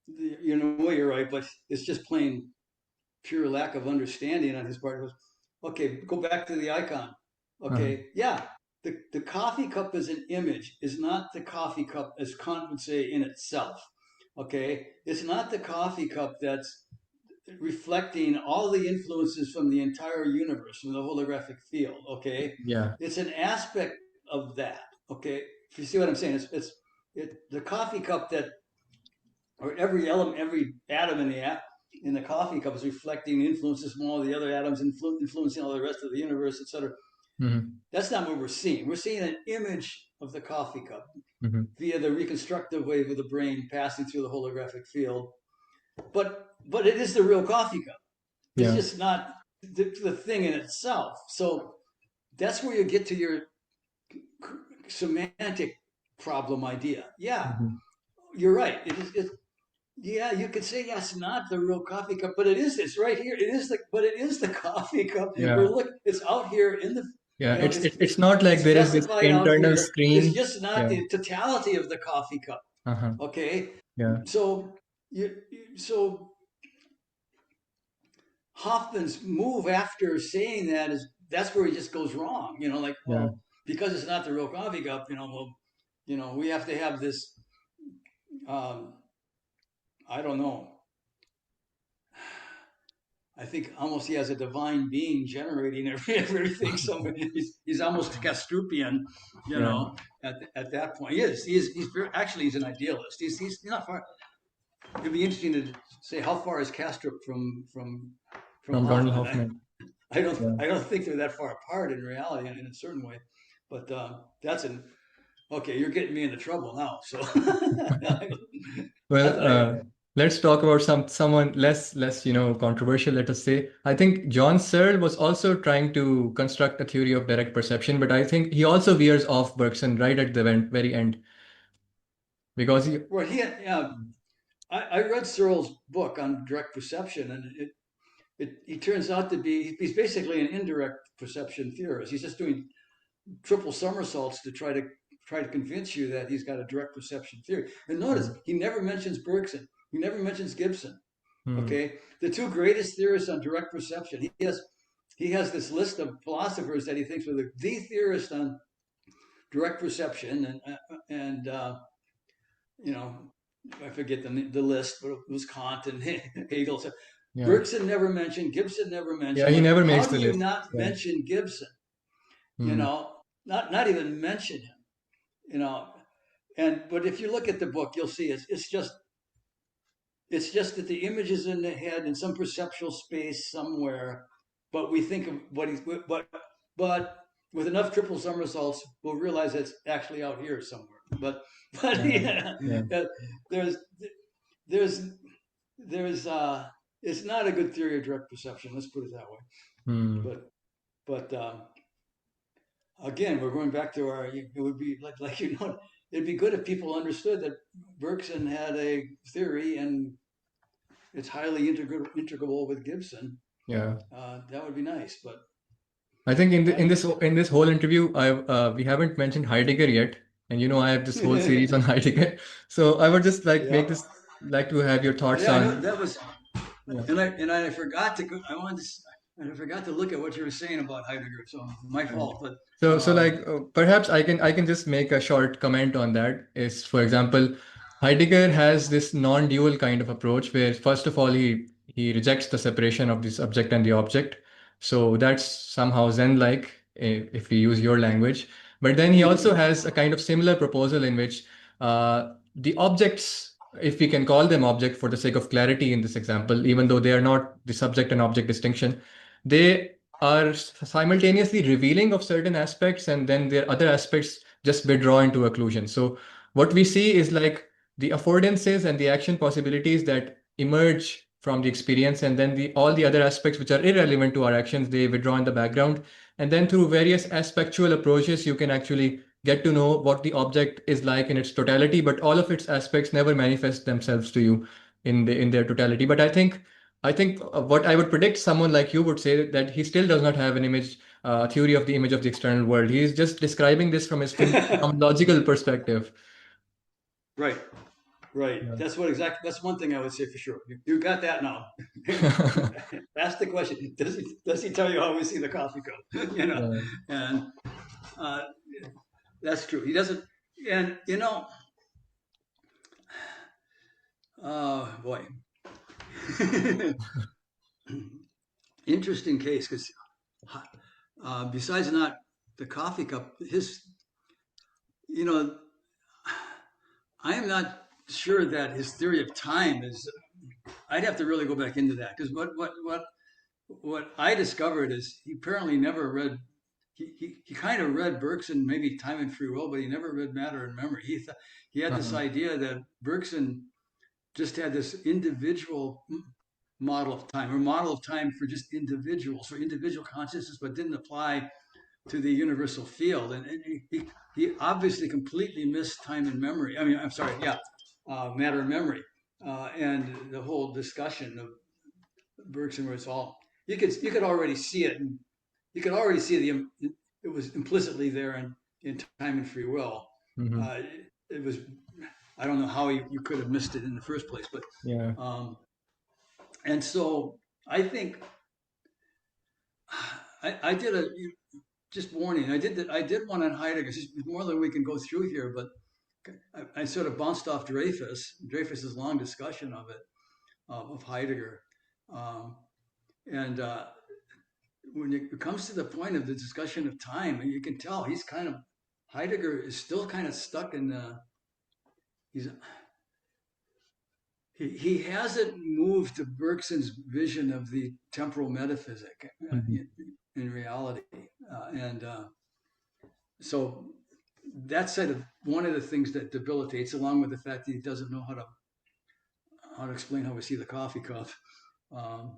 S1: you know, you're right. But it's just plain pure lack of understanding on his part. He goes, okay, go back to the icon.
S2: Uh-huh.
S1: Okay, yeah, the coffee cup as an image is not the coffee cup as Kant would say in itself. Okay, it's not the coffee cup reflecting all the influences from the entire universe, from the holographic field. Okay,
S2: Yeah.
S1: it's an aspect of that. Okay, if you see what I'm saying, the coffee cup that, or every element, every atom in the coffee cup is reflecting influences from all the other atoms, influencing all the rest of the universe, etc.
S2: Mm-hmm.
S1: That's not what we're seeing. We're seeing an image of the coffee cup
S2: Mm-hmm.
S1: via the reconstructive wave of the brain passing through the holographic field. But it is the real coffee cup. It's
S2: Yeah.
S1: just not the thing in itself. So that's where you get to your semantic problem idea. Yeah,
S2: Mm-hmm.
S1: you're right. It is. Yeah, you could say, yeah, it's not the real coffee cup, but it is. It's right here. But it is the coffee cup.
S2: Yeah.
S1: It's out here in the,
S2: Yeah. It's
S1: it's
S2: not like
S1: it's
S2: there is this
S1: specified out
S2: internal
S1: here. It's
S2: screen.
S1: just not
S2: Yeah.
S1: the totality of the coffee cup.
S2: Uh-huh.
S1: Okay,
S2: Yeah.
S1: so so Hoffman's move after saying that is that's where he just goes wrong. Like,
S2: Yeah.
S1: well, because it's not the real coffee cup. Well, we have to have this. Um, I don't know. I think almost he has a divine being generating everything. He's almost Castrupian,
S2: Yeah.
S1: at that point. He's actually he's an idealist. He's not far. It'd be interesting to say how far is Castrup from
S2: From Donald
S1: Hoffman.
S2: Hoffman. Yeah.
S1: I don't think they're that far apart in reality in a certain way. But that's an okay. You're getting me into trouble now. So
S2: Well,
S1: not that I
S2: let's talk about someone less controversial, let us say. I think John Searle was also trying to construct a theory of direct perception, but I think he also veers off Bergson right at the very end because he.
S1: well I read Searle's book on direct perception, and he turns out to be he's basically an indirect perception theorist. He's just doing triple somersaults to try to convince you that he's got a direct perception theory. And notice
S2: Hmm.
S1: he never mentions Bergson. He never mentions Gibson.
S2: Hmm.
S1: Okay, the two greatest theorists on direct perception. He has this list of philosophers that he thinks were the theorist on direct perception, and you know I forget the list, but it was Kant and Hegel. So
S2: Yeah.
S1: Bergson never mentioned, Gibson never
S2: Yeah,
S1: mentioned.
S2: he
S1: Like,
S2: never
S1: how
S2: makes
S1: do
S2: the
S1: you
S2: list.
S1: not
S2: Yeah.
S1: mention Gibson? You
S2: Hmm.
S1: know, not even mention him. You know, but if you look at the book, you'll see it's just that the image is in the head in some perceptual space somewhere, but we think of what he's but with enough triple somersaults, we'll realize it's actually out here somewhere. But
S2: Yeah.
S1: yeah,
S2: Yeah.
S1: there's there's there's it's not a good theory of direct perception. Let's put it that way.
S2: Hmm.
S1: But again, we're going back to it would be like it'd be good if people understood that Bergson had a theory and it's highly integrable with Gibson.
S2: Yeah.
S1: That would be nice, but
S2: I think in the,
S1: I,
S2: in this whole interview, I we haven't mentioned Heidegger yet, and I have this whole series on Heidegger. So I would just
S1: yeah,
S2: like to have your thoughts
S1: yeah, I know
S2: on.
S1: that was,
S2: Yeah.
S1: and I forgot to go, I wanted to, and I forgot to look at what you were saying about Heidegger, so my
S2: Right.
S1: fault. But
S2: So like perhaps I can just make a short comment on that. Is for example, Heidegger has this non-dual kind of approach where first of all he rejects the separation of the subject and the object. So that's somehow Zen-like if we use your language. But then he also has a kind of similar proposal in which the objects, if we can call them object for the sake of clarity in this example, even though they are not the subject and object distinction, they are simultaneously revealing of certain aspects and then their other aspects just withdraw into occlusion. So what we see is like the affordances and the action possibilities that emerge from the experience, and then the all the other aspects which are irrelevant to our actions, they withdraw in the background. And then through various aspectual approaches, you can actually get to know what the object is like in its totality, but all of its aspects never manifest themselves to you in their totality. But I think what I would predict someone like you would say that he still does not have an image theory of the image of the external world. He is just describing this from his phenomenological perspective.
S1: right, right.
S2: Yeah.
S1: That's one thing I would say for sure. You got that now. Ask the question. Does he tell you how we see the coffee cup?
S2: Yeah.
S1: And uh, that's true. He doesn't. And boy. interesting case because besides not the coffee cup, you know, I am not sure that his theory of time is. I'd have to really go back into that because what I discovered is he apparently never read. He kind of read Bergson, maybe Time and Free Will, but he never read Matter and Memory. He had this
S2: Uh-huh.
S1: idea that Bergson just had this individual model of time, or model of time for just individuals, for individual consciousness, but didn't apply to the universal field. And he obviously completely missed time and memory. I mean, I'm sorry, yeah, matter and memory, and the whole discussion of Bergson, where it's all you could already see it, and you could already see it was implicitly there in time and free will.
S2: Hmm.
S1: Uh, it was I don't know how you could have missed it in the first place, but
S2: Yeah.
S1: um, and so I think I did a just warning. I did one on Heidegger. It's more than we can go through here, but I sort of bounced off Dreyfus's long discussion of it of Heidegger, um, and when it comes to the point of the discussion of time, you can tell he's kind of Heidegger is still kind of stuck in the he's he hasn't moved to Bergson's vision of the temporal metaphysic
S2: Hmm.
S1: in reality, and so that's sort of one of the things that debilitates, along with the fact that he doesn't know how to explain how we see the coffee cup. Um,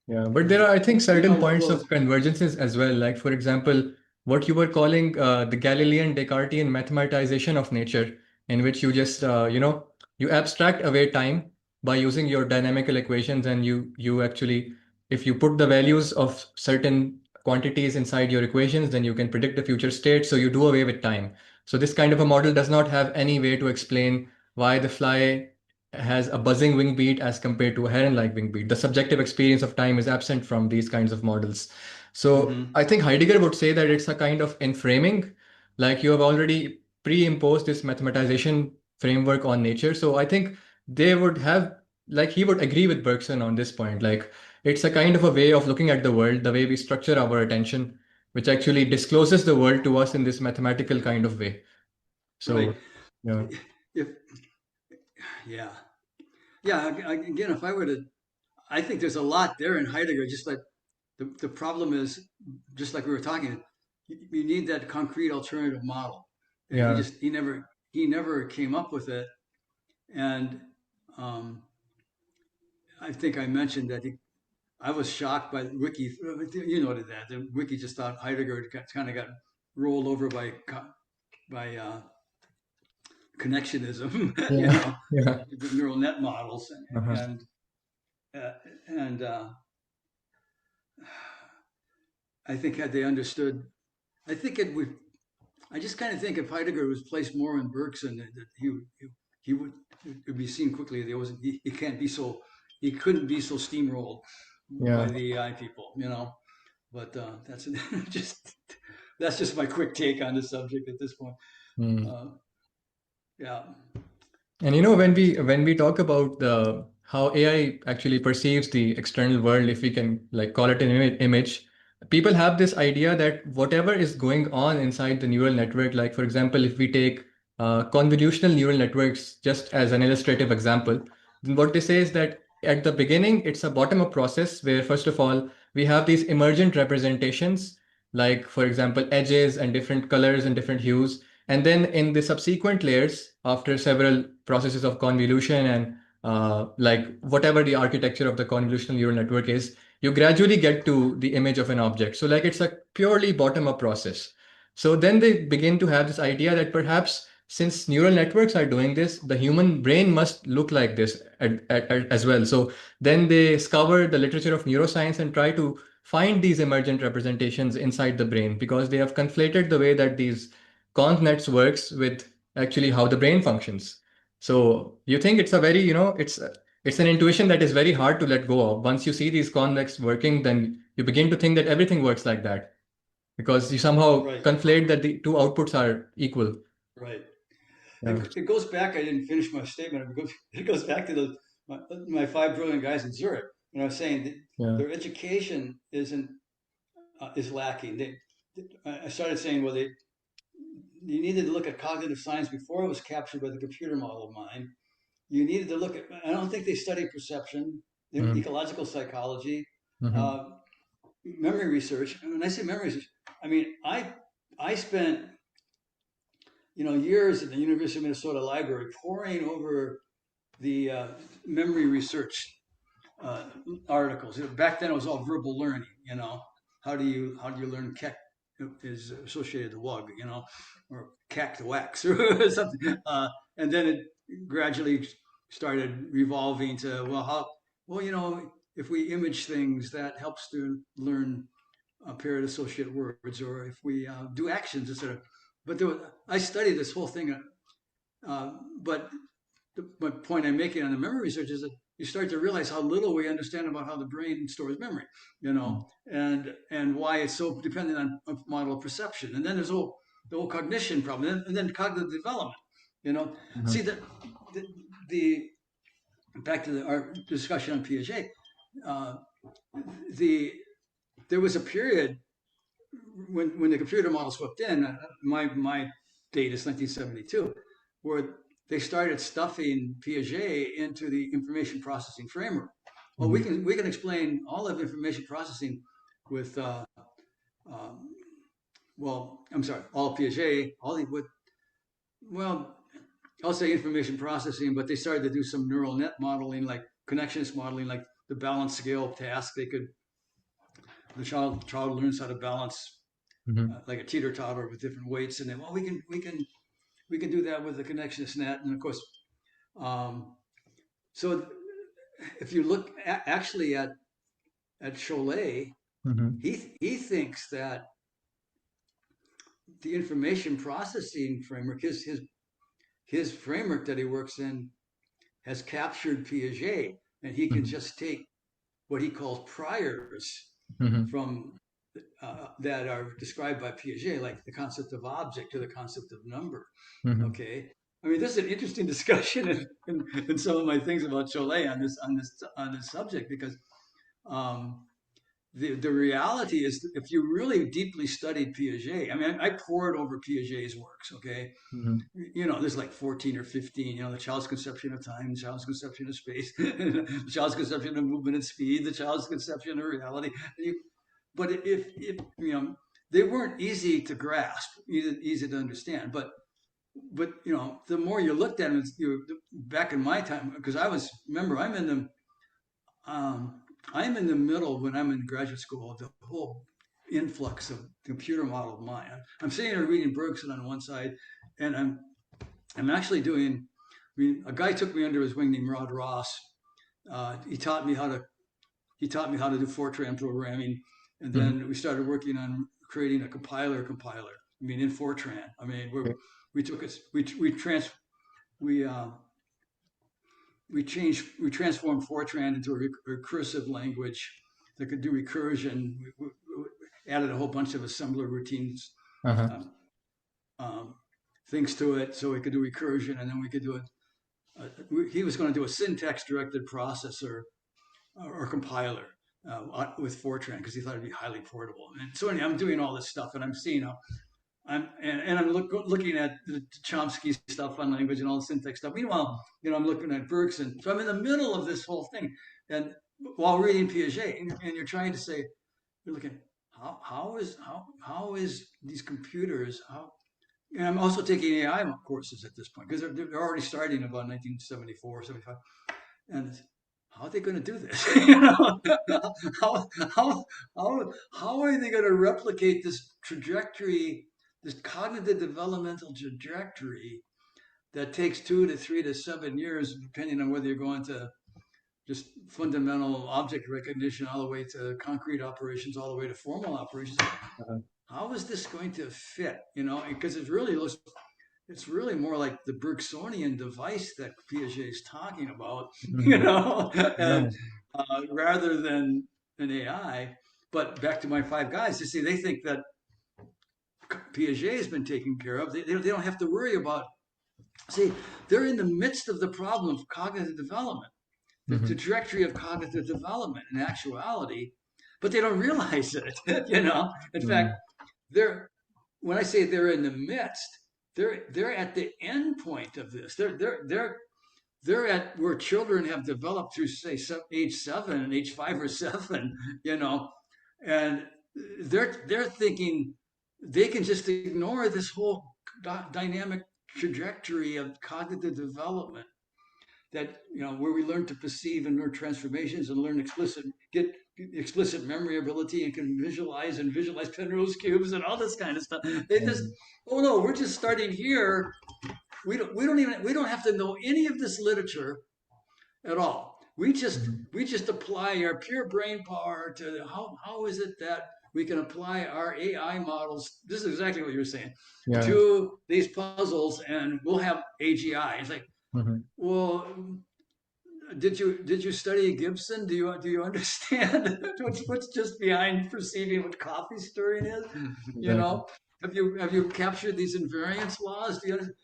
S2: Yeah, but there are, I think, certain points
S1: well,
S2: of convergences as well. Like, for example, what you were calling the Galilean Descartesian mathematization of nature, in which you just, you abstract away time by using your dynamical equations, and you actually, if you put the values of certain quantities inside your equations, then you can predict the future state. So you do away with time. So this kind of a model does not have any way to explain why the fly has a buzzing wing beat as compared to a heron-like wing beat. The subjective experience of time is absent from these kinds of models. So
S1: mm-hmm,
S2: I think Heidegger would say that it's a kind of inframing, like you have already pre-imposed this mathematization framework on nature. So I think they would have, like he would agree with Bergson on this point. Like it's a kind of a way of looking at the world, the way we structure our attention, which actually discloses the world to us in this mathematical kind of way.
S1: right.
S2: So, yeah.
S1: If yeah, yeah. Again, if I were to, I think there's a lot there in Heidegger. Just like the problem is, just like we were talking, you need that concrete alternative model, and
S2: Yeah.
S1: he never came up with it. And um, I think I mentioned that I was shocked by Wiki. You noted that the Wiki just thought Heidegger kind of got rolled over by connectionism,
S2: Yeah. Yeah.
S1: the neural net models,
S2: Uh-huh.
S1: and uh, and I think had they understood, I think it would. I just kind of think if Heidegger was placed more in Bergson, that he would it would be seen quickly that he can't be so he couldn't be so steamrolled by
S2: Yeah.
S1: the AI people, you know. But that's just that's just my quick take on the subject at this point.
S2: Hmm.
S1: Uh, yeah,
S2: And when we talk about the how AI actually perceives the external world, if we can like call it an image, people have this idea that whatever is going on inside the neural network, like for example, if we take convolutional neural networks just as an illustrative example, then what they say is that at the beginning it's a bottom-up process where first of all we have these emergent representations, like for example edges and different colors and different hues. And then in the subsequent layers, after several processes of convolution and like whatever the architecture of the convolutional neural network is, you gradually get to the image of an object. So like it's a purely bottom-up process. So then they begin to have this idea that perhaps since neural networks are doing this, the human brain must look like this as well. So then they scour the literature of neuroscience and try to find these emergent representations inside the brain because they have conflated the way that these conv works with actually how the brain functions. So you think it's a very, it's an intuition that is very hard to let go of. Once you see these convex working, then you begin to think that everything works like that because you somehow
S1: right,
S2: conflate that the two outputs are equal.
S1: right.
S2: Yeah.
S1: It goes back. I didn't finish my statement. It goes back to my five brilliant guys in Zurich. And I was saying that
S2: Yeah.
S1: their education is lacking. I started saying, well, you needed to look at cognitive science before it was captured by the computer model of mind. You needed to look at. I don't think they study perception,
S2: Mm-hmm.
S1: ecological psychology,
S2: Mm-hmm.
S1: uh, memory research. And when I say memory research, I mean I spent years at the University of Minnesota Library poring over the memory research uh, articles. Back then, it was all verbal learning. How do you learn kek is associated to wug, or kek to wax or something. And then it gradually started revolving to if we image things, that helps to learn paired associate words, or if we do actions, etc. But I studied this whole thing, but my point I'm making on the memory research is that you start to realize how little we understand about how the brain stores memory, and why it's so dependent on a model of perception. And then there's the whole cognition problem, and then cognitive development.
S2: Mm-hmm.
S1: See the back to our discussion on Piaget. Uh, the There was a period when the computer model swept in. My date is 1972, where they started stuffing Piaget into the information processing framework. Well, we
S2: Mm-hmm.
S1: can explain all of information processing with um, I'm sorry, all Piaget, well, I'll say information processing, but they started to do some neural net modeling, like connections modeling, like the balance scale task. The child learns how to balance
S2: Mm-hmm.
S1: like a teeter totter with different weights, and then we can do that with the connections net, and of course, um, so if you look actually at Chollet,
S2: Mm-hmm.
S1: he thinks that the information processing framework, his framework that he works in, has captured Piaget, and he can
S2: Mm-hmm.
S1: just take what he calls priors
S2: Mm-hmm.
S1: from that are described by Piaget, like the concept of object or the concept of number.
S2: Mm-hmm.
S1: Okay, I mean this is an interesting discussion in some of my things about Chollet on this subject, because um, the reality is, if you really deeply studied Piaget, I mean, I poured over Piaget's works. Okay,
S2: Mm-hmm.
S1: there's like 14 or 15. The child's conception of time, the child's conception of space, the child's conception of movement and speed, the child's conception of reality. But if they weren't easy to grasp, easy to understand. But the more you looked at them, back in my time, because remember, um, I'm in the middle when I'm in graduate school of the whole influx of computer model of mind. I'm sitting here reading Bergson on one side, and I'm actually doing. I mean, a guy took me under his wing named Rod Ross. He taught me how to do Fortran programming, and
S2: Mm-hmm.
S1: then we started working on creating a compiler. I mean, in Fortran. I mean,
S2: Okay.
S1: we took it, we trans we we transformed Fortran into a recursive language that could do recursion. We added a whole bunch of assembler routines,
S2: Uh-huh.
S1: um, um, things to it, so we could do recursion, and then we could do it. He was going to do a syntax-directed processor or compiler with Fortran, because he thought it'd be highly portable. And so anyway, I'm doing all this stuff, and I'm seeing how I'm looking at the Chomsky stuff on language and all the syntax stuff. Meanwhile, I'm looking at Bergson. So I'm in the middle of this whole thing, and while reading Piaget, and you're trying to say, you're looking, how is these computers, and I'm also taking AI courses at this point, because they're already starting about 1974, 75, and how are they going to do this? how, how, how are they going to replicate this trajectory, this cognitive developmental trajectory that takes 2 to 3 to 7 years, depending on whether you're going to just fundamental object recognition all the way to concrete operations, all the way to formal operations?
S2: Uh-huh.
S1: How is this going to fit? Because it's really more like the Bergsonian device that Piaget is talking about,
S2: Mm-hmm. Yeah.
S1: and rather than an AI. But back to my five guys, you see, they think that Piaget has been taken care of. They don't have to worry about. See, they're in the midst of the problem of cognitive development. the trajectory of cognitive development in actuality, but they don't realize it. In fact, they're when I say they're in the midst, they're at the end point of this. They're at where children have developed through say age 7 and age 5 or 7, and they're thinking they can just ignore this whole dynamic trajectory of cognitive development that where we learn to perceive and learn transformations and learn get explicit memory ability and can visualize Penrose cubes and all this kind of stuff. They just, oh no, we're just starting here. We don't have to know any of this literature at all. We just apply our pure brain power to how is it that we can apply our AI models. This is exactly what you're saying to these puzzles, and we'll have AGI. It's like, well, did you study Gibson? Do you understand what's just behind perceiving what coffee stirring is? Have you captured these invariance laws? Do you understand?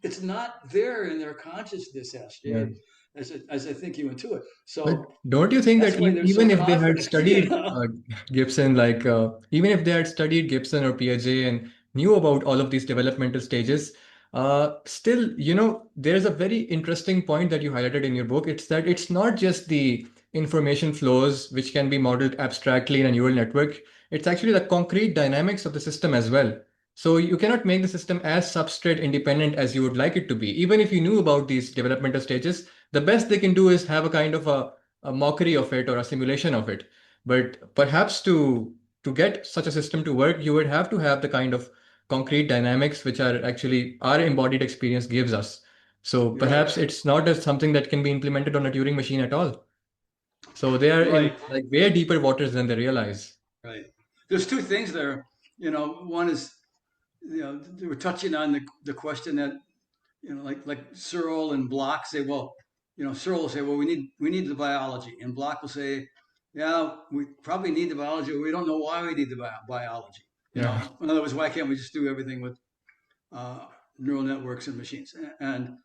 S1: It's not there in their consciousness, SJ, as I think you intuit. So
S2: but don't you think that even if they had studied Gibson, even if they had studied Gibson or Piaget and knew about all of these developmental stages, still, there's a very interesting point that you highlighted in your book. It's that it's not just the information flows which can be modeled abstractly in a neural network. It's actually the concrete dynamics of the system as well. So you cannot make the system as substrate independent as you would like it to be. Even if you knew about these developmental stages, the best they can do is have a kind of a mockery of it or a simulation of it. But perhaps to get such a system to work, you would have to have the kind of concrete dynamics which are actually our embodied experience gives us. So perhaps it's not as something that can be implemented on a Turing machine at all. So they are in like way deeper waters than they realize.
S1: Right. There's two things there. One is, they were touching on the question that, like Searle and Block say, well, Searle will say, well, we need the biology, and Block will say, yeah, we probably need the biology, but we don't know why we need the biology. In other words, why can't we just do everything with neural networks and machines? And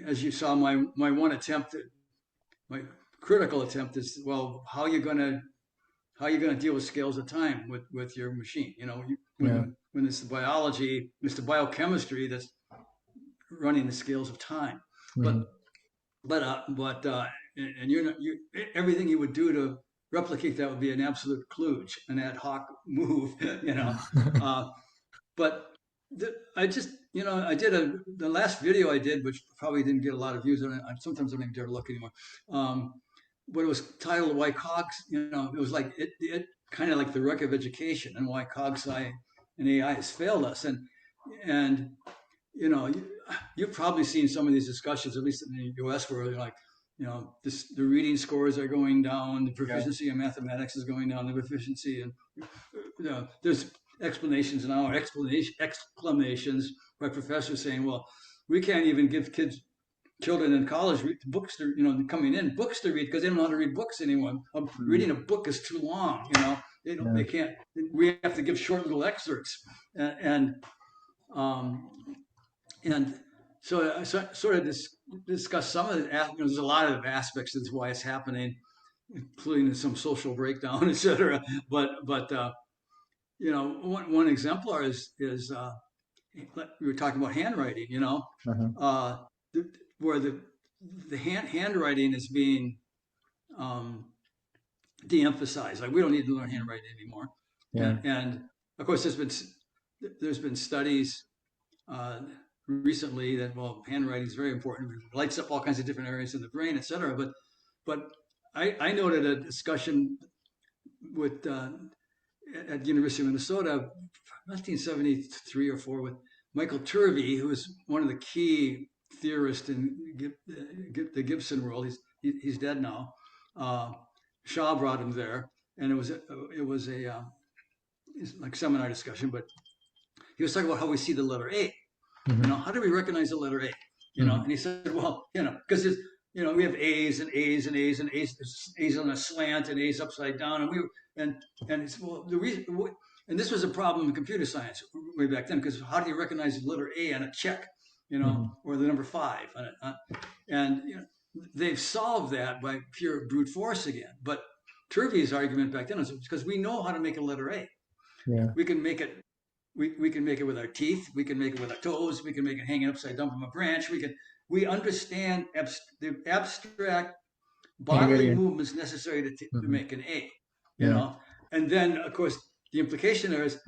S1: as you saw, my one attempt, my critical attempt is, well, how are you going to deal with scales of time with your machine? When it's the biology, it's the biochemistry that's running the scales of time. And everything you would do to replicate that would be an absolute kludge, an ad hoc move, but I just, I did the last video I did, which probably didn't get a lot of views on it. Sometimes I don't even dare look anymore. But it was titled "Why Cogs," it was like it kind of like the wreck of education and why CogSci and AI has failed us. And you've probably seen some of these discussions, at least in the U.S., where they're like, the reading scores are going down, the proficiency in mathematics is going down, the proficiency, and there's explanations now, exclamations by professors saying, well, we can't even give children in college books to, coming in books to read because they don't know how to read books anymore. Reading a book is too long, they can't. We have to give short little excerpts, and so I sort of discuss some of the, there's a lot of aspects of why it's happening, including some social breakdown, etc. But one exemplar is we were talking about handwriting, where the handwriting is being de-emphasized. Like, we don't need to learn handwriting anymore. And of course, there's been studies recently that, well, handwriting is very important. It lights up all kinds of different areas in the brain, etc. But I noted a discussion with at the University of Minnesota, 1973 or 4, with Michael Turvey, who was one of the key theorists in the Gibson world. He's dead now. Shaw brought him there, and it was a like seminar discussion. But he was talking about how we see the letter A. How do we recognize the letter A? And he said, well, because we have A's and A's and A's and A's on a slant and A's upside down, and it's, well, the reason, and this was a problem in computer science way back then, because how do you recognize the letter A on a check? or the number 5. And they've solved that by pure brute force again. But Turvey's argument back then was because we know how to make a letter A.
S2: Yeah.
S1: We can make it. We can make it with our teeth. We can make it with our toes. We can make it hanging upside down from a branch. We understand the abstract bodily
S2: Invariant.
S1: movements necessary to make an A.
S2: Yeah.
S1: And then of course the implication there is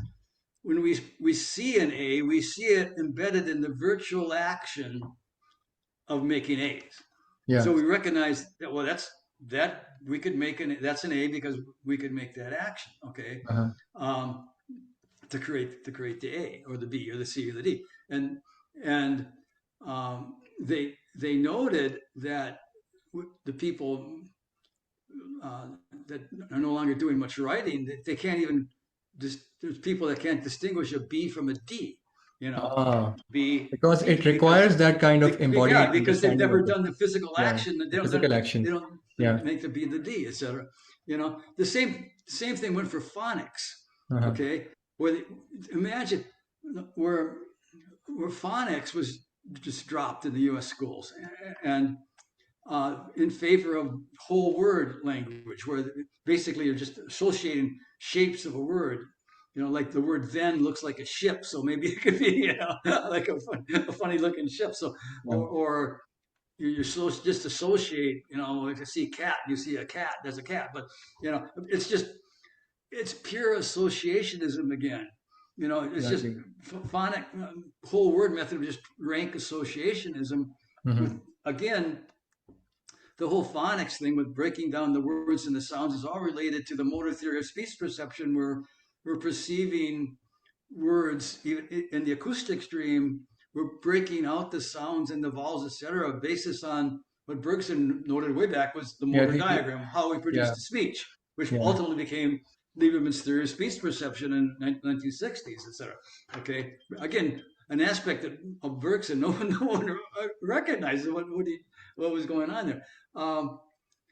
S1: when we see an A, we see it embedded in the virtual action of making A's.
S2: Yeah.
S1: So we recognize that, well, we could make that's an A because we could make that action, okay, to create the A or the B or the C or the D, and they noted that the people that are no longer doing much writing, they can't even there's people that can't distinguish a B from a D. B
S2: because it requires that kind of embodied
S1: because they've
S2: understanding
S1: never
S2: of it.
S1: done the physical action. They don't
S2: Physical action.
S1: They don't make the B the D, etc. The same thing went for phonics. Okay, imagine where phonics was just dropped in the U.S. schools and in favor of whole word language, where basically you're just associating shapes of a word. Like the word then looks like a ship, so maybe it could be, like a funny looking ship. So, or you just associate, if you see cat, you see a cat, there's a cat. But, it's pure associationism again. It's just phonic whole word method of just rank associationism. Again, the whole phonics thing with breaking down the words and the sounds is all related to the motor theory of speech perception, where we're perceiving words even in the acoustic stream. We're breaking out the sounds and the vowels, etc., basis on what Bergson noted way back was the motor diagram, how we produced the speech, which ultimately became Lieberman's theory of speech perception in 1960s, etc. Okay, again, an aspect of Bergson no one recognizes what was going on there.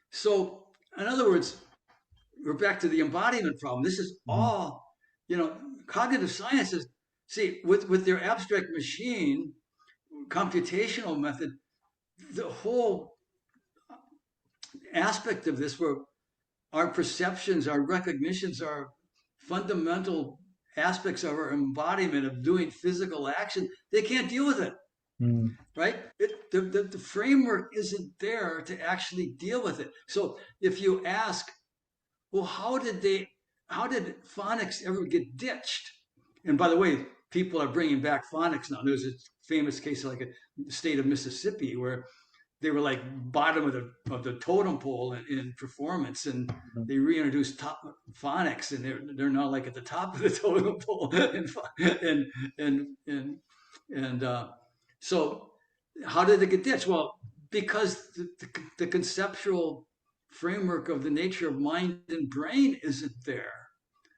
S1: So, in other words, we're back to the embodiment problem. This is all, cognitive sciences. See, with their abstract machine computational method, the whole aspect of this, where our perceptions, our recognitions, our fundamental aspects of our embodiment of doing physical action, they can't deal with it. Right? The framework isn't there to actually deal with it. So if you ask, well, how did phonics ever get ditched? And by the way, people are bringing back phonics now. There's a famous case like the state of Mississippi where they were like bottom of the totem pole in performance, and they reintroduced phonics, and they're now like at the top of the totem pole. So how did it get ditched? Well, because the conceptual framework of the nature of mind and brain isn't there.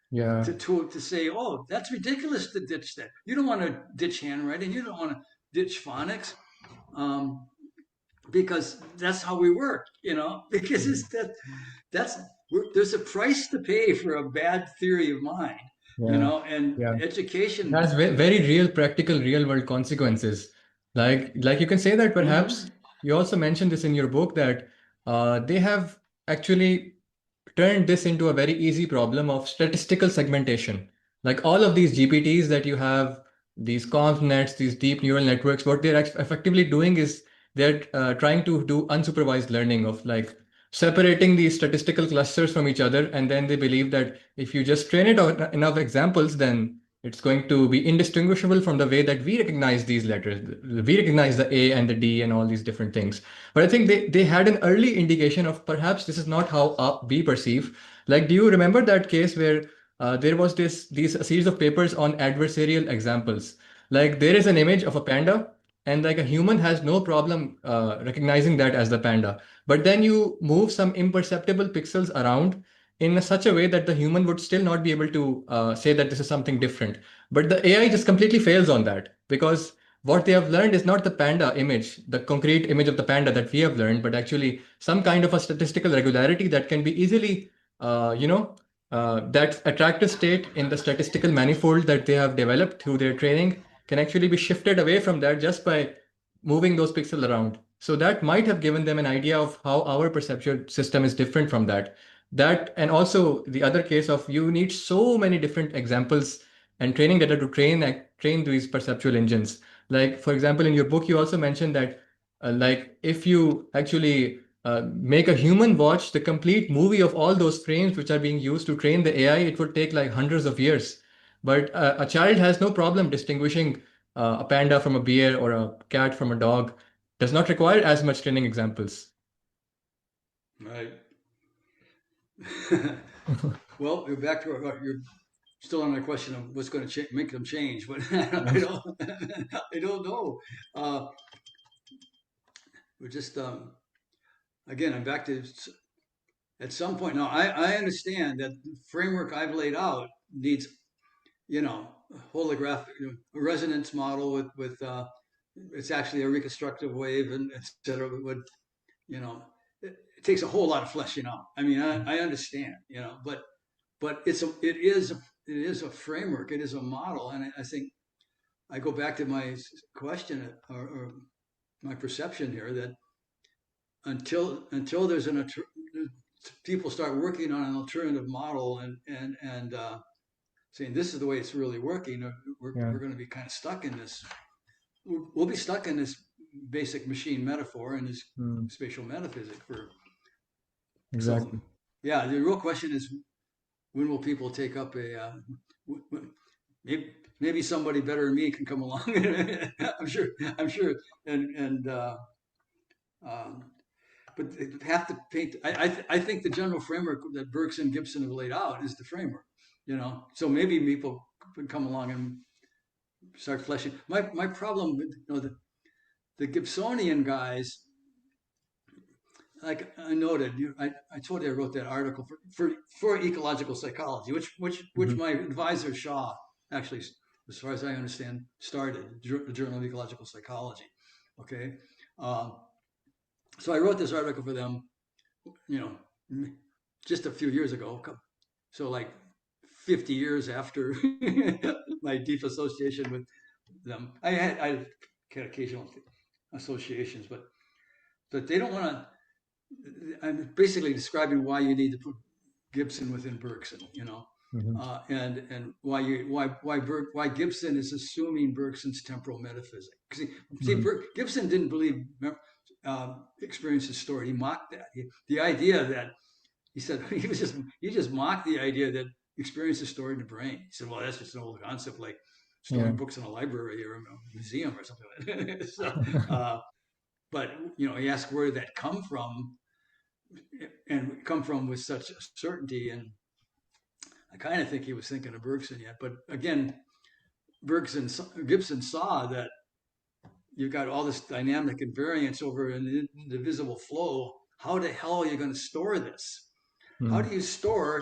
S1: Yeah. To say, oh, that's ridiculous to ditch that. You don't want to ditch handwriting. You don't want to ditch phonics, because that's how we work. Because there's a price to pay for a bad theory of mind. And education
S2: has very real, practical, real world consequences. Like you can say that perhaps you also mentioned this in your book that they have actually turned this into a very easy problem of statistical segmentation. Like all of these GPTs that you have, these conv nets, these deep neural networks, what they're effectively doing is they're trying to do unsupervised learning of like separating these statistical clusters from each other. And then they believe that if you just train it on enough examples, then it's going to be indistinguishable from the way that we recognize these letters. We recognize the A and the D and all these different things. But I think they had an early indication of perhaps this is not how we perceive. Like, do you remember that case where there was a series of papers on adversarial examples? Like there is an image of a panda, and like a human has no problem recognizing that as the panda. But then you move some imperceptible pixels around in such a way that the human would still not be able to say that this is something different. But the AI just completely fails on that, because what they have learned is not the panda image, the concrete image of the panda that we have learned, but actually some kind of a statistical regularity that can be easily, that attractive state in the statistical manifold that they have developed through their training can actually be shifted away from that just by moving those pixels around. So that might have given them an idea of how our perceptual system is different from that. That, and also the other case of you need so many different examples and training data to train these perceptual engines. Like, for example, in your book, you also mentioned that like if you actually make a human watch the complete movie of all those frames which are being used to train the AI, it would take like hundreds of years. But a child has no problem distinguishing a panda from a bear or a cat from a dog. Does not require as much training examples.
S1: Right. Well, you're back to you're still on the question of what's going to make them change, but I don't, I don't know. We're just again, I'm back to at some point. Now, I understand that the framework I've laid out needs, holographic, a resonance model with it's actually a reconstructive wave and et cetera. You know, it takes a whole lot of fleshing out. I mean, I understand, but it is a framework, it is a model, and I think I go back to my question or my perception here that until there's people start working on an alternative model and saying this is the way it's really working,
S2: Yeah.
S1: we're going to be kind of stuck in this. We'll be stuck in this basic machine metaphor and this
S2: Mm,
S1: spatial metaphysics for so.
S2: exactly.
S1: Yeah, the real question is when will people take up maybe somebody better than me can come along. I'm sure, and um, but they have to paint. I think the general framework that Bergson and Gibson have laid out is the framework. So maybe people could come along and start fleshing. My problem with the Gibsonian guys, like I noted, I told you I wrote that article for ecological psychology, which
S2: Mhm.
S1: my advisor Shaw actually, as far as I understand, started the Journal of Ecological Psychology. Okay, uh, so I wrote this article for them, you know, just a few years ago. So like 50 years after my deep association with them, I had occasional associations, but they don't want to. I'm basically describing why you need to put Gibson within Bergson,
S2: Mhm.
S1: and why Gibson is assuming Bergson's temporal metaphysics. See,
S2: Mhm.
S1: Gibson didn't believe experience story. He mocked that. The idea that he said he just mocked the idea that experience is stored in the brain. He said, well, that's just an old concept, like
S2: Yeah.
S1: storing books in a library or a museum or something like that. So, but he asked where did that come from, and come from with such certainty. And I kind of think he was thinking of Bergson yet. But again, Gibson saw that you've got all this dynamic invariance over an indivisible flow. How the hell are you going to store this? How
S2: Mm.
S1: do you store,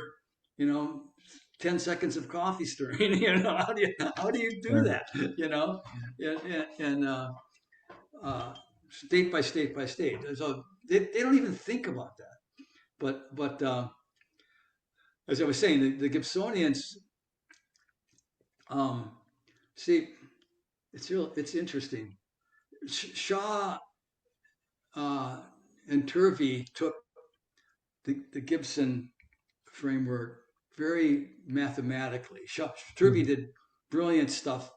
S1: you know, 10 seconds of coffee stirring? How do you do
S2: Yeah.
S1: that? And state by state by state. So they don't even think about that. But as I was saying, the Gibsonians, um, see, it's interesting. Shaw and Turvey took the Gibson framework very mathematically. Turvey
S2: Mhm.
S1: did brilliant stuff,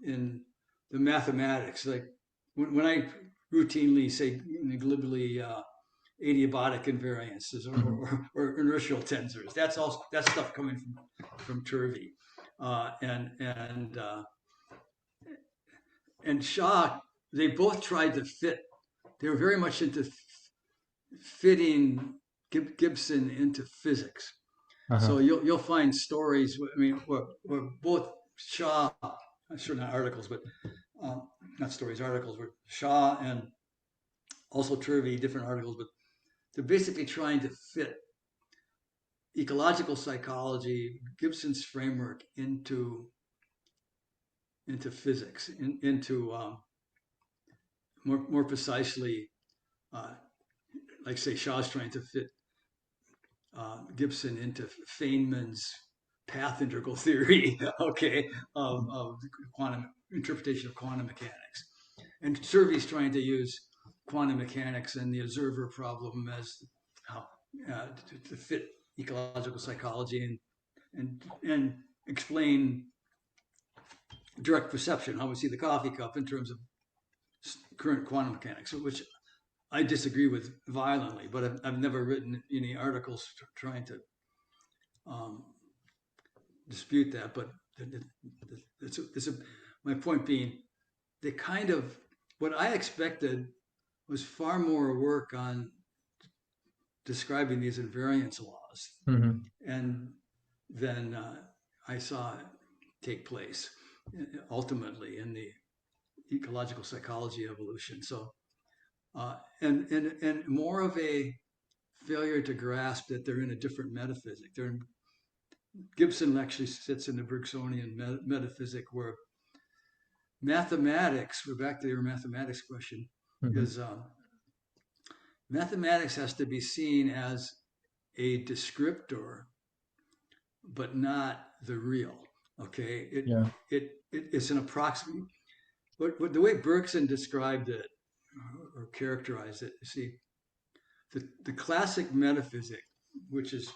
S1: in the mathematics. Like when I routinely say glibly adiabatic invariances
S2: Mhm.
S1: or inertial tensors, that's stuff coming from Turvey, and Shaw. They both tried to fit. They were very much into fitting Gibson into physics.
S2: Uh-huh.
S1: So you'll find stories. I mean, where both Shaw, sure not articles, but not stories, articles, where Shaw and also Turvey, different articles, but they're basically trying to fit ecological psychology, Gibson's framework into physics, into more precisely, uh, like say Shaw's trying to fit Gibson into Feynman's path integral theory, okay, of quantum interpretation of quantum mechanics. and Survey's trying to use quantum mechanics and the observer problem as how to fit ecological psychology and explain direct perception, how we see the coffee cup in terms of current quantum mechanics, which I disagree with violently, but I've never written any articles trying to dispute that. But my point being, they kind of, what I expected was far more work on describing these invariance laws, and then I saw it take place ultimately in the ecological psychology evolution. So, and more of a failure to grasp that they're in a different metaphysic. Gibson actually sits in the Bergsonian metaphysic, where mathematics, we're back to your mathematics question, is mathematics has to be seen as a descriptor, but not the real. Okay, it's an approximate. But the way Bergson described it or characterized it, you see, the classic metaphysic, which is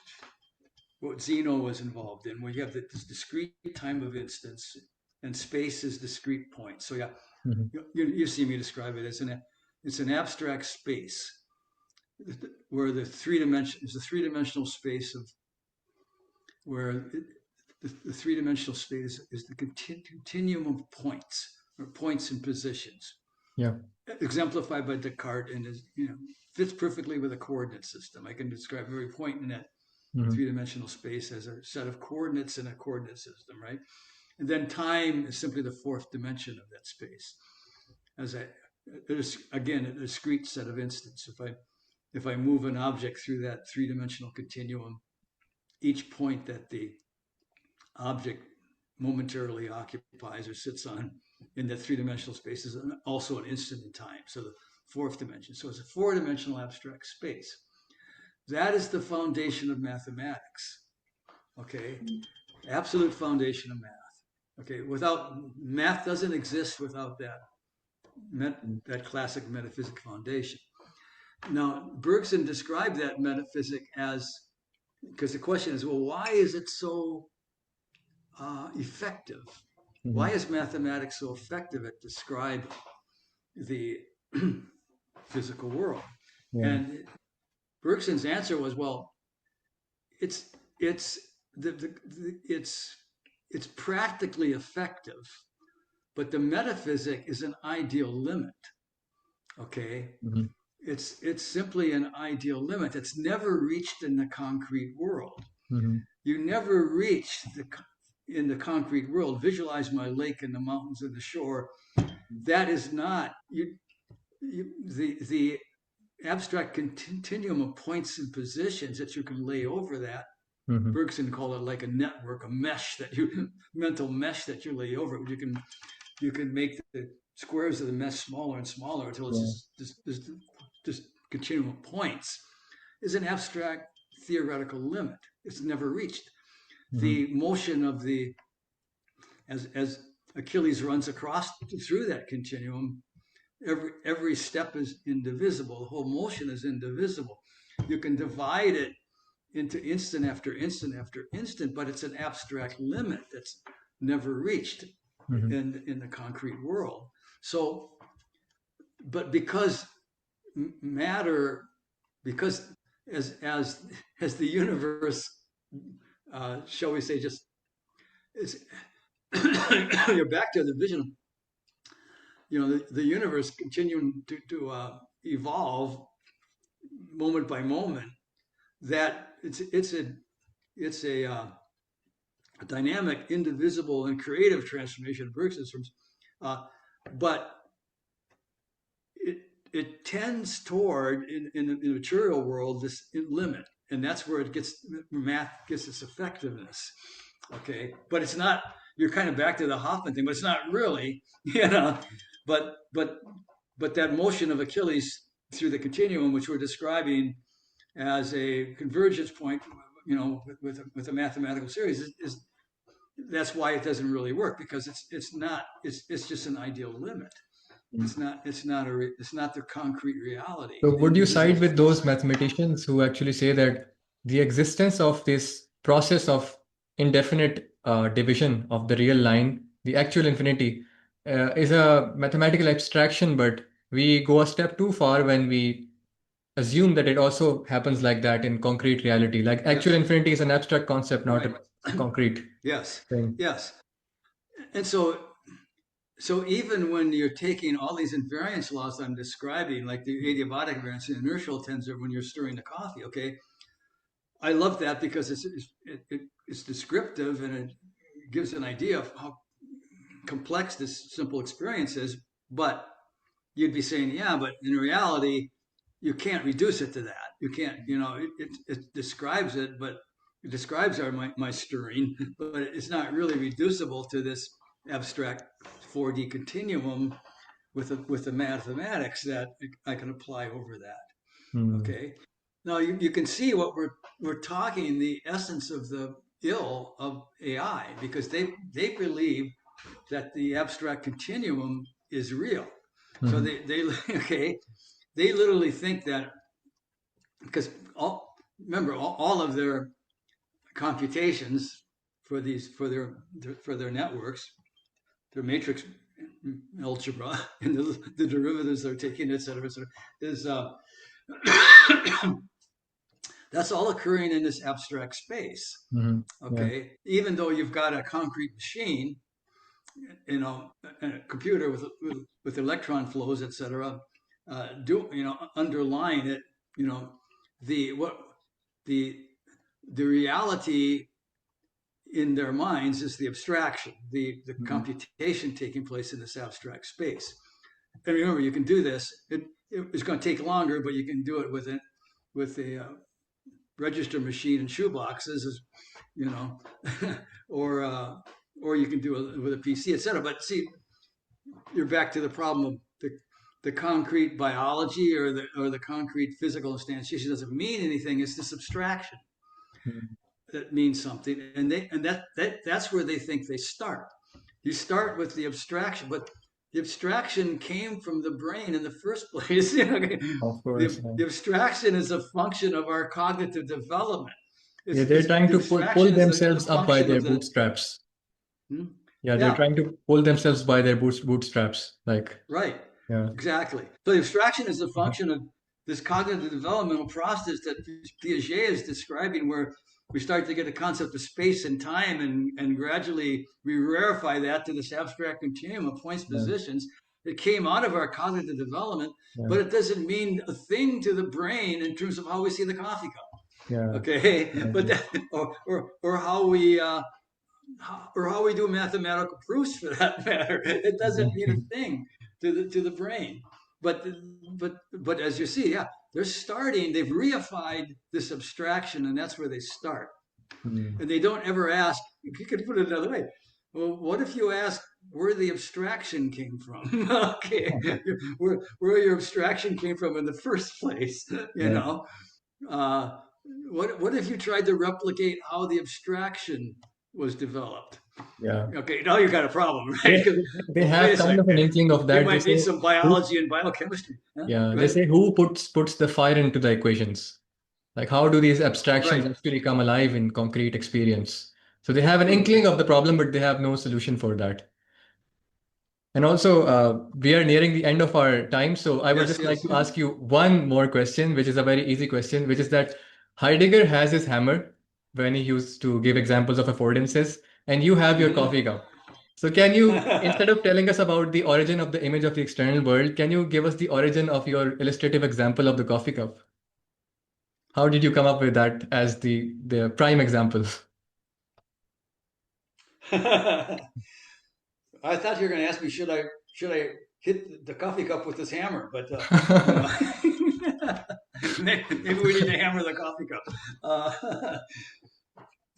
S1: what Zeno was involved in, where you have this discrete time of instance and space is discrete points. So you see me describe it as it's an abstract space where the three-dimensional space of where the three-dimensional space is the continuum of points or points and positions.
S2: Yeah.
S1: Exemplified by Descartes and fits perfectly with a coordinate system. I can describe every point in that three-dimensional space as a set of coordinates in a coordinate system, right? And then time is simply the fourth dimension of that space. Again, a discrete set of instants. If I move an object through that three-dimensional continuum, each point that the object momentarily occupies or sits on in that three-dimensional space is also an instant in time. So the fourth dimension. So it's a four-dimensional abstract space. That is the foundation of mathematics. Okay, absolute foundation of math. Okay, without math doesn't exist without that classic metaphysic foundation. Now, Bergson described that metaphysic as, because the question is, well, why is it so effective? Why is mathematics so effective at describing the physical world? And Bergson's answer was, well, it's practically effective, but the metaphysic is an ideal limit. Okay, it's simply an ideal limit. It's never reached in the concrete world. You never reach in the concrete world. Visualize my lake and the mountains and the shore. That is not the abstract continuum of points and positions that you can lay over that. Bergson called it like a network, a mesh mental mesh that you lay over it. You can make the squares of the mesh smaller and smaller until it's just continuum of points. Is an abstract theoretical limit. It's never reached. The motion of as Achilles runs across through that continuum, every step is indivisible. The whole motion is indivisible. You can divide it into instant after instant after instant, but it's an abstract limit that's never reached in the concrete world. So, but because matter, because as the universe, shall we say, just is you're back to the vision. The universe continuing to evolve moment by moment. That it's a dynamic, indivisible, and creative transformation of Bergson's terms, but it tends toward in the material world this limit, and that's where math gets its effectiveness. Okay, but it's not. You're kind of back to the Hoffman thing, but it's not really, But that motion of Achilles through the continuum, which we're describing as a convergence point, with a mathematical series, is that's why it doesn't really work, because it's just an ideal limit.
S2: Mm.
S1: It's not the concrete reality.
S2: So would you
S1: This
S2: side
S1: is
S2: with those mathematicians who actually say that the existence of this process of indefinite division of the real line, the actual infinity, is a mathematical abstraction, but we go a step too far when we assume that it also happens like that in concrete reality. Like actual
S1: yes,
S2: infinity is an abstract concept, not
S1: right.
S2: a concrete
S1: Yes,
S2: thing.
S1: yes. And so even when you're taking all these invariance laws I'm describing, like the adiabatic invariance and inertial tensor when you're stirring the coffee, okay, I love that because it's descriptive and it gives an idea of how complex this simple experience is. But you'd be saying, yeah, but in reality, you can't reduce it to that. You can't, it describes it, but it describes my stirring, but it's not really reducible to this abstract 4D continuum with the mathematics that I can apply over that.
S2: Hmm.
S1: Okay. Now you can see what we're talking the essence of the ill of AI because they believe that the abstract continuum is real. So
S2: Hmm.
S1: they okay, they literally think that because remember all of their computations for these for their networks, their matrix algebra and the derivatives they're taking, et cetera, is that's all occurring in this abstract space.
S2: Hmm. Yeah.
S1: Okay, even though you've got a concrete machine, and a computer with electron flows, et cetera, underlying it, the what the the reality in their minds is the abstraction, the
S2: Hmm.
S1: computation taking place in this abstract space. And remember, you can do this. It's going to take longer, but you can do it with a register machine and shoeboxes, you know, or or you can do it with a PC, et cetera. But see, you're back to the problem of the concrete biology or the concrete physical instantiation doesn't mean anything. It's this abstraction
S2: Hmm.
S1: that means something, and that's where they think they start. You start with the abstraction, but the abstraction came from the brain in the first place.
S2: Of course.
S1: The abstraction is a function of our cognitive development.
S2: Yeah, they're
S1: It's
S2: trying
S1: the
S2: to pull
S1: abstraction is the
S2: themselves up by
S1: function
S2: their
S1: of the
S2: bootstraps.
S1: hmm?
S2: Yeah, they're
S1: Yeah,
S2: trying to pull themselves by their bootstraps. Like,
S1: right.
S2: yeah.
S1: Exactly. So the abstraction is a function of this cognitive developmental process that Piaget is describing, where we start to get a concept of space and time, and gradually we rarefy that to this abstract continuum of points,
S2: Yeah.
S1: positions. It came out of our cognitive development,
S2: Yeah.
S1: but it doesn't mean a thing to the brain in terms of how we see the coffee cup.
S2: Yeah.
S1: Okay, but
S2: Exactly.
S1: that, or how we do mathematical proofs for that matter. It doesn't mean
S2: Exactly.
S1: a thing to the brain. But but as you see, yeah, they're starting. They've reified this abstraction, and that's where they start.
S2: Hmm.
S1: And they don't ever ask. You could put it another way. Well, what if you ask where the abstraction came from? Okay, where your abstraction came from in the first place? You
S2: Yeah.
S1: know, uh, what if you tried to replicate how the abstraction was developed?
S2: Yeah.
S1: Okay, now you got a problem, right?
S2: They,
S1: Because
S2: they
S1: well, wait
S2: have
S1: a
S2: kind of an
S1: second,
S2: inkling of
S1: you
S2: that. They
S1: might need
S2: say
S1: some
S2: who,
S1: biology and biochemistry. Huh?
S2: yeah,
S1: Go
S2: they
S1: ahead.
S2: say who puts the fire into the equations? Like how do these abstractions
S1: Right.
S2: actually come alive in concrete experience? So they have an
S1: Hmm.
S2: inkling of the problem, but they have no solution for that. And also, we are nearing the end of our time, so I would
S1: Yes.
S2: just like
S1: Yes.
S2: to ask you one more question, which is a very easy question, which is that Heidegger has his hammer when he used to give examples of affordances, and you have your
S1: Hmm.
S2: coffee cup. So can you, instead of telling us about the origin of the image of the external world, can you give us the origin of your illustrative example of the coffee cup? How did you come up with that as the prime example?
S1: I thought you were going to ask me should I hit the coffee cup with this hammer, but you know, maybe we need to hammer the coffee cup.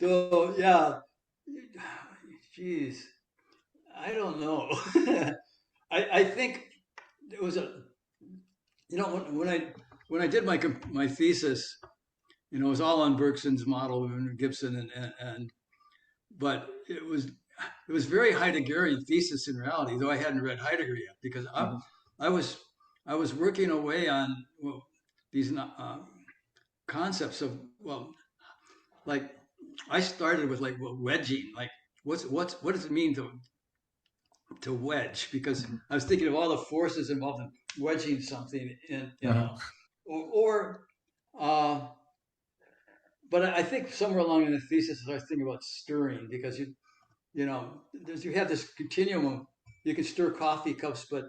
S1: So yeah, geez, I don't know. I think it was a when I did my thesis, it was all on Bergson's model and Gibson and but it was very Heideggerian thesis in reality, though I hadn't read Heidegger yet because
S2: Mhm.
S1: I was working away on these concepts of, well, like I started with like wedging, like what does it mean to wedge? Because
S2: Mhm.
S1: I was thinking of all the forces involved in wedging something in,
S2: Uh-huh.
S1: or uh, but I think somewhere along in the thesis I was thinking about stirring, because you know, you have this continuum. You can stir coffee cups, but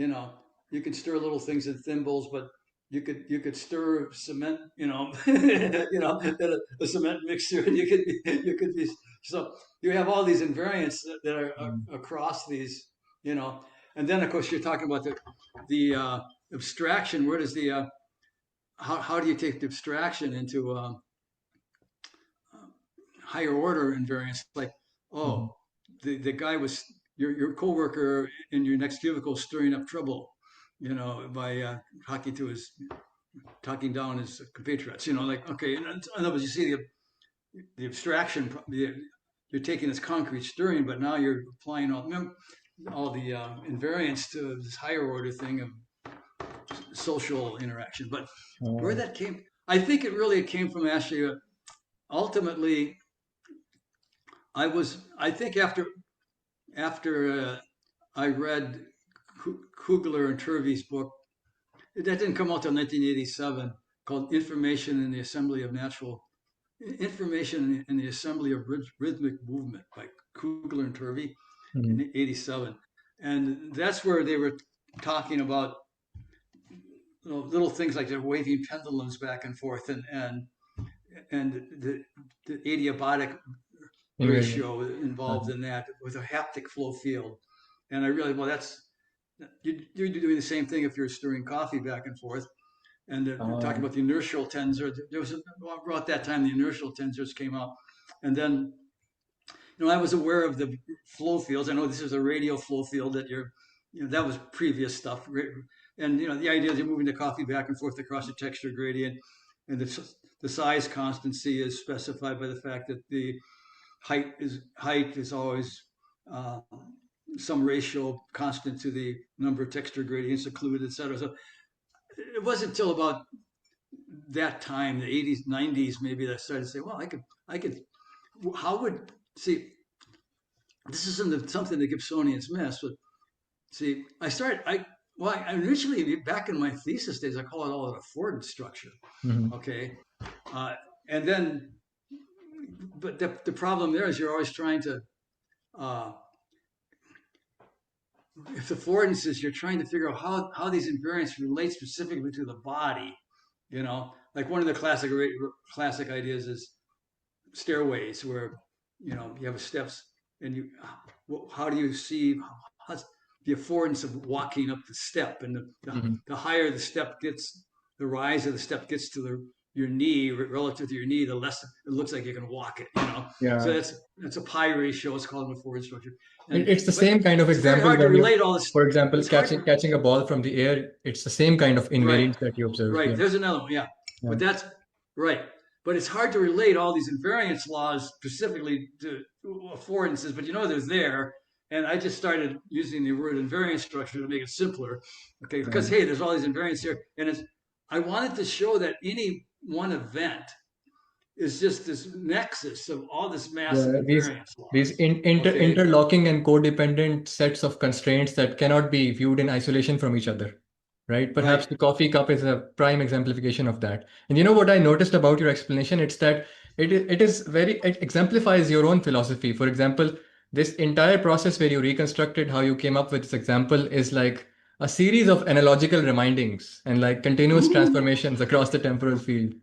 S1: you know, you can stir little things in thimbles, but you could stir cement, in a cement mixer, and you could be so you have all these invariants that are
S2: Mhm.
S1: across these, you know, and then of course you're talking about the abstraction. Where does the how do you take the abstraction into higher order invariance? Like,
S2: Mhm.
S1: oh, the guy was your coworker in your next cubicle stirring up trouble, by talking to his talking down his compatriots. Like, okay, in other words, you see the abstraction. You're taking this concrete stirring, but now you're applying all the invariance to this higher order thing of social interaction. But where
S2: Uh,
S1: that came, I think it really came from actually. Ultimately, I think after I read Kugler and Turvey's book, that didn't come out till 1987, called Information in the Assembly of Rhythmic Movement by Kugler and Turvey
S2: mhm.
S1: in '87, and that's where they were talking about little things like they're waving pendulums back and forth, and the adiabatic
S2: Invariant.
S1: ratio involved
S2: Uh-huh.
S1: in that with a haptic flow field. And I realized, well, you're doing the same thing if you're stirring coffee back and forth. And they're talking
S2: Uh,
S1: about the inertial tensor. There was about that time the inertial tensors came out, and then I was aware of the flow fields. I know this is a radial flow field that was previous stuff. And the idea is you're moving the coffee back and forth across the texture gradient, and the size constancy is specified by the fact that the height is always uh, some ratio constant to the number of texture gradients occluded, et cetera. So it wasn't until about that time, the 80s, 90s, maybe, that I started to say, well, I could, how would, see, this isn't something the Gibsonians miss, but see, I initially, back in my thesis days, I call it all an affordance structure.
S2: mhm.
S1: Okay. Uh, and then, but the problem there is you're always trying to, uh, if the affordances, you're trying to figure out how these invariants relate specifically to the body. Like one of the classic ideas is stairways, where you have steps, and how do you see how's the affordance of walking up the step, and
S2: Mhm.
S1: the higher the step gets, the rise of the step gets to your knee, relative to your knee, the less it looks like you can walk it. So
S2: Yeah.
S1: that's a pi ratio. It's called an affordance structure,
S2: It's the
S1: but
S2: same kind of
S1: it's very
S2: example
S1: hard to
S2: when you,
S1: relate all this.
S2: for example,
S1: It's hard to
S2: catching a ball from the air. It's the same kind of
S1: Right,
S2: invariance that you observe.
S1: right.
S2: Yeah.
S1: There's another one, yeah.
S2: Yeah.
S1: But that's right. But it's hard to relate all these invariance laws specifically to affordances, but they're there. And I just started using the word invariance structure to make it simpler. Okay, because
S2: Yeah.
S1: hey, there's all these invariants here. And I wanted to show that any one event is just this nexus of all this massive
S2: Yeah,
S1: invariance
S2: these
S1: laws. Okay.
S2: interlocking and codependent sets of constraints that cannot be viewed in isolation from each other, right? Perhaps
S1: Right.
S2: the coffee cup is a prime exemplification of that. And you know what I noticed about your explanation? It's that it exemplifies your own philosophy. For example, this entire process where you reconstructed how you came up with this example is like a series of analogical remindings and like continuous transformations across the temporal field.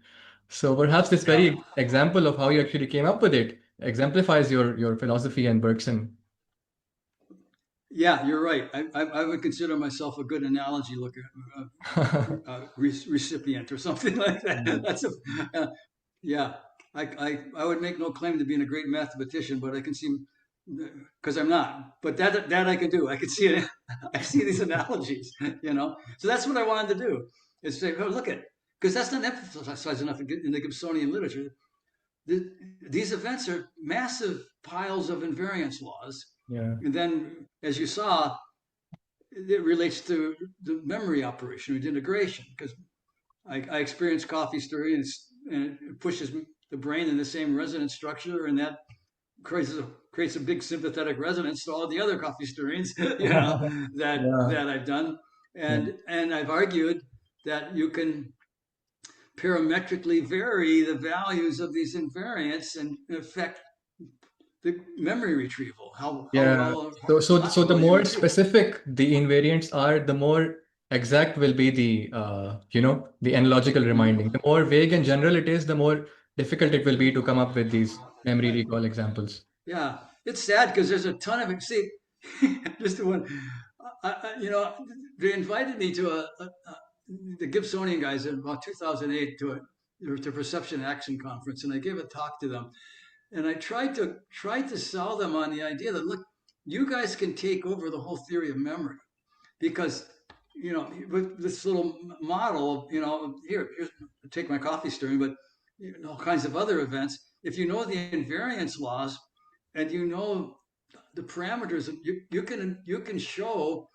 S2: So perhaps this
S1: Yeah.
S2: very example of how you actually came up with it exemplifies your philosophy and Bergson.
S1: Yeah, you're right. I would consider myself a good analogy looker, recipient or something like that.
S2: Mm.
S1: That's uh, yeah. I would make no claim to being a great mathematician, but I can see, because I'm not. But that I can do. I can see it. I see these analogies. So that's what I wanted to do. Is say, oh, look at, because that's not emphasized enough in the Gibsonian literature. The, these events are massive piles of invariance laws,
S2: Yeah.
S1: and then, as you saw, it relates to the memory operation with integration, because I experience coffee stirring, and it pushes the brain in the same resonance structure, and that creates a big sympathetic resonance to all the other coffee stirrings,
S2: Yeah,
S1: that I've done,
S2: yeah,
S1: and I've argued that you can parametrically vary the values of these invariants and affect the memory retrieval, how
S2: yeah.
S1: well
S2: So
S1: not
S2: the
S1: well you
S2: more
S1: retrieve.
S2: specific the invariants are, the more exact will be the the analogical reminding. The more vague and general it is, the more difficult it will be to come up with these memory recall examples.
S1: Yeah, it's sad because there's a ton of it. See, just the one, they invited me to the Gibsonian guys in about 2008 to Perception Action Conference, and I gave a talk to them, and I tried to sell them on the idea that, look, you guys can take over the whole theory of memory, because with this little model, here's take my coffee stirring, but all kinds of other events. If you know the invariance laws, and you know the parameters, you can show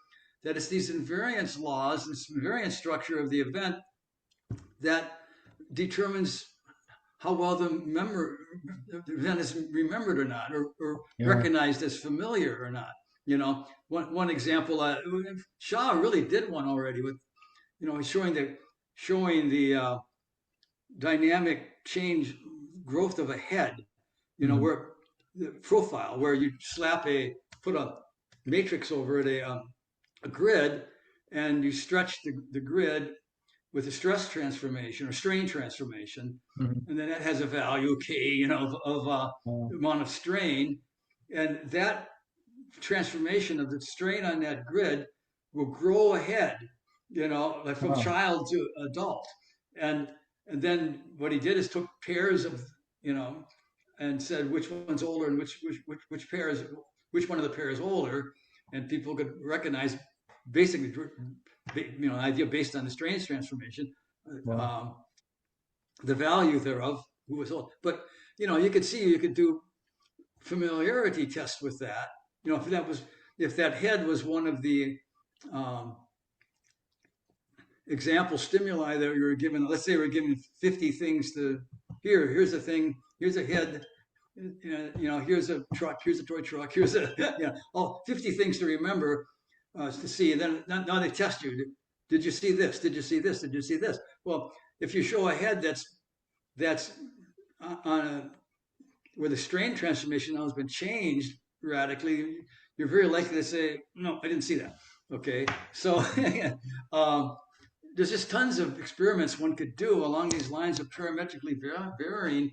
S1: that it's these invariance laws, this invariance structure of the event, that determines how well the event is remembered or not, or
S2: Yeah.
S1: recognized as familiar or not. One example, Shaw really did one already with, showing the dynamic change growth of a head,
S2: Mhm.
S1: where the profile, where you put a matrix over it, a grid, and you stretch the grid with a stress transformation or strain transformation,
S2: Mhm.
S1: and then that has a value k, of
S2: Uh,
S1: amount of strain, and that transformation of the strain on that grid will grow ahead, like from
S2: ah,
S1: child to adult, and then what he did is took pairs of, you know, and said which one's older and which one of the pair is older, and people could recognize basically, an idea based on the strain transformation,
S2: wow.
S1: um, the value thereof, who was old. But you could see, you could do familiarity tests with that. If that head was one of the um, example stimuli that you were given. Let's say we're given 50 things to here's a thing, here's a head, here's a truck, here's a toy truck, here's a, all 50 things to remember, to see. And then now they test you. Did you see this? Did you see this? Did you see this? Well, if you show a head that's on where the strain transformation now has been changed radically, you're very likely to say, no, I didn't see that. Okay, so um, there's just tons of experiments one could do along these lines of parametrically varying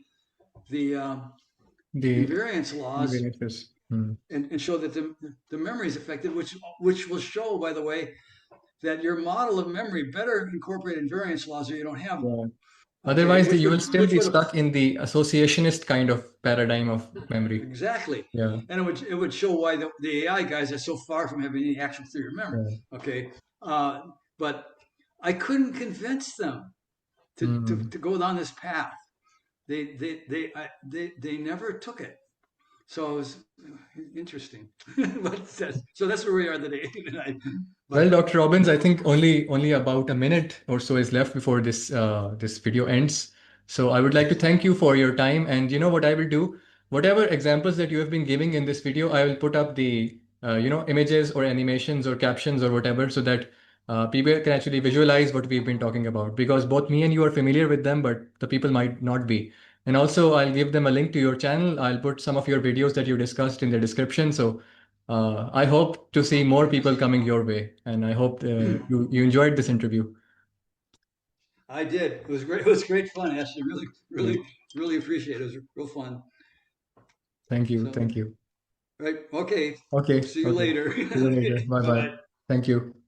S1: the
S2: The
S1: invariance laws,
S2: invariances. Hmm.
S1: and show that the memory is affected, which will show, by the way, that your model of memory better incorporate invariance laws, or you don't have one.
S2: Yeah.
S1: Okay,
S2: Otherwise, you will still
S1: which
S2: be
S1: would
S2: stuck in the associationist kind of paradigm of memory.
S1: exactly,
S2: Yeah.
S1: and it would show why the AI guys are so far from having any actual theory of memory.
S2: Yeah.
S1: Okay, but I couldn't convince them to
S2: Hmm.
S1: go down this path. They never took it. So it was interesting. So that's where we are today.
S2: Well,
S1: But
S2: Dr. Robbins, I think only about a minute or so is left before this video ends. So I would like to thank you for your time. And you know what I will do? Whatever examples that you have been giving in this video, I will put up the images or animations or captions or whatever, so that people can actually visualize what we've been talking about. Because both me and you are familiar with them, but the people might not be. And also, I'll give them a link to your channel. I'll put some of your videos that you discussed in the description. So I hope to see more people coming your way, and I hope you enjoyed this interview.
S1: I did. It was great. It was great fun, Ashley. Really,
S2: Great.
S1: really, really appreciate it. It was real fun.
S2: Thank you.
S1: So,
S2: Thank you.
S1: right. Okay.
S2: Okay.
S1: See you
S2: Okay.
S1: later.
S2: See you later.
S1: Okay.
S2: Bye
S1: Bye
S2: bye.
S1: bye.
S2: Thank you.